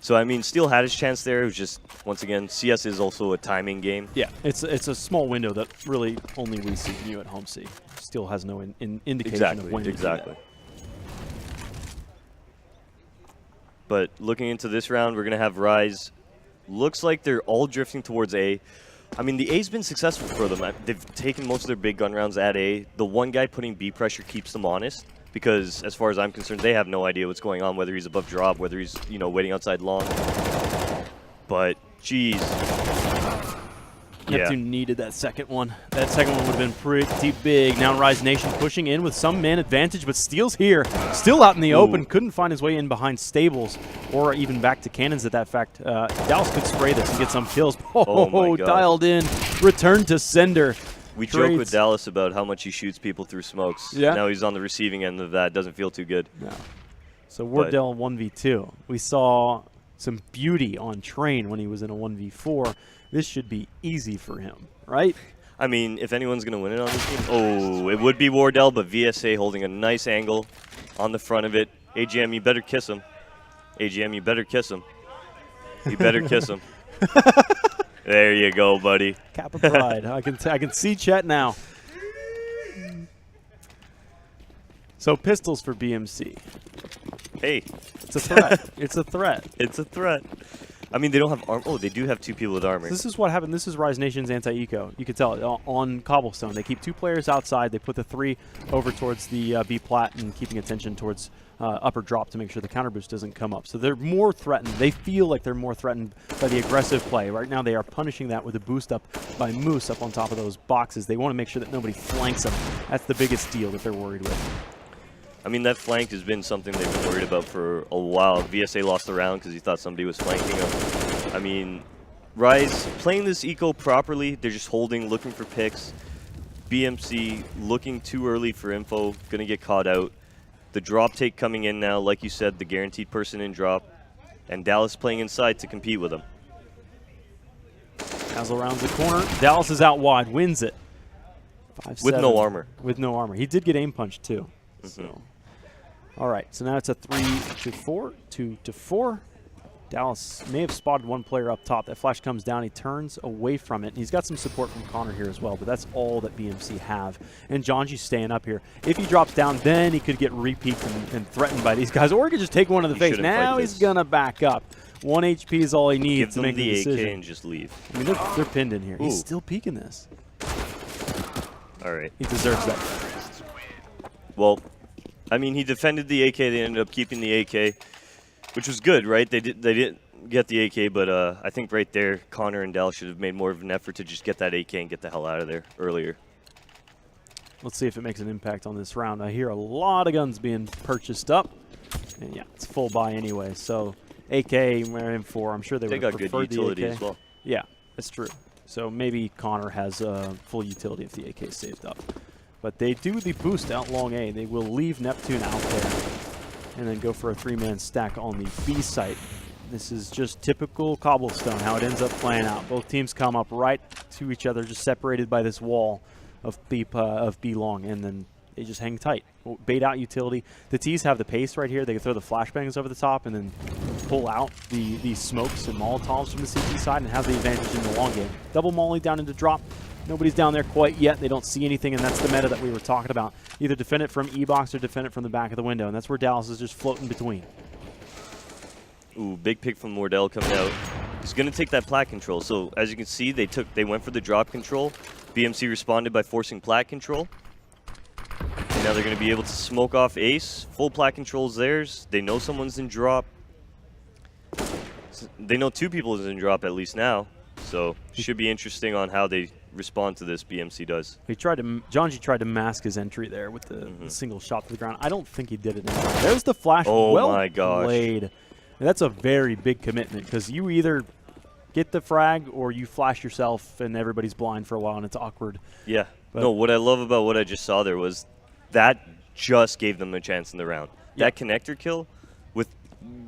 So, I mean, Steel had his chance there. It was just, once again, CS is also a timing game. Yeah, it's a small window that really only we see, you at home see. Steel has no indication of when to do that. But looking into this round, we're going to have Rise. Looks like they're all drifting towards A. I mean, the A's been successful for them. They've taken most of their big gun rounds at A. The one guy putting B pressure keeps them honest. Because as far as I'm concerned, they have no idea what's going on, whether he's above drop, whether he's, waiting outside long. But, geez. Neptune needed that second one. That second one would have been pretty big. Now Rise Nation pushing in with some man advantage, but Steel's here. Still out in the open. Couldn't find his way in behind Stables or even back to Cannons at that fact. Dallas could spray this and get some kills. Oh my God. Dialed in. Return to sender. We joke with Dallas about how much he shoots people through smokes. Yeah. Now he's on the receiving end of that. Doesn't feel too good. No. So Wardell 1v2. We saw some beauty on Train when he was in a 1v4. This should be easy for him, right? I mean, if anyone's going to win it on this game, it would be Wardell, but VSA holding a nice angle on the front of it. AGM, you better kiss him. AGM, you better kiss him. You better kiss him. There you go, buddy. Kappa Pride. I can see Chet now. So pistols for BMC. Hey. It's a threat. It's a threat. It's a threat. I mean, they don't have armor. Oh, they do have 2 people with armor. This is what happened. This is Rise Nation's anti-eco. You can tell it on Cobblestone. They keep 2 players outside. They put the 3 over towards the B plat and keeping attention towards upper drop to make sure the counter boost doesn't come up. So they're more threatened. They feel like they're more threatened by the aggressive play. Right now they are punishing that with a boost up by Moose up on top of those boxes. They want to make sure that nobody flanks them. That's the biggest deal that they're worried with. I mean, that flank has been something they've been worried about for a while. VSA lost the round because he thought somebody was flanking him. I mean, Rise playing this eco properly. They're just holding, looking for picks. BMC looking too early for info, going to get caught out. The drop take coming in now, like you said, the guaranteed person in drop. And Dallas playing inside to compete with them. Dazzle rounds the corner. Dallas is out wide, wins it. 5-7. With no armor. With no armor. He did get aim punched too. So, all right. So now it's a 3-4, 2-4. Dallas may have spotted one player up top. That flash comes down. He turns away from it. And he's got some support from Connor here as well, but that's all that BMC have. And Jonji's staying up here. If he drops down, then he could get repeaked and threatened by these guys, or he could just take one in the face. Now he's going to back up. 1 HP is all he needs to make the decision. Give them the AK and just leave. I mean, they're pinned in here. Ooh. He's still peeking this. All right. He deserves that. Well, I mean, he defended the AK. They ended up keeping the AK, which was good, right? They did. get the AK, but I think right there, Connor and Dal should have made more of an effort to just get that AK and get the hell out of there earlier. Let's see if it makes an impact on this round. I hear a lot of guns being purchased up. And yeah, it's full buy anyway. So AK, M4, I'm sure they would got prefer good utility the AK. as well. Yeah, that's true. So maybe Connor has full utility if the AK is saved up. But they do the boost out long A. They will leave Neptune out there and then go for a 3-man stack on the B site. This is just typical Cobblestone, how it ends up playing out. Both teams come up right to each other, just separated by this wall of B long, and then they just hang tight. Bait out utility. The T's have the pace right here. They can throw the flashbangs over the top and then pull out the smokes and Molotovs from the CT side and have the advantage in the long game. Double molly down into drop. Nobody's down there quite yet. They don't see anything, and that's the meta that we were talking about. Either defend it from E-box or defend it from the back of the window, and that's where Dallas is just floating between. Ooh, big pick from Mordell coming out. He's going to take that plat control. So as you can see, they went for the drop control. BMC responded by forcing plat control. And now they're going to be able to smoke off Ace. Full plat control's theirs. They know someone's in drop. They know 2 people is in drop at least now. So should be interesting on how they respond to this. BMC does. Jonji tried to mask his entry there with the single shot to the ground. I don't think he did it. There's the flash. Oh well my gosh. played. And that's a very big commitment because you either get the frag or you flash yourself and everybody's blind for a while and it's awkward. Yeah. But no, what I love about what I just saw there was that just gave them a chance in the round. That connector kill with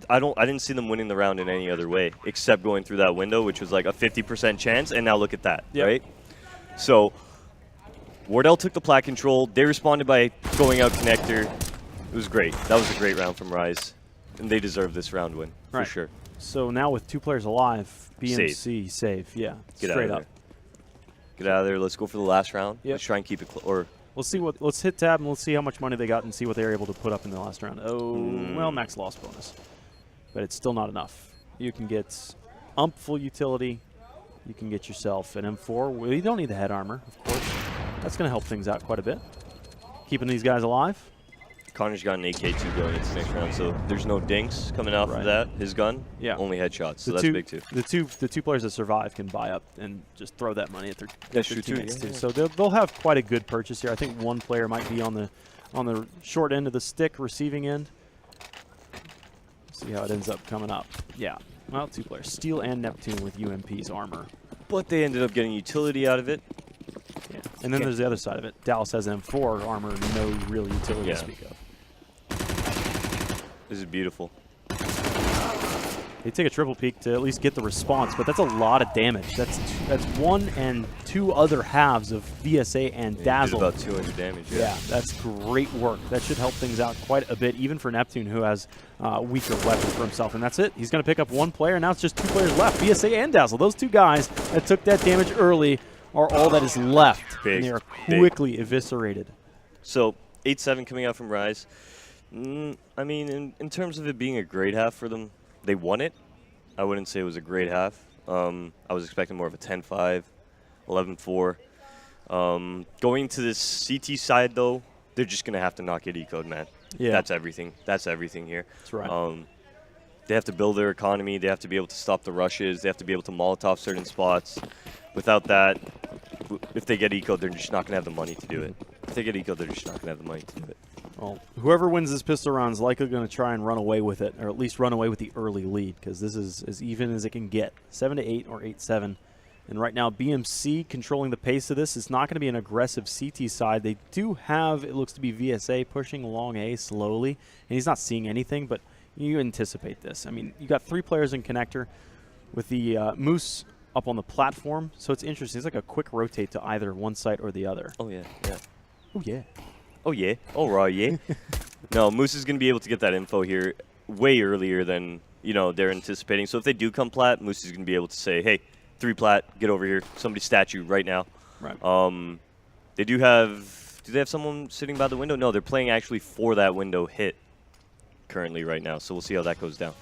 I didn't see them winning the round in any other way except going through that window, which was like a 50% chance, and now look at that, right? So Wardell took the plat control. They responded by going out connector. It was great. That was a great round from Rise, and they deserve this round win for sure. So now with 2 players alive, BMC save. Yeah, Get straight out of up. there. Get out of there. Let's go for the last round. Yep. Let's try and keep it or Let's hit tab and let's see how much money they got and see what they were able to put up in the last round. Well, max loss bonus, but it's still not enough. You can get full utility. You can get yourself an M4. Well, you don't need the head armor, of course. That's going to help things out quite a bit. Keeping these guys alive. Connor's got an AK-2 going into the next round, so there's no dinks coming off of that. His gun, only headshots, so that's big too. The two players that survive can buy up and just throw that money at their true teammates too. too. So they'll have quite a good purchase here. I think one player might be on the short end of the stick, receiving end. See how it ends up coming up. Yeah, well, 2 players, Steel and Neptune with UMP's armor. But they ended up getting utility out of it. Yeah, and then there's the other side of it. Dallas has M4 armor, no real utility to speak of. This is beautiful. They take a triple peek to at least get the response, but that's a lot of damage. That's 1 and 2 other halves of VSA and Dazzle. Did about 200 damage. Yeah, that's great work. That should help things out quite a bit, even for Neptune, who has weaker weapons for himself. And that's it. He's going to pick up 1 player, and now it's just 2 players left, VSA and Dazzle. Those 2 guys that took that damage early are all that is left, and they are quickly eviscerated. So 8-7 coming out from Rise. I mean, in terms of it being a great half for them, they won it. I wouldn't say it was a great half. I was expecting more of a 10-5, 11-4. Going to this CT side, though, they're just going to have to not get E-code, man. Yeah. That's everything. That's everything here. That's right. They have to build their economy. They have to be able to stop the rushes. They have to be able to Molotov certain spots. Without that, if they get eco, they're just not going to have the money to do it. If they get eco, they're just not going to have the money to do it. Well, whoever wins this pistol round is likely going to try and run away with it, or at least run away with the early lead, because this is as even as it can get. 7-8 or 8-7. And right now, BMC controlling the pace of this. It's not going to be an aggressive CT side. They do have, it looks to be VSA pushing along A slowly, and he's not seeing anything, but you anticipate this. I mean, you got 3 players in connector with the Moose up on the platform, so it's interesting. It's like a quick rotate to either one side or the other. Oh, yeah, yeah. Oh, yeah. Oh, yeah. All right, yeah. No, Moose is going to be able to get that info here way earlier than, they're anticipating. So if they do come plat, Moose is going to be able to say, hey, 3 plat, get over here. Somebody stat you right now. Right. They do they have someone sitting by the window? No, they're playing actually for that window hit currently right now. So we'll see how that goes down.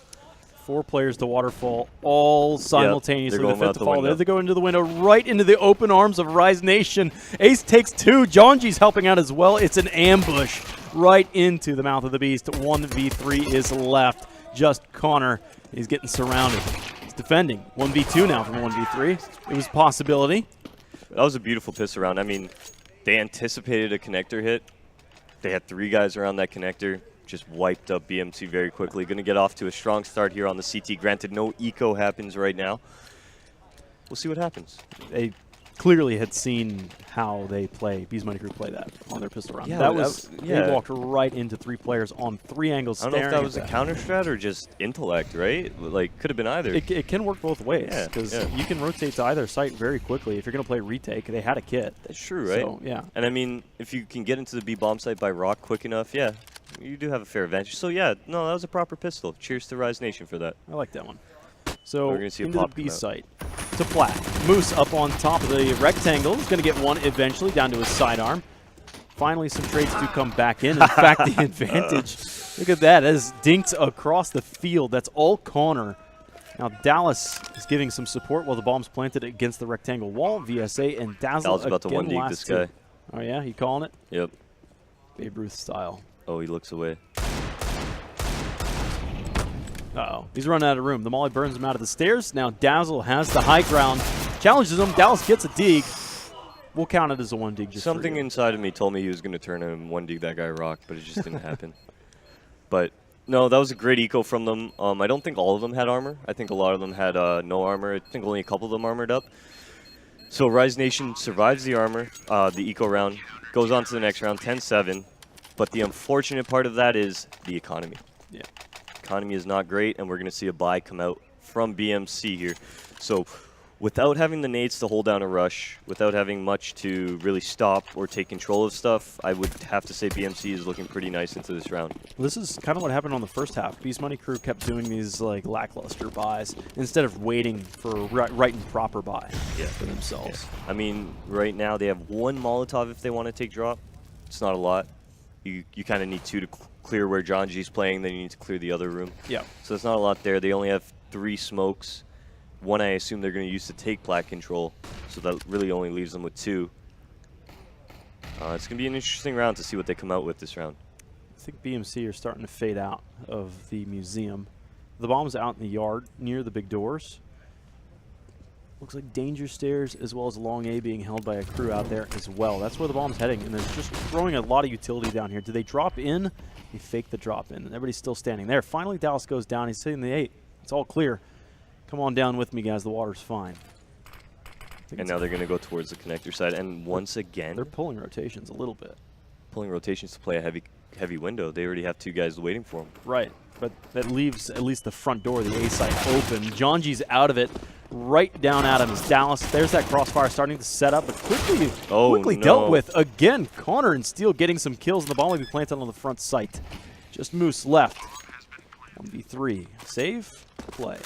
4 players to waterfall, all simultaneously. They're going out the window. They go into the window, right into the open arms of Rise Nation. Ace takes 2. Jonji's helping out as well. It's an ambush right into the mouth of the beast. 1v3 is left. just Connor. He's getting surrounded. He's defending. 1v2 now from 1v3. It was a possibility. That was a beautiful piss around. I mean, they anticipated a connector hit. They had 3 guys around that connector. Just wiped up BMC very quickly. Going to get off to a strong start here on the CT. Granted, no eco happens right now. We'll see what happens. They clearly had seen how they play, Bees Money Crew play that on their pistol round. Yeah, that was, yeah. they walked right into 3 players on 3 angles. I don't know if that was a at counter strat or just intellect, right? Like, could have been either. It can work both ways Yeah, because yeah. you can rotate to either site very quickly. If you're going to play retake, they had a kit. That's true, right? So, yeah. And I mean, if you can get into the B bomb site by rock quick enough, yeah, you do have a fair advantage. So yeah, no, that was a proper pistol. Cheers to Rise Nation for that. I like that one. So We're gonna see a into pop the B come out. site to Platt. Moose up on top of the rectangle. He's going to get one eventually down to his sidearm. Finally, some trades do come back in. In fact, the advantage. Look at that. That is dinked across the field. That's all Connor. Now Dallas is giving some support while the bomb's planted against the rectangle wall. VSA and Dazzle Dallas about to again 1-dig last this 2. guy. Oh yeah, he calling it? Yep. Babe Ruth style. Oh, he looks away. Uh-oh. He's running out of room. The molly burns him out of the stairs. Now Dazzle has the high ground. Challenges him. Dallas gets a dig. We'll count it as a 1-dig just Something for you. inside of me told me he was going to turn and 1-dig that guy rock, but it just didn't happen. But no, that was a great eco from them. I don't think all of them had armor. I think a lot of them had no armor. I think only a couple of them armored up. So Rise Nation survives the armor, the eco round, goes on to the next round, 10-7. But the unfortunate part of that is the economy. Yeah. Economy is not great, and we're going to see a buy come out from BMC here. So without having the nades to hold down a rush, without having much to really stop or take control of stuff, I would have to say BMC is looking pretty nice into this round. Well, this is kind of what happened on the first half. Beast Money Crew kept doing these like lackluster buys instead of waiting for right and proper buy for themselves. I mean, right now they have 1 Molotov if they want to take drop. It's not a lot. You kind of need 2 to clear where John G's playing, then you need to clear the other room. Yeah. So it's not a lot there. They only have 3 smokes. 1 I assume they're going to use to take plat control, so that really only leaves them with 2. It's going to be an interesting round to see what they come out with this round. I think BMC are starting to fade out of the museum. The bomb's out in the yard near the big doors. Looks like danger stairs as well as long A being held by a crew out there as well. That's where the bomb's heading, and they're just throwing a lot of utility down here. Do they drop in? They fake the drop in, and everybody's still standing there. Finally, Dallas goes down. He's hitting the 8. It's all clear. Come on down with me, guys. The water's fine. And now they're going to go towards the connector side, and once again, They're pulling rotations a little bit. pulling rotations to play a heavy window. They already have 2 guys waiting for them. Right, but that leaves at least the front door of the A site open. John G's out of it. Right down at him is Dallas. There's that crossfire starting to set up, but quickly dealt with. Again, Connor and Steele getting some kills, and the bomb will be planted on the front site. Just Moose left. 1v3. Save, play.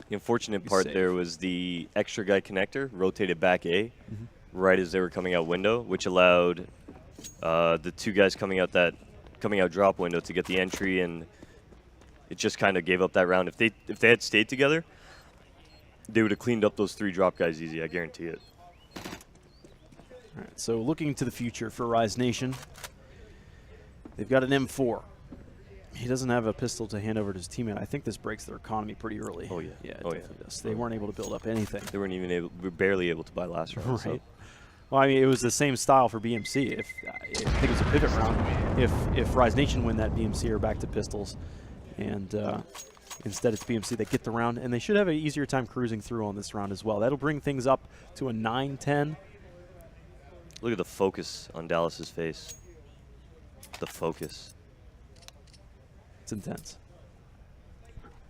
The unfortunate part there was the extra guy connector rotated back A right as they were coming out window, which allowed the 2 guys coming out drop window to get the entry, and it just kind of gave up that round. If they had stayed together, they would have cleaned up those 3 drop guys easy, I guarantee it. All right, so looking to the future for Rise Nation, they've got an M4. He doesn't have a pistol to hand over to his teammate. I think this breaks their economy pretty early. Oh, yeah. Yeah, it Oh, yeah. definitely does. They weren't able to build up anything. They weren't even barely able to buy last round. Right. So. Well, I mean, it was the same style for BMC. I think it was a pivot round. If Rise Nation win that, BMC are back to pistols. And instead it's BMC that get the round. And they should have an easier time cruising through on this round as well. That'll bring things up to a 9-10. Look at the focus on Dallas's face. The focus. It's intense.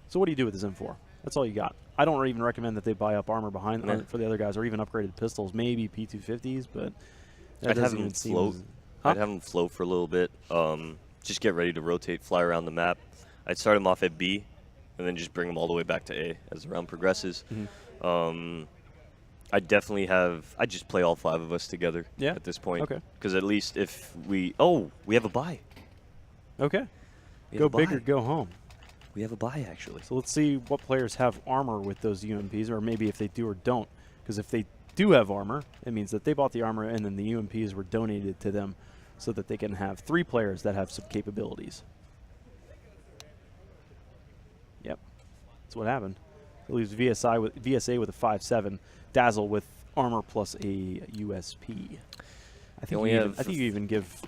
So what do you do with this M4? That's all you got. I don't even recommend that they buy up armor behind for the other guys, or even upgraded pistols. Maybe P250s, but that I'd have doesn't them even seem float. as- I'd have them float for a little bit. Just get ready to rotate, fly around the map. I'd start them off at B, and then just bring them all the way back to A as the round progresses. I definitely I'd just play all 5 of us together at this point. Okay. Because at least if we have a buy. Okay. We Go have a big or buy. go home. We have a buy, actually. So let's see what players have armor with those UMPs, or maybe if they do or don't. Because if they do have armor, it means that they bought the armor and then the UMPs were donated to them so that they can have 3 players that have some capabilities. That's what happened. He leaves VSA with a 5-7. Dazzle with armor plus a USP. I think you even give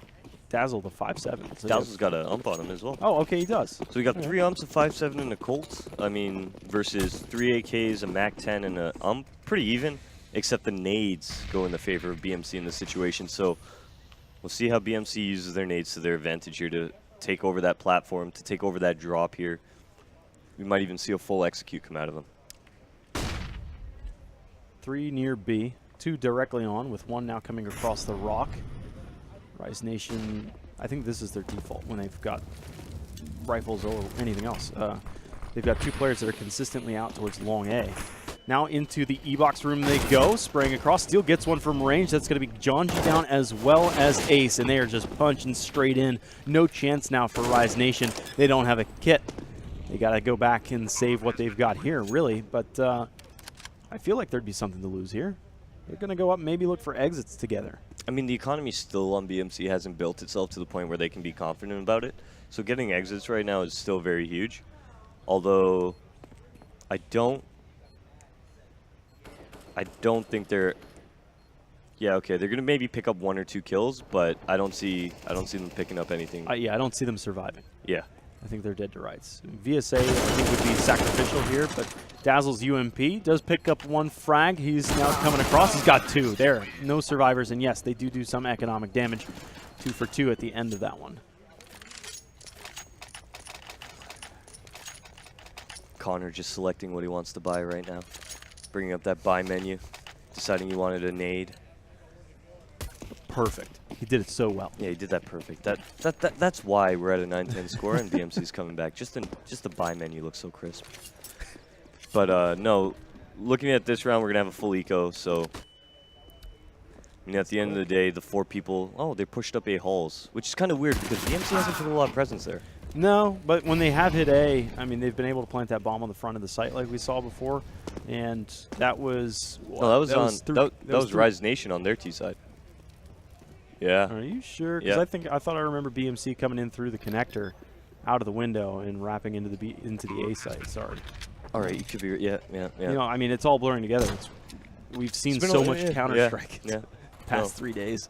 Dazzle the 5-7. So Dazzle's got an ump on him as well. Oh, okay, he does. So we got 3 umps, a 5-7, and a Colt. I mean, versus 3 AKs, a MAC-10, and a ump. Pretty even, except the nades go in the favor of BMC in this situation. So we'll see how BMC uses their nades to their advantage here to take over that platform, to take over that drop here. We might even see a full execute come out of them. 3 near B, 2 directly on, with 1 now coming across the rock. Rise Nation, I think this is their default when they've got rifles or anything else. They've got 2 players that are consistently out towards long A. Now into the E-box room they go, spraying across. Steel gets one from range. That's going to be John G down as well as Ace, and they are just punching straight in. No chance now for Rise Nation. They don't have a kit. They got to go back and save what they've got here, really. But I feel like there'd be something to lose here. They're going to go up and maybe look for exits together. I mean, the economy still on BMC hasn't built itself to the point where they can be confident about it. So getting exits right now is still very huge. Although I don't think they're. Yeah, okay, they're gonna maybe pick up 1 or 2 kills, but I don't see them picking up anything. Yeah, I don't see them surviving. Yeah. I think they're dead to rights. VSA, I think, would be sacrificial here, but Dazzle's UMP does pick up 1 frag. He's now coming across. He's got 2. There, no survivors, and yes, they do some economic damage. 2 for 2 at the end of that one. Connor just selecting what he wants to buy right now. Bringing up that buy menu, deciding he wanted a nade. Perfect. He did it so well. Yeah, he did that perfect. That's why we're at a 9-10 score and BMC's coming back. Just the buy menu looks so crisp. But no, looking at this round, we're gonna have a full eco. So, I mean, at the end of the day, the 4 people. Oh, they pushed up A halls, which is kind of weird because BMC hasn't put a lot of presence there. No, but when they have hit A, I mean, they've been able to plant that bomb on the front of the site like we saw before, and that was. No, that was Rise Nation on their T side. Yeah. Are you sure? Because Yeah. I thought I remember BMC coming in through the connector, out of the window, and wrapping into the A site. Sorry. All right, you could be. Yeah. You know, I mean, it's all blurring together. We've seen so much Counter-Strike past 3 days.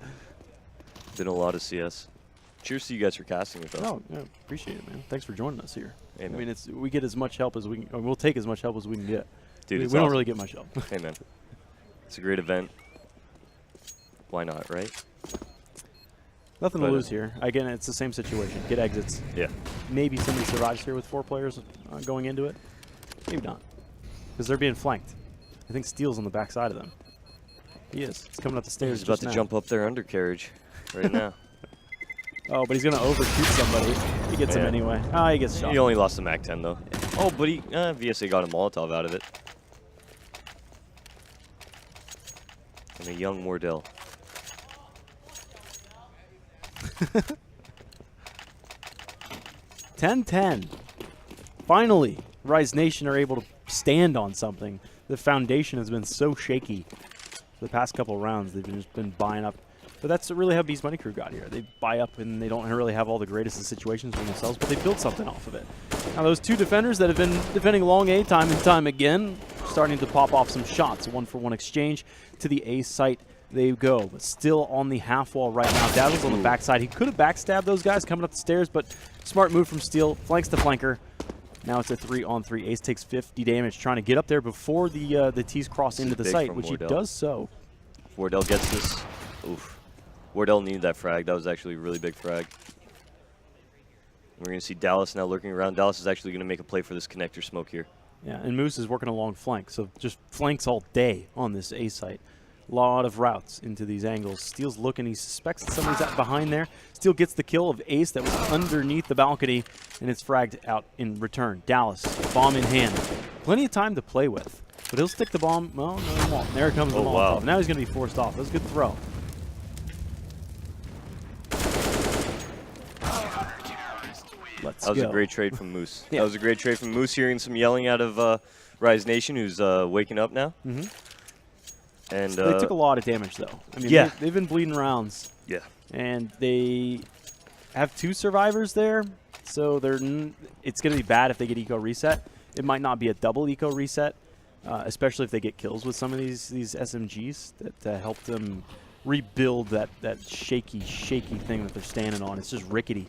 Been a lot of CS. Cheers to you guys for casting with us. Oh, yeah, appreciate it, man. Thanks for joining us here. Hey, man. I mean, we get as much help as we can, or we'll take as much help as we can get. Dude, we it's don't awesome. really get much help. Hey, man. It's a great event. Why not, right? Nothing to lose here. Again, it's the same situation. Get exits. Yeah. Maybe somebody survives here with 4 players going into it. Maybe not. Because they're being flanked. I think Steel's on the backside of them. He is. He's coming up the stairs. He's about to jump up their undercarriage right now. Oh, but he's going to overshoot somebody. He gets him anyway. Ah, he gets shot. He only lost the MAC-10, though. Oh, but VSA got a Molotov out of it. And a young Wardell. $10-10. Finally, Rise Nation are able to stand on something. The foundation has been so shaky for the past couple of rounds. They've just been buying up. But that's really how Beast Money Crew got here. They buy up and they don't really have all the greatest of situations for themselves, but they build something off of it. Now those 2 defenders that have been defending long A time and time again, starting to pop off some shots. 1-for-1 exchange to the A site. They go, but still on the half wall right now. Dazzle's on the backside. He could have backstabbed those guys coming up the stairs, but smart move from Steel. Flanks the flanker. Now it's a 3-on-3. Ace takes 50 damage, trying to get up there before the T's cross into the site, which Wardell. he does so. Wardell gets this. Oof. Wardell needed that frag. That was actually a really big frag. We're going to see Dallas now lurking around. Dallas is actually going to make a play for this connector smoke here. Yeah, and Moose is working along flank, so just flanks all day on this A site. Lot of routes into these angles. Steel's looking. He suspects that somebody's out behind there. Steel gets the kill of Ace that was underneath the balcony, and it's fragged out in return. Dallas, bomb in hand. Plenty of time to play with, but he'll stick the bomb. Well, no, he won't. There comes the Molotov. Wow. Now he's going to be forced off. That was a good throw. Let's That was go. a great trade from Moose. Yeah. That was a great trade from Moose, hearing some yelling out of Rise Nation, who's waking up now. Mm-hmm. And They took a lot of damage, though. I mean, Yeah. they've been bleeding rounds. Yeah. And they have 2 survivors there, so it's going to be bad if they get eco reset. it might not be a double eco reset, especially if they get kills with some of these SMGs that help them rebuild that shaky thing that they're standing on. It's just rickety.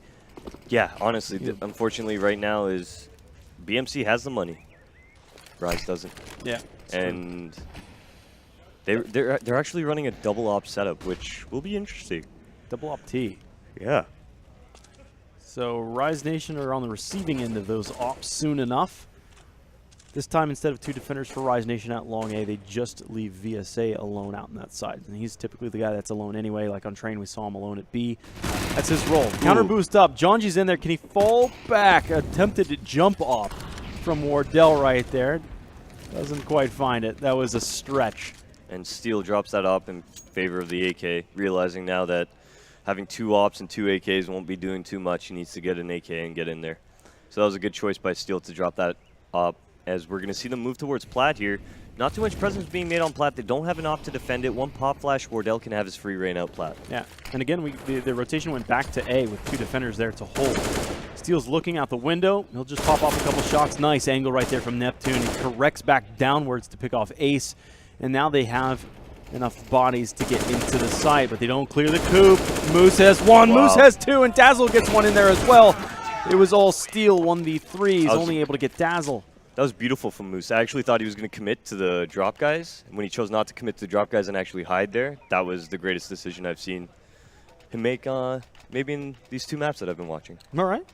Yeah, honestly, unfortunately right now is BMC has the money. Rise doesn't. Yeah. And they're actually running a double op setup, which will be interesting. Double op T. Yeah. So Rise Nation are on the receiving end of those ops soon enough. This time, instead of 2 defenders for Rise Nation at long A, they just leave VSA alone out on that side. And he's typically the guy that's alone anyway. Like on train, we saw him alone at B. That's his role. Counter boost up. Jonji's in there. Can he fall back? Attempted jump off from Wardell right there. Doesn't quite find it. That was a stretch. And Steel drops that op in favor of the AK, realizing now that having 2 ops and 2 AKs won't be doing too much. He needs to get an AK and get in there. So that was a good choice by Steel to drop that op, as we're going to see them move towards Plat here. Not too much presence being made on Plat. They don't have an op to defend it. One pop flash, Wardell can have his free reign out Plat. Yeah, and again, the rotation went back to A with 2 defenders there to hold. Steel's looking out the window. He'll just pop off a couple shots. Nice angle right there from Neptune. He corrects back downwards to pick off Ace. And now they have enough bodies to get into the site, but they don't clear the coop. Moose has 1, Wow. Moose has 2, and Dazzle gets 1 in there as well. It was all Steel 1v3. He's only able to get Dazzle. That was beautiful from Moose. I actually thought he was going to commit to the drop guys. And when he chose not to commit to the drop guys and actually hide there, that was the greatest decision I've seen him make maybe in these 2 maps that I've been watching. All right.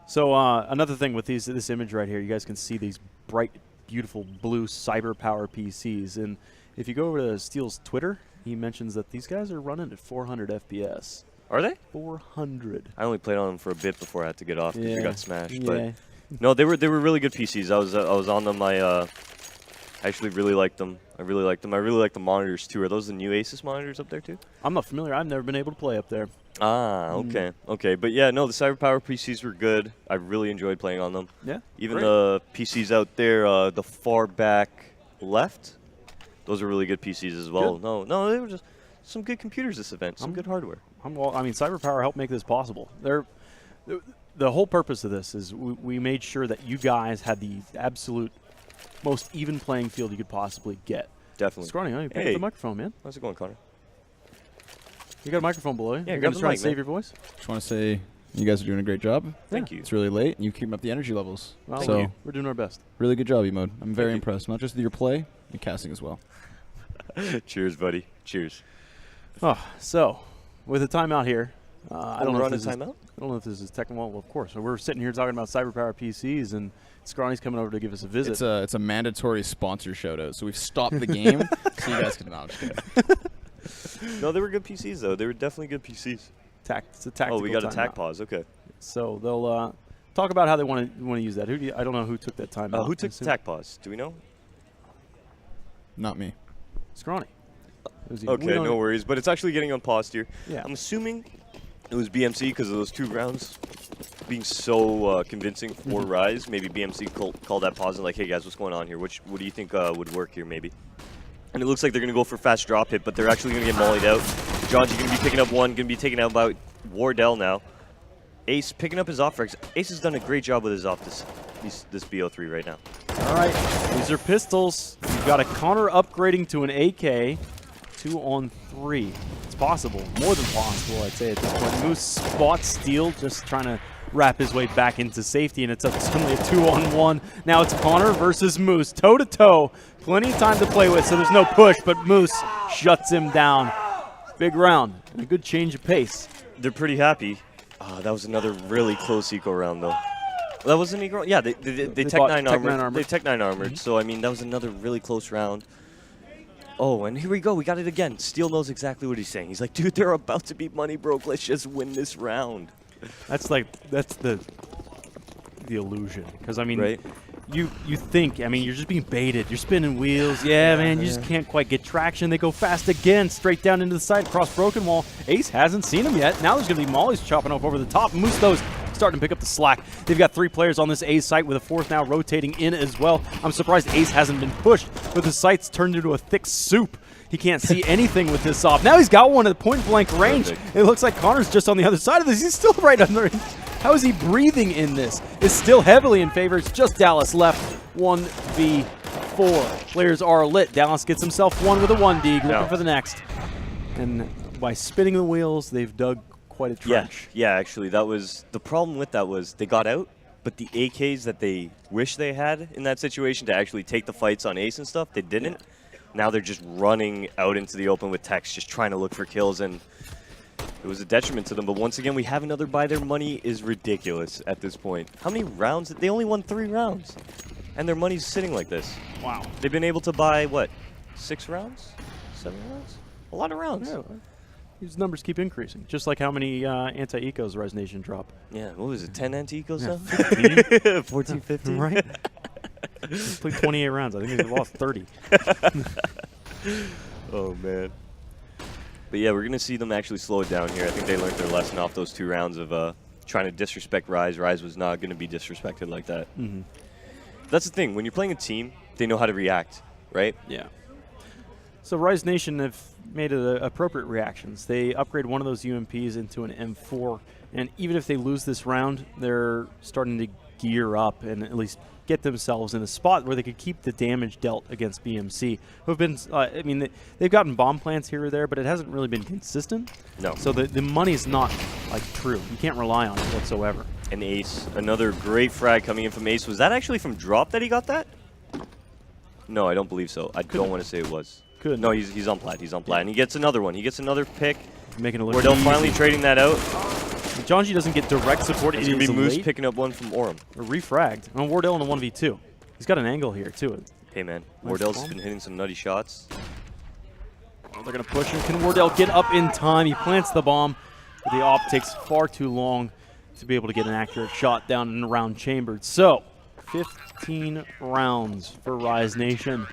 So another thing with this image right here, you guys can see these bright, beautiful blue cyber power PCs. And if you go over to Steel's Twitter, he mentions that these guys are running at 400 FPS. Are they? 400. I only played on them for a bit before I had to get off because we got smashed. Yeah. But no, they were really good PCs. I was on them. I actually really liked them. I really liked the monitors too. Are those the new Asus monitors up there too? I'm not familiar. I've never been able to play up there. Ah, okay, okay. But yeah, no, the CyberPower PCs were good. I really enjoyed playing on them. Yeah. Even great. the PCs out there, the far back left, those are really good PCs as well. Good. No, they were just some good computers this event, some good hardware. Well, I mean, CyberPower helped make this possible. The whole purpose of this is we made sure that you guys had the absolute most even playing field you could possibly get. Definitely. Scrawny, you pick up the microphone, man. How's it going, Connor? You got a microphone below you. Yeah, You're grab just the trying mic, to save man. your voice. Just want to say you guys are doing a great job. Thank you. It's really late, and you keep up the energy levels. Well, so we're doing our best. really good job, Emode. I'm very you. impressed, not just with your play, your casting as well. Cheers, buddy. Cheers. Oh, so with a timeout here, I don't know we're if on a this is timeout? I don't know if this is technical. Well, of course. So we're sitting here talking about CyberPower PCs, and Scrawny's coming over to give us a visit. It's a mandatory sponsor shout out. So we've stopped the game so you guys can not No, they were good PCs though. They were definitely good PCs. It's a tactical Oh, we got a timeout. tac pause. Okay. So they'll talk about how they want to use that. I don't know who took that time out. Who took the tac pause? Do we know? Not me. Scrawny. It was you. Okay, no worries. But it's actually getting unpaused here. Yeah. I'm assuming it was BMC because of those 2 rounds being so convincing for Rise. Maybe BMC called that pause and like, hey guys, what's going on here? What do you think would work here maybe? And it looks like they're going to go for fast drop hit, but they're actually going to get mollied out. John's going to be picking up 1, going to be taken out by Wardell now. Ace picking up his off frags. Ace has done a great job with his off this BO3 right now. All right. These are pistols. You've got a Connor upgrading to an AK. 2 on 3. It's possible. More than possible, I'd say, at this point. Moose spots Steel, just trying to wrap his way back into safety, and it's suddenly a 2-on-1. Now it's Connor versus Moose, toe-to-toe. Plenty of time to play with, so there's no push, but Moose shuts him down. Big round, and a good change of pace. They're pretty happy. That was another really close eco round, though. That wasn't eco. Yeah, they Tech 9 armored. They Tech 9 armored. So I mean, that was another really close round. Oh, and here we go. We got it again. Steel knows exactly what he's saying. He's like, dude, they're about to be money broke. Let's just win this round. That's the illusion, because I mean, Right. you think, I mean, you're just being baited. You're spinning wheels. Yeah, man, you just can't quite get traction. They go fast again, straight down into the side, across Broken Wall. Ace hasn't seen him yet. Now there's going to be Molly's chopping up over the top. Moose, those starting to pick up the slack. They've got 3 players on this A site with a 4th now rotating in as well. I'm surprised Ace hasn't been pushed, but the site's turned into a thick soup. He can't see anything with this off. Now he's got one at point-blank range. Perfect. It looks like Connor's just on the other side of this. He's still right under it. How is he breathing in this? It's still heavily in favor. It's just Dallas left. 1v4. Players are lit. Dallas gets himself one with a 1D, looking for the next. And by spinning the wheels, they've dug quite a trench. Yeah, actually, that was the problem with that was they got out, but the AKs that they wish they had in that situation to actually take the fights on Ace and stuff, they didn't. Yeah. Now they're just running out into the open with Tex, just trying to look for kills, and it was a detriment to them. But once again, we have another buy. Their money is ridiculous at this point. How many rounds? They only won 3 rounds, and their money's sitting like this. Wow. They've been able to buy, what, 6 rounds? 7 rounds? A lot of rounds. Yeah. These numbers keep increasing, just like how many anti-ecos Rise Nation drop. Yeah, what was it, 10 anti-ecos now? 15? 14, 15? Right? They played 28 rounds. I think they lost 30. Oh, man. But yeah, we're going to see them actually slow it down here. I think they learned their lesson off those 2 rounds of trying to disrespect Rise. Rise was not going to be disrespected like that. Mm-hmm. That's the thing. When you're playing a team, they know how to react, right? Yeah. So Rise Nation have made appropriate reactions. They upgrade one of those UMPs into an M4, and even if they lose this round, they're starting to gear up and at least get themselves in a spot where they could keep the damage dealt against BMC, who have been, I mean, they've gotten bomb plants here or there, but it hasn't really been consistent. No. So the money's not, like, true. You can't rely on it whatsoever. And Ace, another great frag coming in from Ace. Was that actually from drop that he got that? No, I don't believe so. I don't want to say it was. Could. No, he's on plat. He's on plat. And he gets another one. He gets another pick. Making it look Wardell easy. finally trading that out. Jonji doesn't get direct support. It's going to be Moose picking up one from Orem. Or refragged. And Wardell in a 1v2. He's got an angle here, too. Hey, man. Nice Wardell's bomb. been hitting some nutty shots. Oh, they're going to push him. Can Wardell get up in time? He plants the bomb. But the op takes far too long to be able to get an accurate shot down and around chambered. So, 15 rounds for Rise Nation.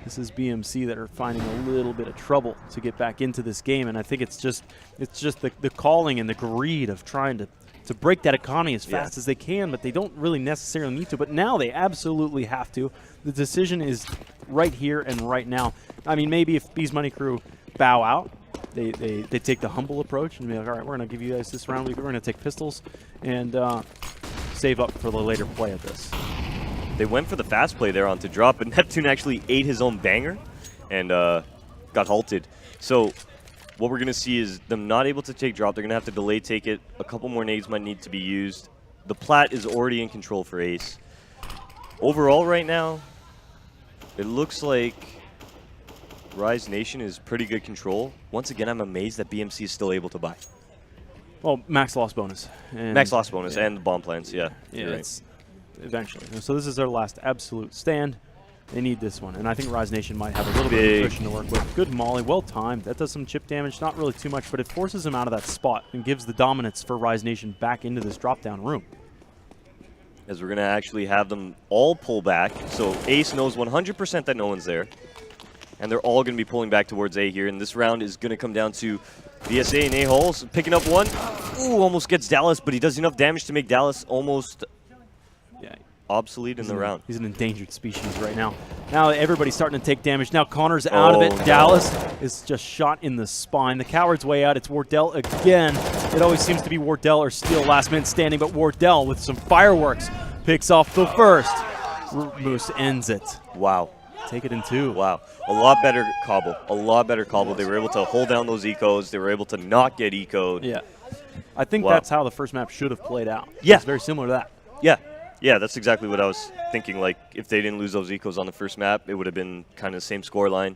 This is BMC that are finding a little bit of trouble to get back into this game, and I think it's just the calling and the greed of trying to break that economy as fast as they can, but they don't really necessarily need to. But now they absolutely have to. The decision is right here and right now. I mean, maybe if Bees Money Crew bow out, they take the humble approach and be like, all right, we're going to give you guys this round. We're going to take pistols and save up for the later play of this. They went for the fast play there onto drop, but Neptune actually ate his own banger and got halted. So what we're going to see is them not able to take drop. They're going to have to delay take it. A couple more nades might need to be used. The plat is already in control for Ace. Overall right now, it looks like Rise Nation is pretty good control. Once again, I'm amazed that BMC is still able to buy. Well, max loss bonus. And max loss bonus and the bomb plants, yeah. Yeah, right. it's eventually. So this is their last absolute stand. They need this one, and I think Rise Nation might have a little bit of cushion to work with. Good molly, well timed. That does some chip damage, not really too much, but it forces them out of that spot and gives the dominance for Rise Nation back into this drop-down room. As we're going to actually have them all pull back. So Ace knows 100% that no one's there. And they're all going to be pulling back towards A here. And this round is going to come down to VSA and A-Holes picking up one. Ooh, almost gets Dallas, but he does enough damage to make Dallas almost obsolete in the round. He's an endangered species right now. Now everybody's starting to take damage. Now Connor's out of it. No. Dallas is just shot in the spine. The coward's way out. It's Wardell again. It always seems to be Wardell or Steel last man standing, but Wardell with some fireworks picks off the first. Moose ends it. Wow. Take it in 2. Wow. A lot better cobble. A lot better cobble. They were able to hold down those ecos. They were able to not get ecoed. Yeah. I think that's how the first map should have played out. Yeah. It's very similar to that. Yeah. Yeah, that's exactly what I was thinking. Like, if they didn't lose those ecos on the first map, it would have been kind of the same score line.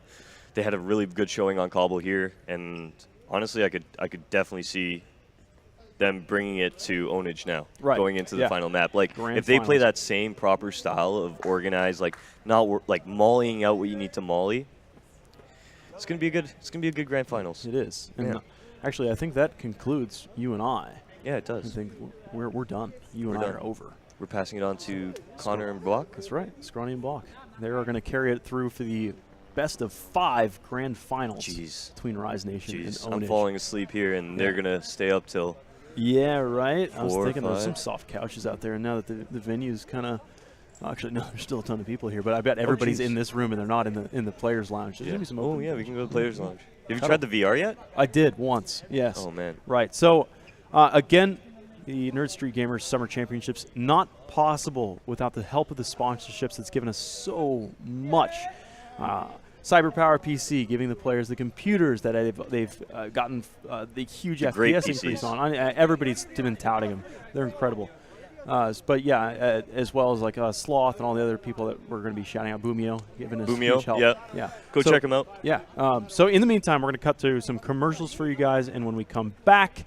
They had a really good showing on cobble here, and honestly, I could definitely see them bringing it to Onage now, going into the final map. Like, Grand if they play finals. that same proper style of organized, like not like mollying out what you need to molly, it's gonna be a good. It's gonna be a good grand finals. It is. And Yeah. actually, I think that concludes you and I. Yeah, it does. I think we're done. You and I are over. We're passing it on to Connor and Block. That's right, Scrawny and Block. They are going to carry it through for the best of 5 grand finals between Rise Nation and Onage. I'm falling asleep here, and they're going to stay up till... Yeah, right? I was 4 or thinking there's 5. some soft couches out there, and now that the venue's kind of... Actually, no, there's still a ton of people here, but I bet everybody's in this room, and they're not in the players' lounge. There's gonna be some open. Oh, yeah, we can go to the players' lounge. Have you tried the VR yet? I did once, yes. Oh, man. Right, so, again... the Nerd Street Gamers Summer Championships not possible without the help of the sponsorships that's given us so much. CyberPower PC giving the players the computers that they've gotten the huge great FPS PCs. increase on. Everybody's been touting them. They're incredible. But yeah, as well as like Sloth and all the other people that we're going to be shouting out. Boomio giving us huge help. Yeah. Go check them out. Yeah. So in the meantime, we're going to cut to some commercials for you guys, and when we come back,